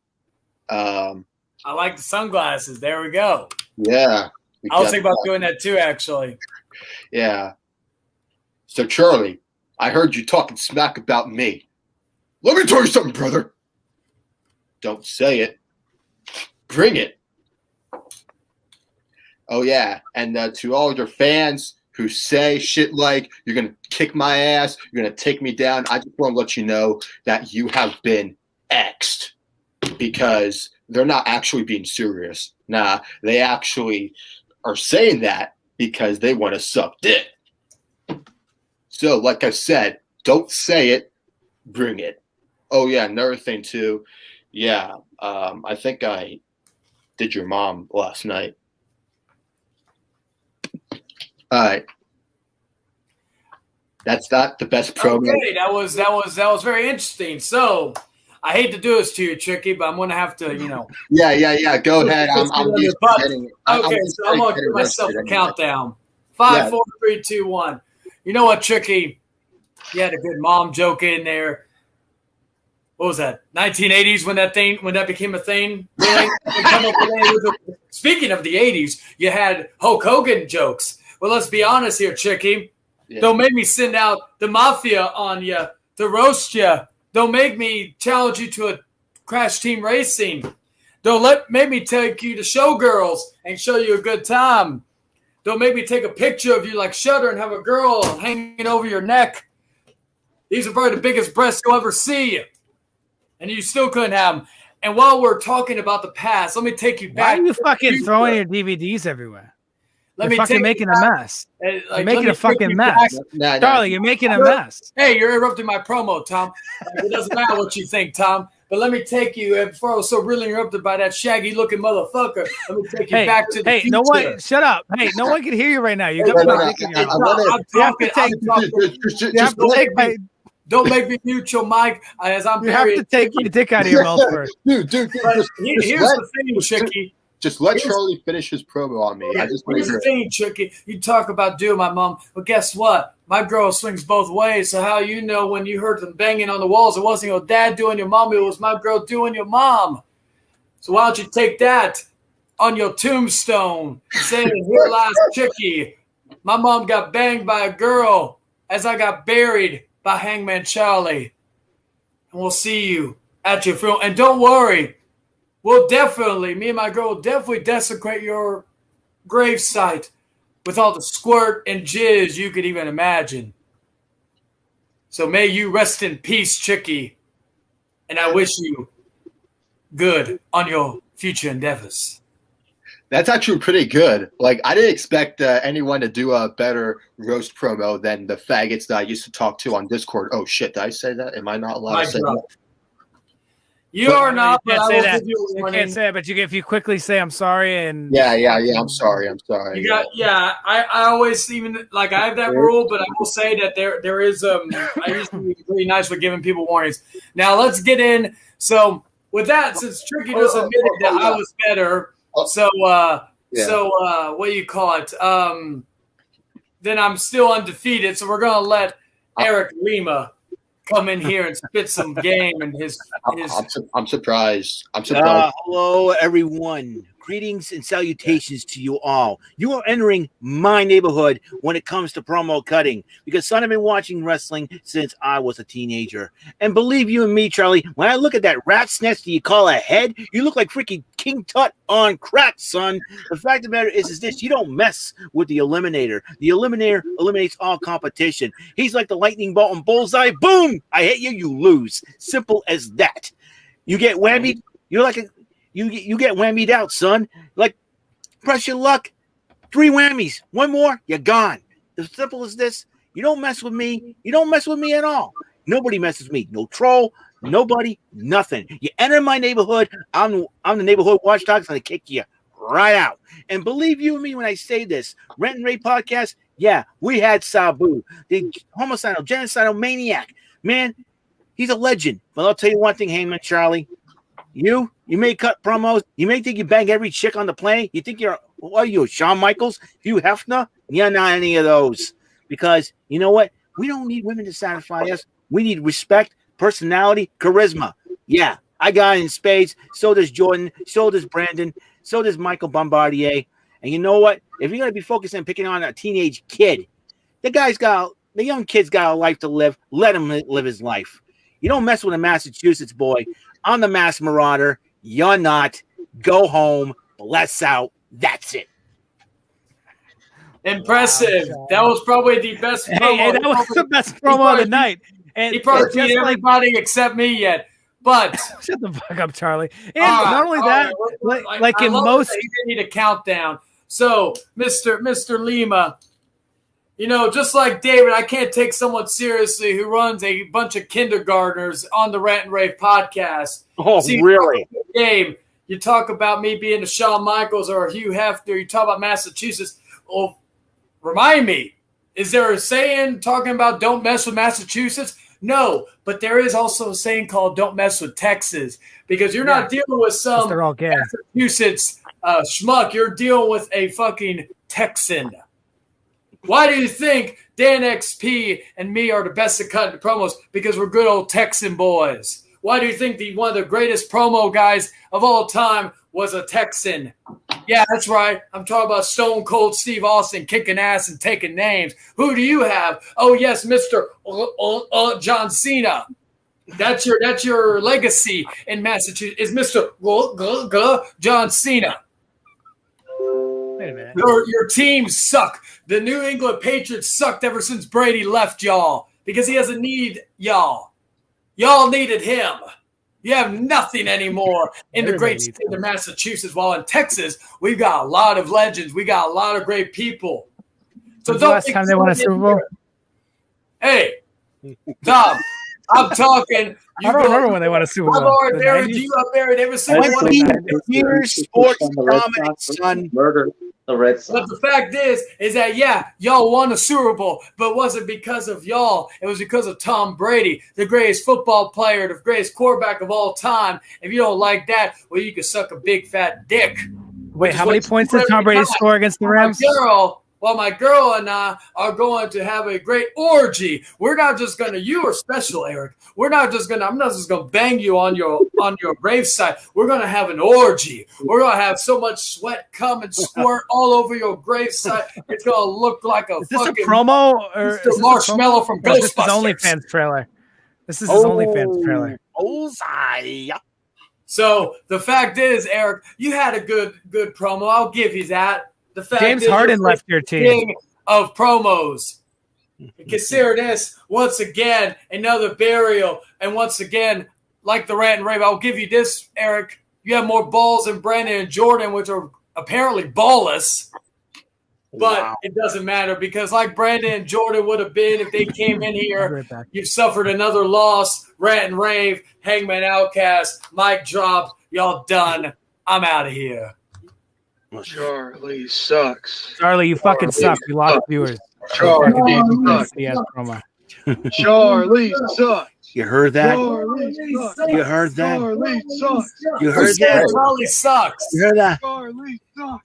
A: I like the sunglasses. There we go.
I: Yeah,
A: I was thinking about doing that too, actually.
I: Yeah. So Charlie, I heard you talking smack about me. Let me tell you something, brother. Don't say it. Bring it. Oh, yeah. And to all your fans who say shit like, you're going to kick my ass, you're going to take me down, I just want to let you know that you have been X'd. Because they're not actually being serious. Nah, they actually are saying that because they want to suck dick. So, like I said, don't say it, bring it. Oh, yeah, another thing, too. Yeah, I think I did your mom last night. All right. That's not the best promo.
A: Okay, that was very interesting. So, I hate to do this to you, Tricky, but I'm going to have to,
I: Yeah. Go ahead. I'm
A: going to give myself a countdown. 5, 4, 3, 2, 1. You know what, Tricky? You had a good mom joke in there. What was that? 1980s when that became a thing? Really? Speaking of the 80s, you had Hulk Hogan jokes. Well, let's be honest here, Tricky. Yeah. Don't make me send out the mafia on you to roast you. Don't make me challenge you to a Crash Team Racing. Don't make me take you to Showgirls and show you a good time. Don't make me take a picture of you like Shudder and have a girl hanging over your neck. These are probably the biggest breasts you'll ever see. And you still couldn't have them. And while we're talking about the past, let me take you back.
F: Why are you fucking throwing your DVDs everywhere?
A: Let
F: you're
A: me
F: fucking making a mess. You're making a fucking mess. Charlie, you're making a mess.
A: Hey, you're interrupting my promo, Tom. It doesn't matter what you think, Tom. But let me take you, before I was so really interrupted by that shaggy-looking motherfucker, let me take you back to the future.
F: No one, shut up. Hey, no one can hear you right now. You got my dick in your mouth.
A: Don't make me mute your mic as I'm
F: You have to take your dick out of your mouth first.
I: Dude,
A: here's the thing, Chicky.
I: Just let Charlie finish his promo on me.
A: Here's the thing, Chicky. You talk about doing my mom, but guess what? My girl swings both ways. So how you know when you heard them banging on the walls, it wasn't your dad doing your mom, it was my girl doing your mom. So why don't you take that on your tombstone, saying, "Here lies Chicky. My mom got banged by a girl as I got buried by Hangman Charlie." And we'll see you at your funeral. And don't worry. We'll definitely, me and my girl will definitely desecrate your gravesite with all the squirt and jizz you could even imagine. So may you rest in peace, Chicky. And I wish you good on your future endeavors.
I: That's actually pretty good. Like, I didn't expect anyone to do a better roast promo than the faggots that I used to talk to on Discord. Oh, shit. Did I say that? Am I not allowed to say that?
A: You are not, but I will
F: that.
A: give you a warning.
F: You can't say it, but if you quickly say, "I'm sorry," and
I: yeah, I'm sorry.
A: You got, I always even like I have that rule, but I will say that there is I used to be really nice with giving people warnings. Now let's get in. So with that, since Tricky just admitted that I was better, so what do you call it? Then I'm still undefeated. So we're gonna let Eric Lima come in here and spit some game and his.
I: I'm surprised.
L: Hello, everyone. Greetings and salutations to you all. You are entering my neighborhood when it comes to promo cutting because, son, I've been watching wrestling since I was a teenager. And believe you and me, Charlie, when I look at that rat's nest that you call a head, you look like freaking King Tut on crack, son. The fact of the matter is this: you don't mess with the Eliminator. The Eliminator eliminates all competition. He's like the lightning bolt and bullseye. Boom! I hit you, you lose. Simple as that. You get whammied. You're like a You get whammied out, son. Like, press your luck. 3 whammies. 1 more, you're gone. As simple as this. You don't mess with me. You don't mess with me at all. Nobody messes with me. No troll. Nobody. Nothing. You enter my neighborhood. I'm the neighborhood watchdog. I'm going to kick you right out. And believe you me when I say this. Rent and Rape podcast, yeah, we had Sabu, the homicidal, genocidal maniac. Man, he's a legend. But I'll tell you one thing, Hangman Charlie. You may cut promos. You may think you bang every chick on the planet. You think what are you, Shawn Michaels? Hugh Hefner? You're not any of those. Because you know what? We don't need women to satisfy us. We need respect, personality, charisma. Yeah, I got it in spades. So does Jordan. So does Brandon. So does Michael Bombardier. And you know what? If you're going to be focused on picking on a teenage kid, the young kid's got a life to live. Let him live his life. You don't mess with a Massachusetts boy. I'm the Mass Marauder. You're not. Go home. Bless out. That's it.
A: Impressive. That was probably the best promo.
F: Hey, that was the best promo of the night. And
A: he probably beat everybody except me yet. But
F: shut the fuck up, Charlie. And not only that, like in most,
A: he didn't need a countdown. So, Mr. Lima, you know, just like David, I can't take someone seriously who runs a bunch of kindergartners on the Rant and Rave podcast.
L: Oh, really?
A: Game. You talk about me being a Shawn Michaels or a Hugh Hefner. You talk about Massachusetts. Well, remind me, is there a saying talking about don't mess with Massachusetts? No, but there is also a saying called don't mess with Texas because you're not dealing with some Massachusetts schmuck. You're dealing with a fucking Texan. Why do you think Dan XP and me are the best at cutting promos? Because we're good old Texan boys. Why do you think one of the greatest promo guys of all time was a Texan? Yeah, that's right. I'm talking about Stone Cold Steve Austin kicking ass and taking names. Who do you have? Oh, yes, Mr. John Cena. That's your legacy in Massachusetts. Is Mr. John Cena.
F: Wait a minute.
A: Your teams suck. The New England Patriots sucked ever since Brady left y'all because he doesn't need y'all. Y'all needed him. You have nothing anymore in the great state of Massachusetts. While in Texas, we've got a lot of legends. We got a lot of great people. So
F: When's the last time they won a Super Bowl?
A: Hey, Tom, I'm talking.
F: I don't remember when they won a Super Bowl.
A: I've already buried you. I've buried every single one of them.
L: Here's sports dominant, son.
M: Murder the Red Sox.
A: But the fact is that, yeah, y'all won a Super Bowl, but it wasn't because of y'all. It was because of Tom Brady, the greatest football player, the greatest quarterback of all time. If you don't like that, well, you can suck a big fat dick.
F: Wait, how many points did Tom Brady score against the Rams?
A: My girl and I are going to have a great orgy. We're not just gonna. You are special, Eric. We're not just gonna. I'm not just gonna bang you on your gravesite. We're gonna have an orgy. We're gonna have so much sweat come and squirt all over your gravesite. It's gonna look like a.
F: Is this a promo or
A: Mr. Marshmallow from Ghostbusters?
F: This is OnlyFans trailer. This is his OnlyFans trailer.
L: Bullseye.
A: So the fact is, Eric, you had a good promo. I'll give you that. The fact
F: James Harden left your team.
A: King of promos. And consider this once again another burial, and once again, like the rant and rave, I'll give you this, Eric. You have more balls than Brandon and Jordan, which are apparently ballless. But it doesn't matter because, like Brandon and Jordan would have been if they came in here, you've suffered another loss. Rant and rave, Hangman, Outcast, mic drop. Y'all done. I'm out of here.
N: Charlie sucks.
F: Charlie, you fucking suck. We lost viewers.
N: Charlie sucks.
L: You heard that? You heard that? You heard that?
A: Charlie sucks.
L: You heard that?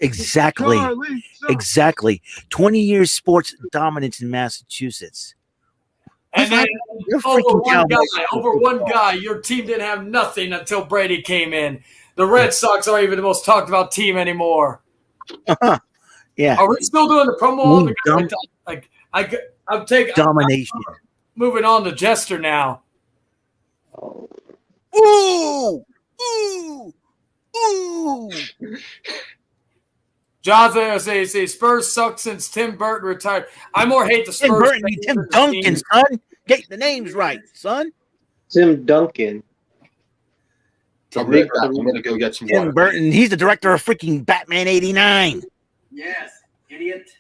L: Exactly. Exactly. 20 years sports dominance in Massachusetts.
A: And then over one guy, your team didn't have nothing until Brady came in. The Red Sox aren't even the most talked about team anymore.
L: Yeah.
A: Are we still doing the promo? I'm taking
L: domination.
A: Moving on to Jester now.
L: Ooh! Ooh! Ooh!
A: Jonathan say Spurs suck since Tim Burton retired. I more hate the Spurs.
L: Tim Burton, Tim Duncan, son. Get the names right, son.
M: Tim Duncan.
I: I'm gonna go get some
L: Tim
I: water.
L: Burton, he's the director of freaking Batman '89.
O: Yes, idiot.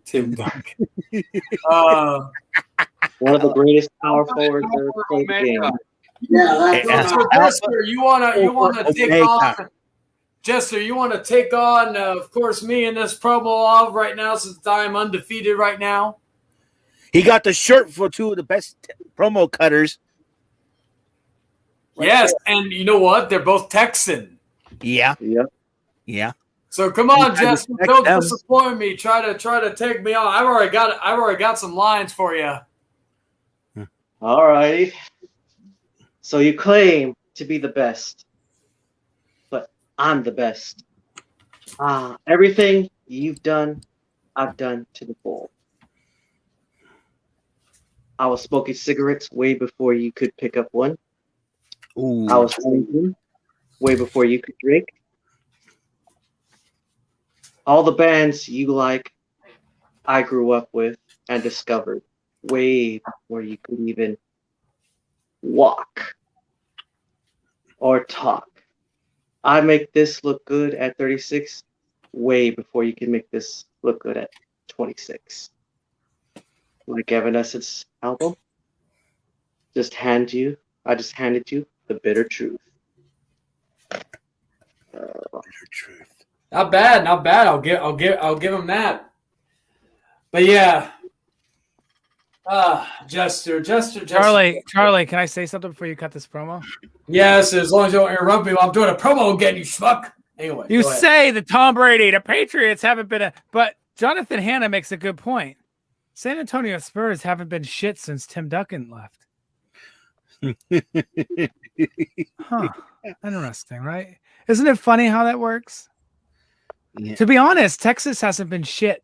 A: Tim Duncan.
M: One of the greatest power forwards ever played the game.
A: Yeah, so Jester, you wanna take on Jester, you want to take on, of course, me in this promo off right now since I'm undefeated right now?
L: He got the shirt for two of the best promo cutters.
A: Yes, and you know what? They're both Texan.
L: Yeah.
M: Yep.
L: Yeah.
A: So come on, Jester, don't disappoint me. Try to take me on. I've already got some lines for you.
M: All righty. So you claim to be the best. I'm the best. Everything you've done, I've done to the full. I was smoking cigarettes way before you could pick up one.
L: Ooh.
M: I was drinking way before you could drink. All the bands you like, I grew up with and discovered way before you could even walk or talk. I make this look good at 36 way before you can make this look good at 26. Like Evanescence album, I just handed you the bitter truth.
L: Bitter truth.
A: Not bad. I'll give him that. But yeah. Jester.
F: Charlie, can I say something before you cut this promo?
A: Yes, as long as you don't interrupt me while I'm doing a promo again, you schmuck. Anyway.
F: You say that Tom Brady, the Patriots haven't been but Jonathan Hanna makes a good point. San Antonio Spurs haven't been shit since Tim Duncan left. Huh. Interesting, right? Isn't it funny how that works?
L: Yeah.
F: To be honest, Texas hasn't been shit.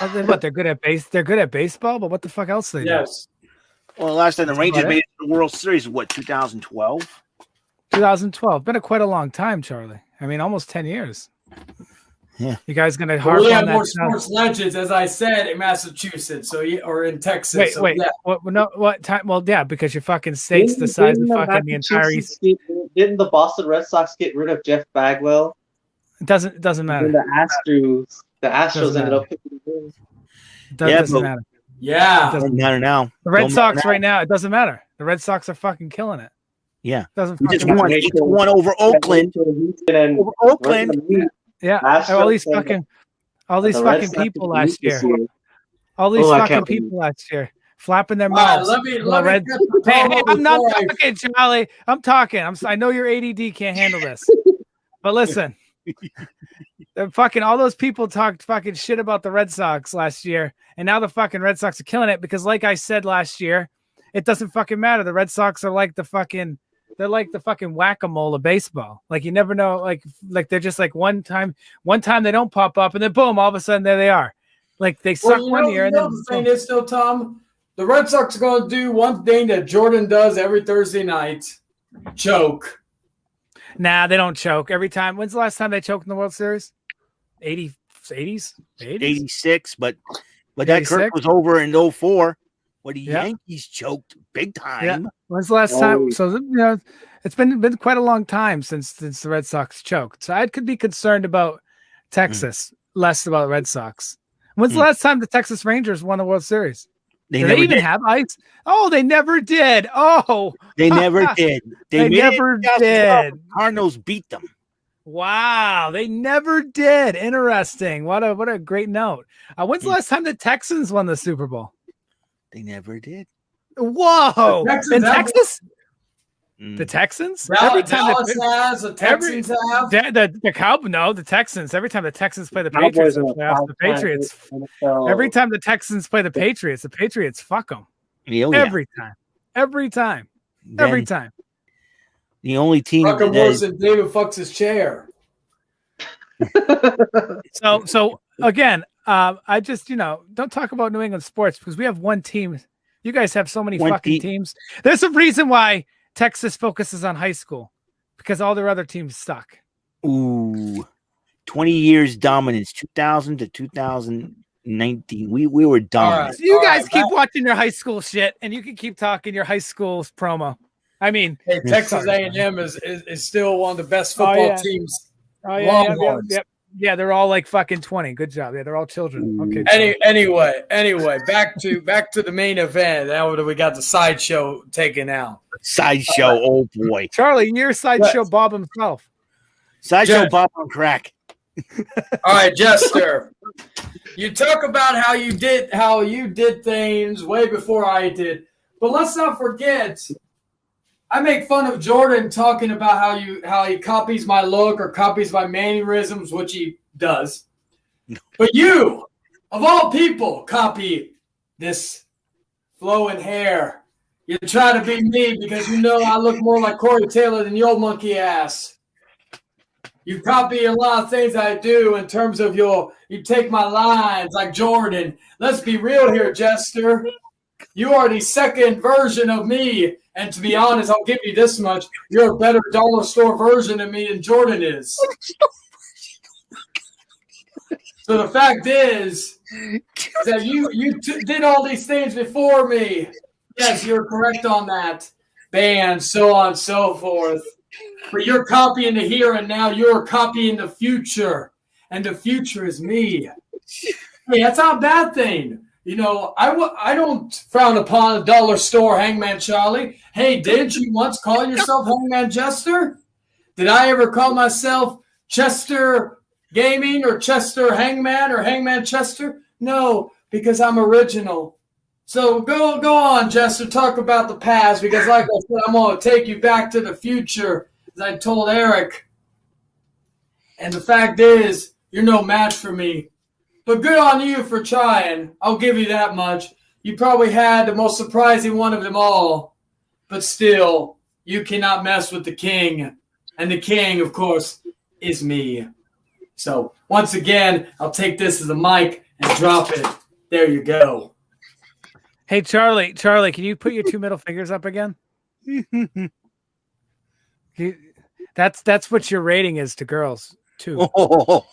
F: Other than what they're good at they're good at baseball, but what the fuck else they do?
A: Yes.
L: Well, last time the Rangers made it to the World Series, what, 2012?
F: 2012. Been quite a long time, Charlie. I mean, almost 10 years.
L: Yeah.
F: You guys going to harp
A: we
F: on
A: have
F: that?
A: more sports legends, as I said, in Massachusetts, or in Texas.
F: Wait.
A: Yeah.
F: What time? Well, yeah, because your fucking state's the size of fucking the entire East.
M: Didn't the Boston Red Sox get rid of Jeff Bagwell?
F: It doesn't matter.
M: And the Astros ended up picking him.
F: Doesn't matter.
A: Yeah.
F: It doesn't
L: matter now.
F: The Red Sox right now, it doesn't matter. The Red Sox are fucking killing it.
L: Yeah.
F: Doesn't
L: we just won 8-1 over Oakland. Over Oakland.
F: Yeah. All these fucking people last year. All these fucking people last year flapping their mouths. Hey, I'm not talking, Charlie. I'm talking. I know your ADD can't handle this. But listen. All those people talked fucking shit about the Red Sox last year, and now the fucking Red Sox are killing it because, like I said last year, it doesn't fucking matter. The Red Sox are like the fucking whack-a-mole of baseball. Like you never know. Like they're just like one time they don't pop up, and then boom, all of a sudden there they are. Like they suck one year, and then
A: the thing is still, Tom, the Red Sox are going to do one thing that Jordan does every Thursday night: choke.
F: Nah, they don't choke every time. When's the last time they choked in the World Series? 80s?
L: 86, but that Kirk was over in 04. But the Yankees choked big time.
F: Yeah. When's the last time? So it's been quite a long time since the Red Sox choked. So I could be concerned about Texas, less about the Red Sox. When's the last time the Texas Rangers won the World Series?
L: They
F: Did they even have ice? Oh, they never did. Oh,
L: they never did. They
F: never did.
L: Cardinals beat them.
F: Wow, they never did. Interesting. What a great note. When's the last time the Texans won the Super Bowl?
L: They never did.
F: Whoa! In Texas? The Texans? Every time
A: the Texans have.
F: The Cowboys, no, the Texans. Every time the Texans play the Patriots, the Patriots. Every time the Texans play the Patriots fuck them. Every time.
L: The only team
A: fucking worse than David fucks his chair.
F: So again, I just don't talk about New England sports because we have one team. You guys have so many fucking teams. There's a reason why Texas focuses on high school because all their other teams suck.
L: Ooh, 20 years dominance, 2000 to 2019. We were dominant.
F: Right. So you guys keep watching your high school shit, and you can keep talking your high school promo. I mean,
A: hey, Texas A&M is still one of the best football teams.
F: Oh yeah, yeah, they're all like fucking 20. Good job. Yeah, they're all children. Okay.
A: Anyway, back to the main event. Now we got the sideshow taken out.
L: Sideshow, oh boy.
F: Charlie, you're sideshow Bob himself.
L: Sideshow Bob on crack.
A: All right, Jester. You talk about how you did things way before I did, but let's not forget. I make fun of Jordan talking about how he copies my look or copies my mannerisms, which he does. But you, of all people, copy this flowing hair. You try to be me because you know I look more like Corey Taylor than your monkey ass. You copy a lot of things I do in terms of you take my lines like Jordan. Let's be real here, Jester. You are the second version of me. And to be honest, I'll give you this much. You're a better dollar store version of me than Jordan is. So the fact is that you did all these things before me. Yes, you're correct on that. Band, so on and so forth. But you're copying the here and now. You're copying the future. And the future is me. Hey, that's not a bad thing. I don't frown upon a dollar store Hangman Charlie. Hey, didn't you once call yourself Hangman Jester? Did I ever call myself Chester Gaming or Chester Hangman or Hangman Chester? No, because I'm original. So go on, Jester, talk about the past because like I said, I'm going to take you back to the future, as I told Eric. And the fact is, you're no match for me. But good on you for trying. I'll give you that much. You probably had the most surprising one of them all. But still, you cannot mess with the king. And the king, of course, is me. So, once again, I'll take this as a mic and drop it. There you go.
F: Hey, Charlie, can you put your two middle fingers up again? That's what your rating is to girls, too.
L: Oh.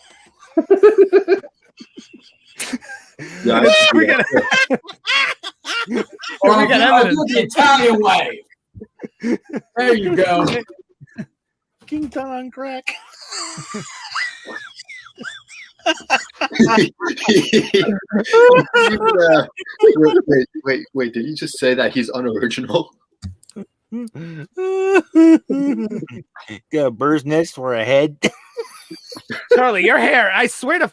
I: Yeah,
F: we got evidence.
A: The Italian way. There you go.
L: King Tut on crack.
I: Wait! Did you just say that he's unoriginal?
L: Got a bird's nest for a head.
F: Charlie, your hair! I swear!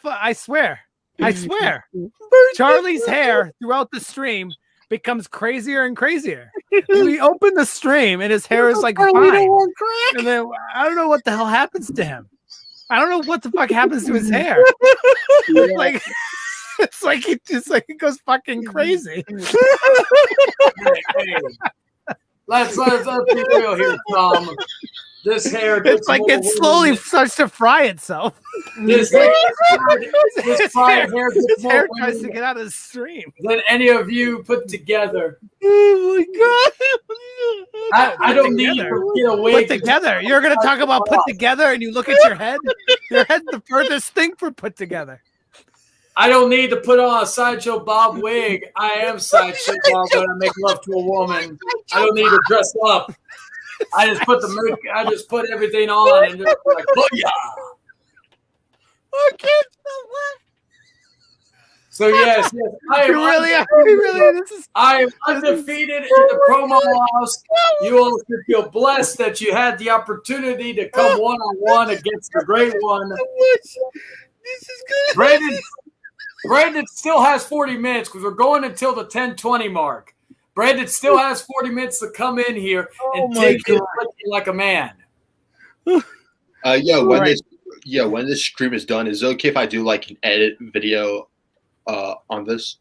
F: Charlie's hair throughout the stream becomes crazier and crazier. We open the stream and his hair is like fine. And then I don't know what the hell happens to him. I don't know what the fuck happens to his hair. Like it's like it goes fucking crazy.
A: Hey. Let's be real here, Tom. This hair
F: it's like it slowly starts to fry itself.
A: This hair
F: tries to get out of the stream
A: than any of you put together.
L: Oh my
A: god! I don't need to get a wig.
F: Put together. You're gonna talk about put together, and you look at your head. Your head's the furthest thing for put together.
A: I don't need to put on a Sideshow Bob wig. I am Sideshow Bob when I make love to a woman. I don't need to dress up. I just put everything on and just like, booyah!
L: Okay,
A: so yes, I am undefeated in the promo house. You all should feel blessed that you had the opportunity to come one-on-one against the great one.
L: This is good.
A: Brandon still has 40 minutes because we're going until the 10:20 mark. Brandon still has 40 minutes to come in here and take it like a man.
I: When this stream is done, is it okay if I do like an edit video on this?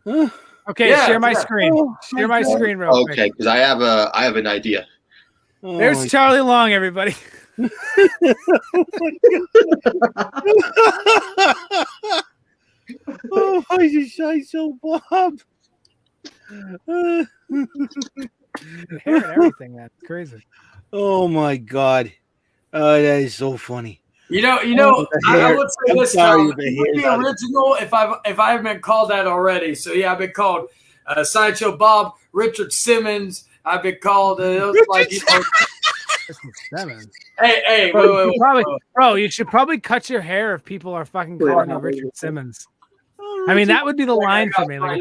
F: Okay, share my screen. Share my screen real quick.
I: Okay, because I have an idea.
F: There's Charlie Long, everybody.
L: Oh, I just Sideshow Bob.
F: Hair and everything, man. It's crazy.
L: Oh my god. That is so funny.
A: I would say this time. It would be original if I haven't been called that already. So yeah, I've been called Sideshow Bob, Richard Simmons. I've been called
F: Simmons.
A: Hey,
F: bro, you should probably cut your hair if people are fucking calling you Richard Simmons. I mean, that would be the line for me. Like,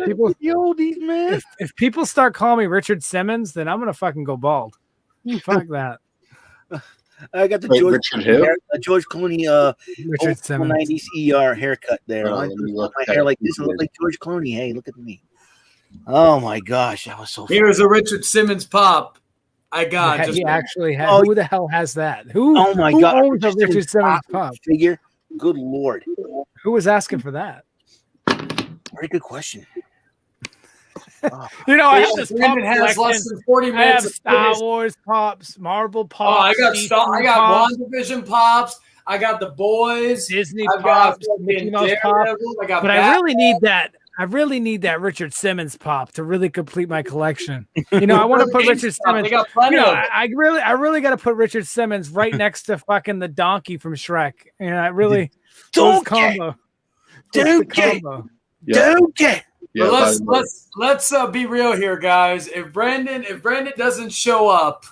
F: if people start calling me Richard Simmons, then I'm gonna fucking go bald. Fuck that.
L: I got the George Clooney
F: Richard Simmons
L: 90s ER haircut there. I my hair like this. I look like George Clooney. Hey, look at me. Oh my gosh, that was so funny.
A: Here's a Richard Simmons pop. I got.
F: He actually had. Who the hell has that? Who?
L: Oh my
F: who
L: god,
F: owns a Richard Simmons pop
L: figure? Good lord.
F: Who was asking for that?
L: Very good question.
F: I have this pop
A: has less than 40 minutes.
F: I have Star Wars pops, Marvel pops.
A: I got WandaVision pops. I got The Boys,
F: Disney pops, Mickey Mouse pops. But I really need that. I really need that Richard Simmons pop to really complete my collection. I want to put Richard Simmons. I really got to put Richard Simmons right next to fucking the donkey from Shrek. I really combo.
L: Donkey.
A: Yeah, let's be real here, guys. If Brandon doesn't show up,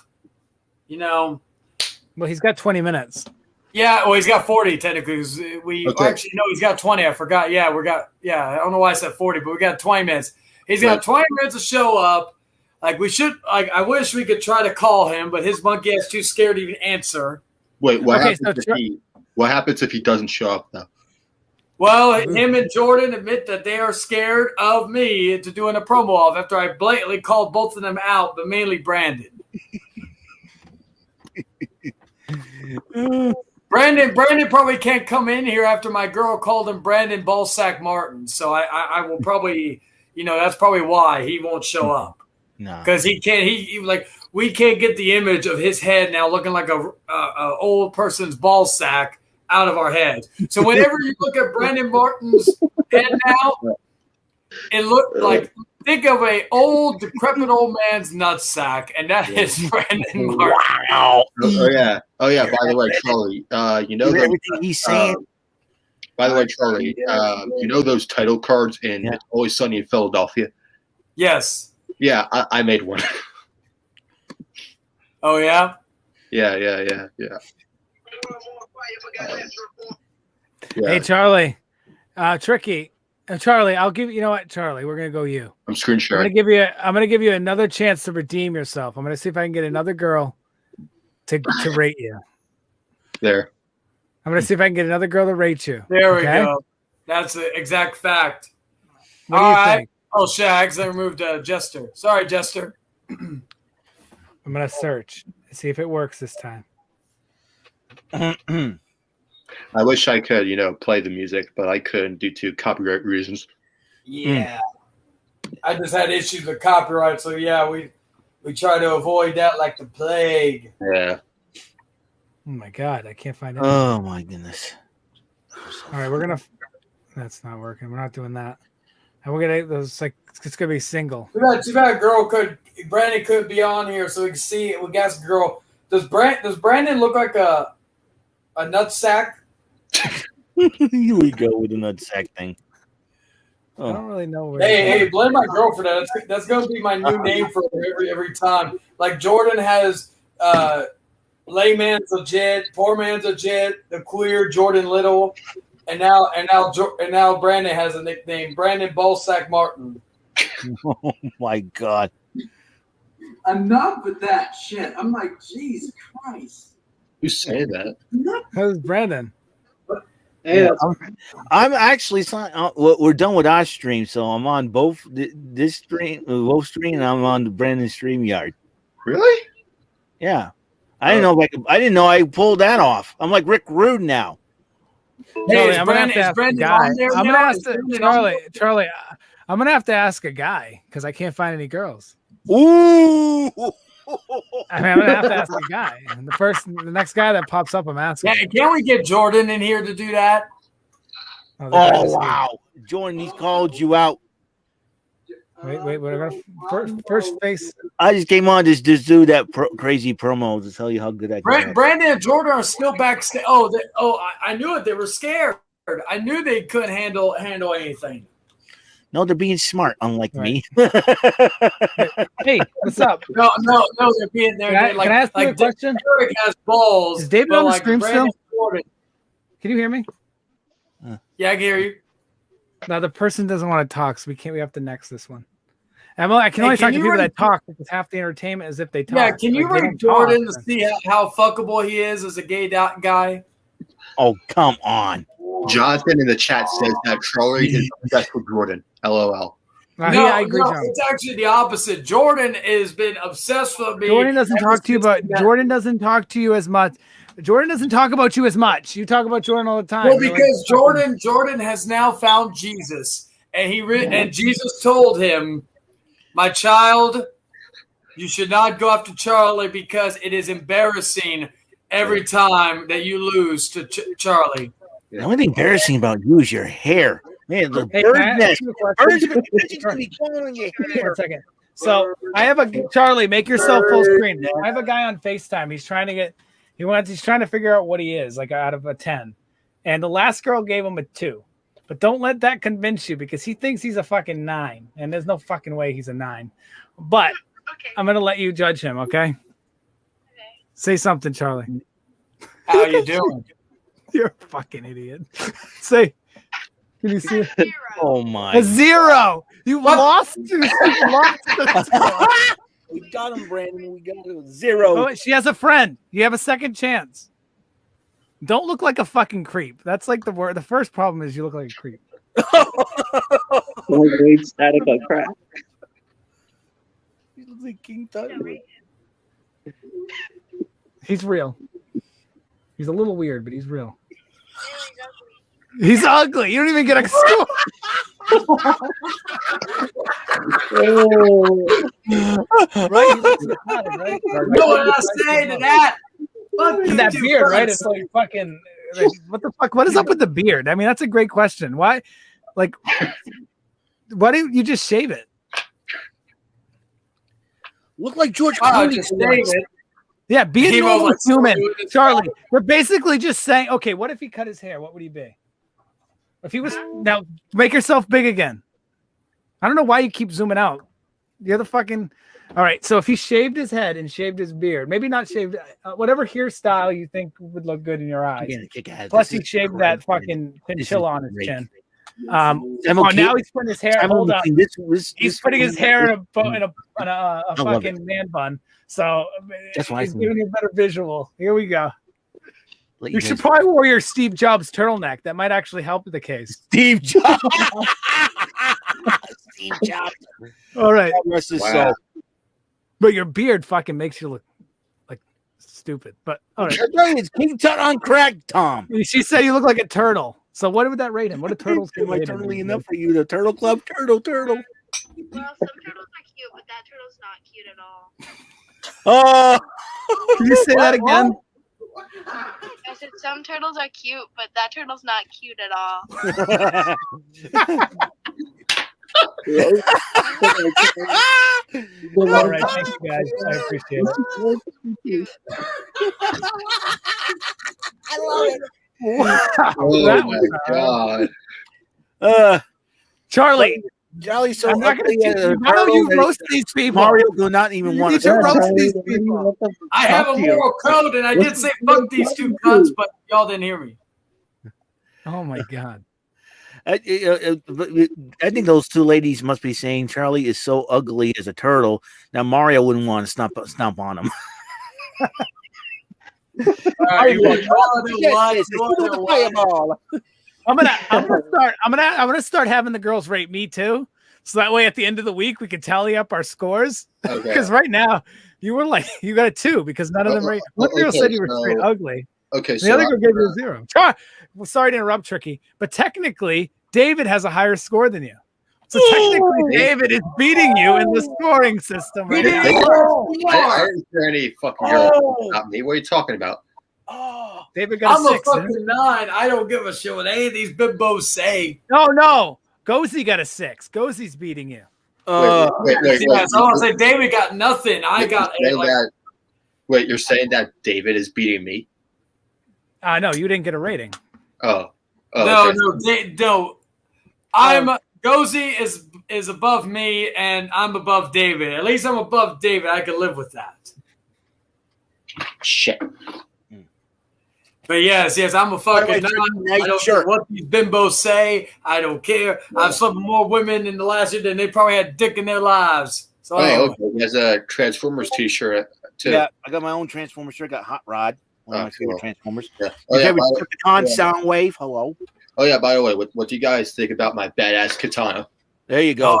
F: well, he's got 20 minutes.
A: Yeah, well, he's got 40 technically. Actually, no, he's got 20. I forgot. Yeah, I don't know why I said 40, but we got 20 minutes. He's got 20 minutes to show up. Like we should. Like I wish we could try to call him, but his monkey ass too scared to even answer.
I: Wait, what happens if he doesn't show up though?
A: Well, him and Jordan admit that they are scared of me into doing a promo off after I blatantly called both of them out, but mainly Brandon. Brandon probably can't come in here after my girl called him Brandon Ballsack Martin. So I will probably, that's probably why he won't show up.
L: No,
A: because he can't. We can't get the image of his head now looking like a old person's ball sack out of our head. So whenever you look at Brandon Martin's head now, it looked like think of a old, decrepit old man's nutsack, and that is Brandon Martin.
P: Wow. Oh yeah. By the way, Charlie, you know
L: everything he's saying.
P: By the way, Charlie, you know those title cards in It's Always Sunny in Philadelphia?
A: Yes.
P: Yeah, I made one.
A: Oh yeah.
P: Yeah.
F: Hey, Charlie. Tricky. Charlie, I'll give you. You know what, Charlie? We're gonna go you.
P: I'm screen sharing.
F: I'm gonna give you another chance to redeem yourself. I'm gonna see if I can get another girl to rate you.
P: There.
F: I'm gonna see if I can get another girl to rate you.
A: There we go. That's the exact fact.
F: What do you think?
A: Oh shit! I accidentally removed Jester. Sorry, Jester.
F: I'm gonna search and see if it works this time.
P: I wish I could, play the music, but I couldn't due to copyright reasons.
A: Yeah. I just had issues with copyright, so yeah, we try to avoid that like the plague.
P: Yeah.
F: Oh my god, I can't find it.
L: Oh my goodness.
F: All right, that's not working. We're not doing that. And we're gonna it's gonna be single.
A: Too bad Brandon could be on here so we can see it. We got a girl. Does Brandon look like a nutsack?
L: Here we go with the nutsack thing.
F: I don't really know where.
A: Hey, blame my girl for that. That's gonna be my new name for every time. Like Jordan has layman's legit, poor man's legit, the queer Jordan Little, and now Brandon has a nickname, Brandon Ballsack Martin.
L: Oh my god!
O: Enough with that shit. I'm like, Jesus Christ.
P: Who say that?
F: Who's Brandon?
O: Hey,
L: I'm actually we're done with our stream, so I'm on both this stream, and I'm on the Brandon StreamYard.
P: Really?
L: Yeah. I didn't know I pulled that off. I'm like Rick Rude now.
F: Charlie, I'm gonna have to ask a guy. Charlie, I'm gonna have to ask a guy because I can't find any girls.
L: Ooh.
F: I'm gonna have to ask a guy. And the next guy that pops up, I'm asking.
A: Yeah, can't we get Jordan in here to do that?
L: Oh wow, Jordan, he's called you out.
F: Wait, we're gonna first face.
L: I just came on to just do that crazy promo to tell you how good I can.
A: Brandon and Jordan are still backstage. I knew it. They were scared. I knew they couldn't handle anything.
L: No, they're being smart, unlike me.
F: Hey, what's up?
A: No, they're being there.
F: Can I ask you a question?
A: Derek has balls.
F: Is David on the stream still?
A: Jordan,
F: can you hear me?
A: Yeah, I can hear you.
F: No, the person doesn't want to talk, so we have to next this one. I can only talk to people that talk because half the entertainment is if they talk.
A: Yeah, can you ring Jordan to see how fuckable he is as a gay guy?
L: Oh, come on.
P: Jonathan in the chat says that Charlie is obsessed with Jordan. LOL.
F: I agree, John.
A: It's actually the opposite. Jordan has been obsessed with me.
F: Jordan doesn't talk to you, but Jordan doesn't talk to you as much. Jordan doesn't talk about you as much. You talk about Jordan all the time.
A: Well, because Jordan has now found Jesus, and and Jesus told him, "My child, you should not go after Charlie because it is embarrassing every time that you lose to Charlie."
L: The only thing embarrassing about you is your hair. Man, the bird nest. Birds are going to be calling your hair.
F: 1 second. So I have Charlie, make yourself full screen. I have a guy on FaceTime. He's trying to figure out what he is, like out of a 10. And the last girl gave him a 2. But don't let that convince you because he thinks he's a fucking 9. And there's no fucking way he's a 9. But I'm going to let you judge him, okay? Say something, Charlie.
A: How you doing?
F: You're a fucking idiot. Say, can you see it?
L: Oh my!
F: A 0. You lost. You lost.
L: We got him, Brandon. We got him. 0.
F: Oh, she has a friend. You have a second chance. Don't look like a fucking creep. That's like the word. The first problem is you look like a creep.
M: Great static on crack.
L: He looks like King Thunder.
F: He's real. He's a little weird, but he's real. He's ugly. You don't even get a score. Right? Right?
A: No one else say to that.
F: And that beard, right? It's like fucking. Like, what the fuck? What is up with the beard? I mean, that's a great question. Why? Like, why don't you just shave it?
L: Look like George
A: Oh,
L: Clooney.
A: just David.
F: Yeah, be a
A: He
F: normal
A: was like,
F: human,
A: so good.
F: Charlie. They're basically just saying, okay, what if he cut his hair? What would he be? If he was now, make yourself big again. I don't know why you keep zooming out. You're the fucking. All right, so if he shaved his head and shaved his beard, maybe not shaved, whatever hairstyle you think would look good in your eyes. Plus, he shaved that fucking chinchilla on his chin. Now he's putting his hair. Hold up. He's putting his hair in a fucking man bun. So he's giving you a better visual. Here we go. You should probably wear your Steve Jobs turtleneck. That might actually help the case.
L: Steve Jobs. Steve Jobs.
F: All right.
L: Wow.
F: But your beard fucking makes you look like stupid. But all right.
L: It's King Tut on crack, Tom.
F: She said you look like a turtle. So what would that rate him? What do turtles get?
L: Like turtly enough for you? The Turtle Club, turtle.
J: Well, some turtles are cute, but that turtle's not cute at all.
L: Oh,
F: can you say that again?
J: I said some turtles are cute, but that turtle's not cute at all.
F: All right, thank you guys. I appreciate it.
L: I love it.
F: Wow,
P: Oh my god.
F: Charlie,
L: so
F: I'm not
L: ugly.
F: how you roast these people.
L: Mario do not even want
F: to roast these people.
A: I have a moral code, and I did say fuck these two cunts, but y'all didn't hear me.
F: Oh my god.
L: I think those two ladies must be saying Charlie is so ugly as a turtle. Now Mario wouldn't want to stomp on him.
F: I'm gonna start having the girls rate me too. So that way at the end of the week we can tally up our scores. Because right now you got a 2 because none of them rate. One girl said you were straight ugly.
P: Okay,
F: the other girl gave you a 0. Well, sorry to interrupt, Tricky, but technically David has a higher score than you. So technically David is beating you in the scoring system right now.
P: I didn't hear any fucking girl about me. What are you talking about?
F: Oh, David got
A: I'm
F: a 6.
A: a fucking 9. I don't give a shit what any of these bimbos say.
F: No. Gozy got a 6. Gozy's beating you.
P: Wait.
A: Yes, I want to say David got nothing. I got a.
P: Wait, you're saying that David is beating me?
F: No, you didn't get a rating.
P: No.
A: Gozy is above me, and I'm above David. At least I'm above David. I can live with that.
P: Shit.
A: But yes, I'm a fucking 9. I don't care what these bimbos say. I don't care. I've slept with more women in the last year than they probably had dick in their lives. So
P: okay. He has a Transformers t-shirt too.
L: Yeah, I got my own Transformers shirt. Got Hot Rod. One of my favorite Transformers.
P: Yeah.
L: Soundwave. Hello.
P: Oh yeah. By the way, what do you guys think about my badass katana?
L: There you go.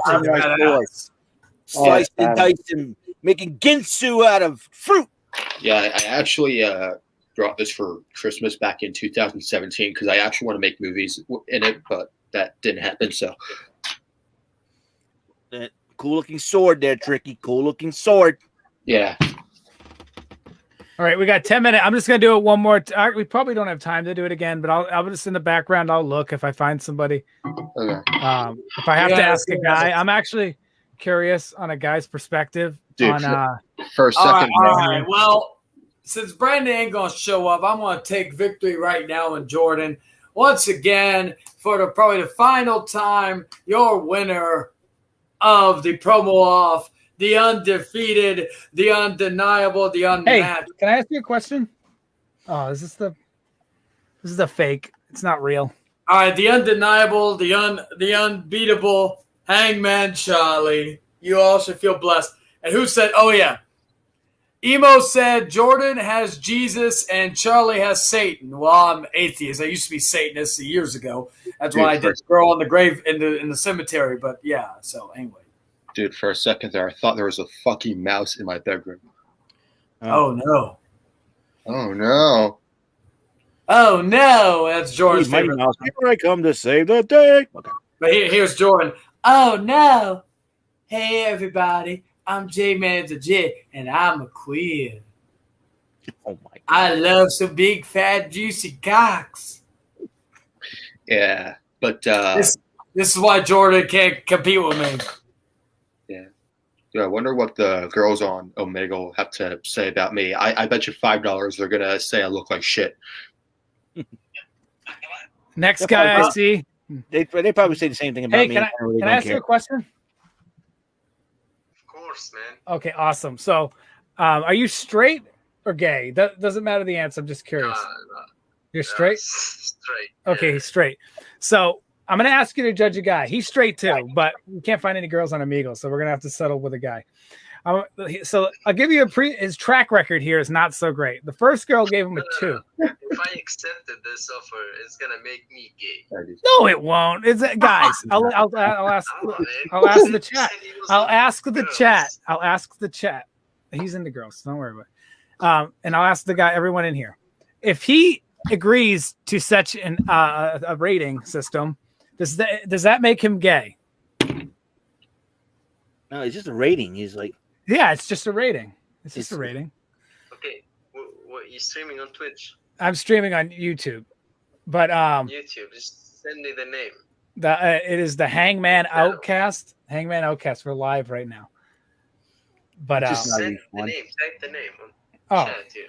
L: Sliced and diced and making ginsu out of fruit.
P: Yeah, I actually brought this for Christmas back in 2017 because I actually want to make movies in it, but that didn't happen. So,
L: that cool looking sword there, Tricky. Cool looking sword.
P: Yeah.
F: All right, we got 10 minutes. I'm just gonna do it one more. We probably don't have time to do it again, but I'll just in the background. I'll look if I find somebody.
P: Okay.
F: If I have to ask a guy, I'm actually curious on a guy's perspective.
P: Dude,
F: on
P: for a second.
A: All right. Well, since Brandon ain't gonna show up, I'm gonna take victory right now in Jordan. Once again, for probably the final time, your winner of the promo off. The undefeated, the undeniable, the unmatched.
F: Hey, can I ask you a question? Oh, this is the fake. It's not real.
A: All right, the undeniable, the unbeatable Hangman Charlie. You all should feel blessed. And who said, oh yeah. Emo said Jordan has Jesus and Charlie has Satan. Well, I'm atheist. I used to be Satanist years ago. That's why I did Girl on the Grave in the cemetery. But yeah, so anyway.
P: Dude, for a second there, I thought there was a fucking mouse in my bedroom.
A: Oh, no.
P: Oh, no.
A: Oh, no. That's Jordan's favorite.
L: Mouse. Here I come to save the day. Okay.
A: But here's Jordan. Oh, no. Hey, everybody. I'm J-Man the J, and I'm a queer.
L: Oh, my God.
A: I love some big, fat, juicy cocks.
P: Yeah, but...
A: This is why Jordan can't compete with me.
P: Yeah. Yeah, I wonder what the girls on Omegle have to say about me. I bet you $5 they're gonna say I look like shit.
F: Next guy I see.
L: They probably say the same thing about
F: Hey,
L: me.
F: can I ask you a question?
Q: Of course, man.
F: Okay, awesome. So, are you straight or gay? That doesn't matter the answer. I'm just curious. You're straight?
Q: Straight.
F: Okay, he's straight. So I'm going to ask you to judge a guy. He's straight too, but we can't find any girls on Omegle, so we're going to have to settle with a guy. So I'll give you his track record here is not so great. The first girl gave him a 2.
Q: If I accepted this offer, it's gonna make me gay.
F: No, it won't. Guys, I'll ask the chat. I'll ask the chat. He's into girls, so don't worry about it. And I'll ask the guy, everyone in here, if he agrees to such a rating system, does that make him gay?
L: No, it's just a rating. He's like,
F: yeah, it's just a rating. It's just a rating.
Q: Okay, what you streaming on Twitch?
F: I'm streaming on YouTube, but
Q: YouTube. Just send me the name.
F: It is the Hangman Outcast. Hangman Outcast. We're live right now. But
Q: just send the name. Type the name on chat here,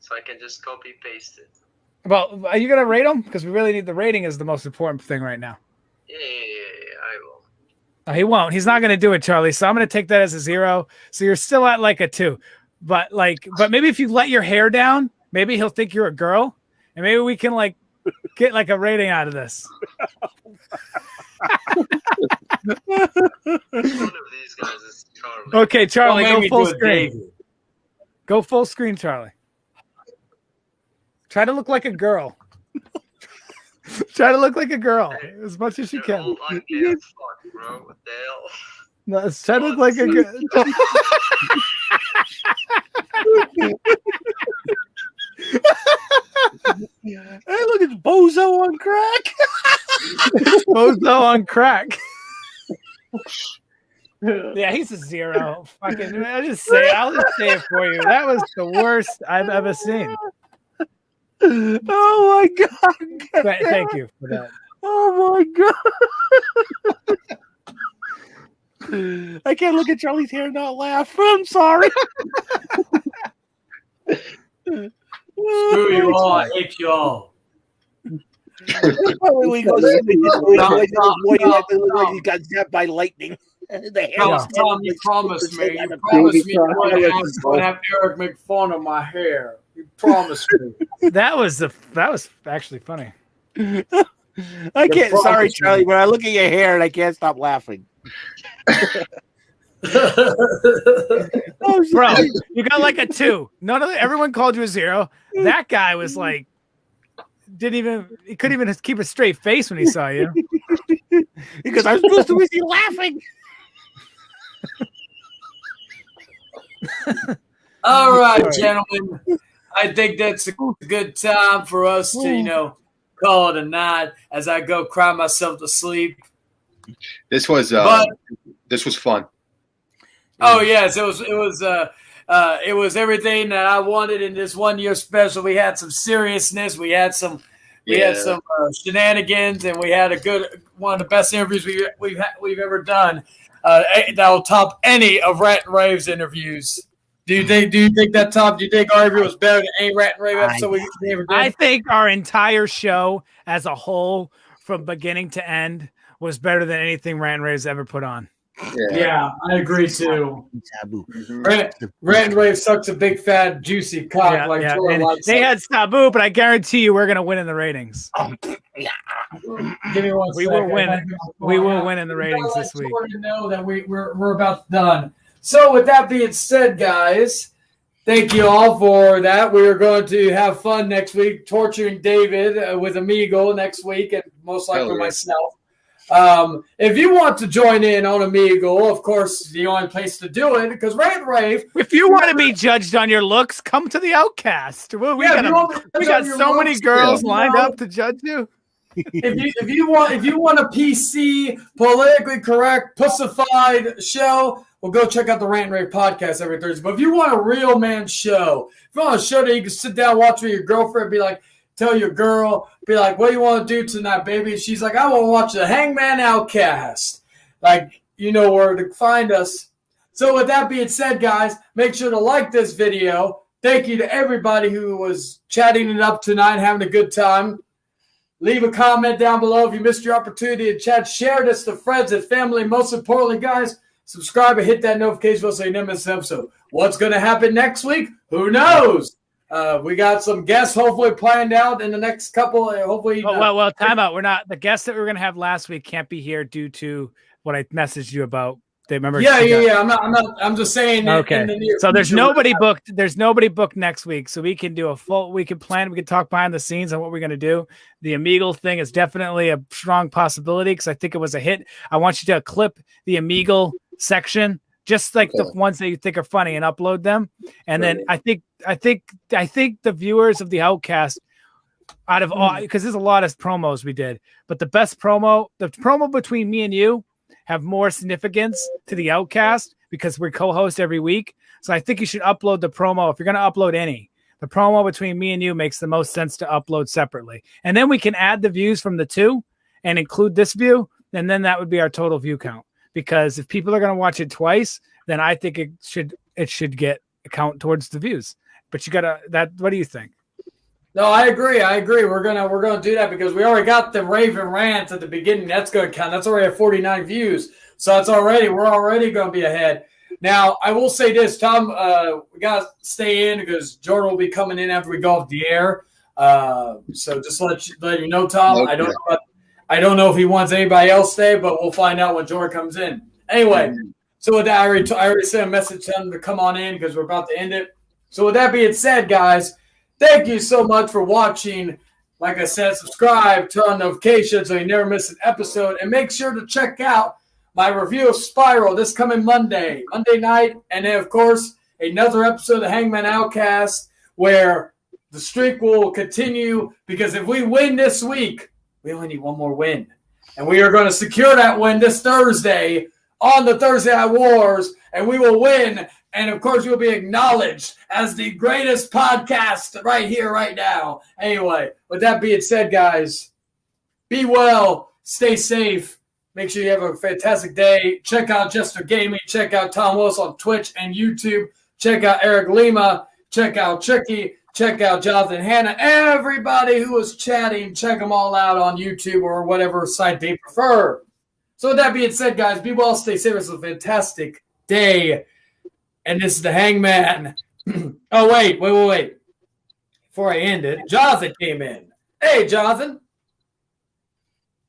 Q: so I can just copy paste it.
F: Well, are you gonna rate them? Because we really need the rating is the most important thing right now.
Q: Yeah, I will.
F: No, he won't. He's not going to do it, Charlie. So I'm going to take that as a 0. So you're still at like a 2. But maybe if you let your hair down, maybe he'll think you're a girl, and maybe we can like get like a rating out of this.
Q: One of these guys is Charlie.
F: Okay, Charlie, go full screen. Go full screen, Charlie. Try to look like a girl. Try to look like a girl as much as you can.
Q: Fuck, bro. What the hell?
F: No, let's try to look like a girl.
L: Hey, look, it's Bozo on crack.
F: Bozo on crack. Yeah, he's a 0. Fucking, I'll just say it for you. That was the worst I've ever seen.
L: Oh my god!
F: Thank you for that.
L: Oh my god! I can't look at Charlie's hair and not laugh. I'm sorry.
A: Screw you all! I hate you all.
L: We go he got zapped by lightning.
A: Tom, you promised me. You promised me you would have Eric make fun of my hair. You promised me.
F: That was actually funny.
L: I can't. Sorry, Charlie, but I look at your hair and I can't stop laughing.
F: Oh, bro, you got like a 2. Everyone called you a 0. That guy was like, he couldn't even keep a straight face when he saw you.
L: Because I was supposed to be laughing.
A: All right, gentlemen. I think that's a good time for us to, call it a night as I go cry myself to sleep.
P: This was fun.
A: Oh yes, it was everything that I wanted in this 1 year special. We had some seriousness, we had some shenanigans, and we had one of the best interviews we've ever done. That'll top any of Rat and Rave's interviews. Do you think that top? Do you think our interview was better than any Rat and Rave episode we ever did?
F: I think our entire show as a whole, from beginning to end, was better than anything Rat and Rave's ever put on.
A: Yeah, I agree too. Rat and Rave sucks a big fat juicy cock
F: They had Sabu, but I guarantee you we're gonna win in the ratings.
A: Give me one.
F: We will win. We will win in the ratings this week.
A: To know that we're about done. So with that being said, guys, thank you all for that. We are going to have fun next week, torturing David with Amigo next week, and most likely myself. If you want to join in on Amigo, of course, the only place to do it, because Rave.
F: If you want to be judged on your looks, come to the Outcast. We got so many girls lined up to judge you.
A: If you want a PC, politically correct, pussified show, well, go check out the Rant and Rave podcast every Thursday. But if you want a real man show, if you want a show that you can sit down, watch with your girlfriend, be like, tell your girl, be like, what do you want to do tonight, baby? And she's like, I want to watch the Hangman Outcast. Like, you know where to find us. So with that being said, guys, make sure to like this video. Thank you to everybody who was chatting it up tonight, having a good time. Leave a comment down below if you missed your opportunity to chat. Share this to friends and family. Most importantly, guys, subscribe and hit that notification bell so you never miss an episode. What's going to happen next week? Who knows? We got some guests hopefully planned out in the next couple. Hopefully,
F: well, time out. We're not the guests that we were going to have last week can't be here due to what I messaged you about. They remember?
A: Yeah. I'm just saying.
F: Okay. So there's nobody booked. There's nobody booked next week, so we can do a full. We can plan. We can talk behind the scenes on what we're going to do. The Omegle thing is definitely a strong possibility because I think it was a hit. I want you to clip the Omegle section, just like the ones that you think are funny, and upload them. And then I think the viewers of the Outcast, out of all, because there's a lot of promos we did, but the promo between me and you have more significance to the Outcast because we co-host every week. So I think you should upload the promo. If you're going to upload any, the promo between me and you makes the most sense to upload separately. And then we can add the views from the two and include this view. And then that would be our total view count. Because if people are going to watch it twice, then I think it should get a count towards the views. But you got to, what do you think?
A: No, I agree. We're gonna do that because we already got the Raven rant at the beginning. That's going to count. That's already at 49 views. So we're already going to be ahead. Now, I will say this, Tom. We got to stay in because Jordan will be coming in after we go off the air. So just let you know, Tom. Okay. I don't know if he wants anybody else to stay, but we'll find out when Jordan comes in. Anyway, so with that, I already sent a message to him to come on in because we're about to end it. So with that being said, guys. Thank you so much for watching. Like I said, subscribe, turn on notifications so you never miss an episode. And make sure to check out my review of Spiral this coming Monday night. And then, of course, another episode of Hangman Outcast where the streak will continue because if we win this week, we only need one more win. And we are going to secure that win this Thursday on the Thursday Night Wars, and we will win. And, of course, you'll be acknowledged as the greatest podcast right here, right now. Anyway, with that being said, guys, be well, stay safe. Make sure you have a fantastic day. Check out Jester Gaming. Check out Tom Willis on Twitch and YouTube. Check out Eric Lima. Check out Tricky. Check out Jonathan Hanna. Everybody who was chatting, check them all out on YouTube or whatever site they prefer. So with that being said, guys, be well, stay safe. It's a fantastic day. And this is the Hangman. Oh, wait. Before I end it, Jonathan came in. Hey, Jonathan.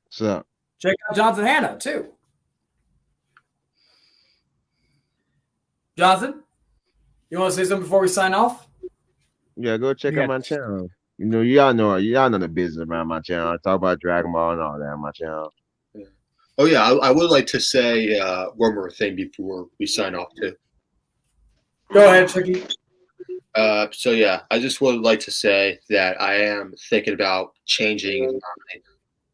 R: What's up?
A: Check out Jonathan Hanna, too. Jonathan, you want to say something before we sign off?
R: Yeah, go check out my channel. Y'all know the business around my channel. I talk about Dragon Ball and all that on my channel.
P: Oh, yeah. I would like to say one more thing before we sign off, too.
A: Go ahead, Tricky.
P: So, yeah, I just would like to say that I am thinking about changing my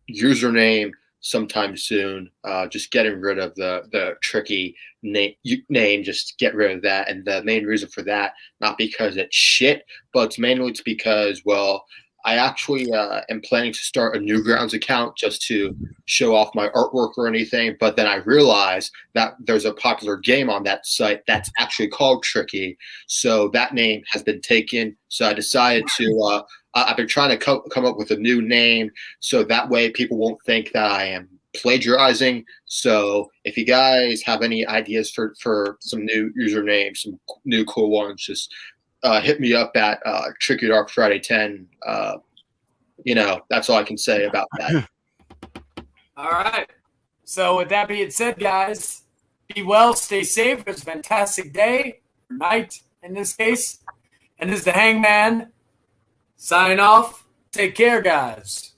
P: username sometime soon. Just getting rid of the Tricky name, just get rid of that. And the main reason for that, not because it's shit, but mainly it's because, well, I actually am planning to start a Newgrounds account just to show off my artwork or anything. But then I realized that there's a popular game on that site that's actually called Tricky. So that name has been taken. So I decided to I've been trying to come up with a new name so that way people won't think that I am plagiarizing. So if you guys have any ideas for some new usernames, some new cool ones, just hit me up at Tricky Dark Friday 10. That's all I can say about that.
A: All right. So with that being said, guys, be well, stay safe. It's a fantastic day, or night in this case. And this is the Hangman signing off. Take care, guys.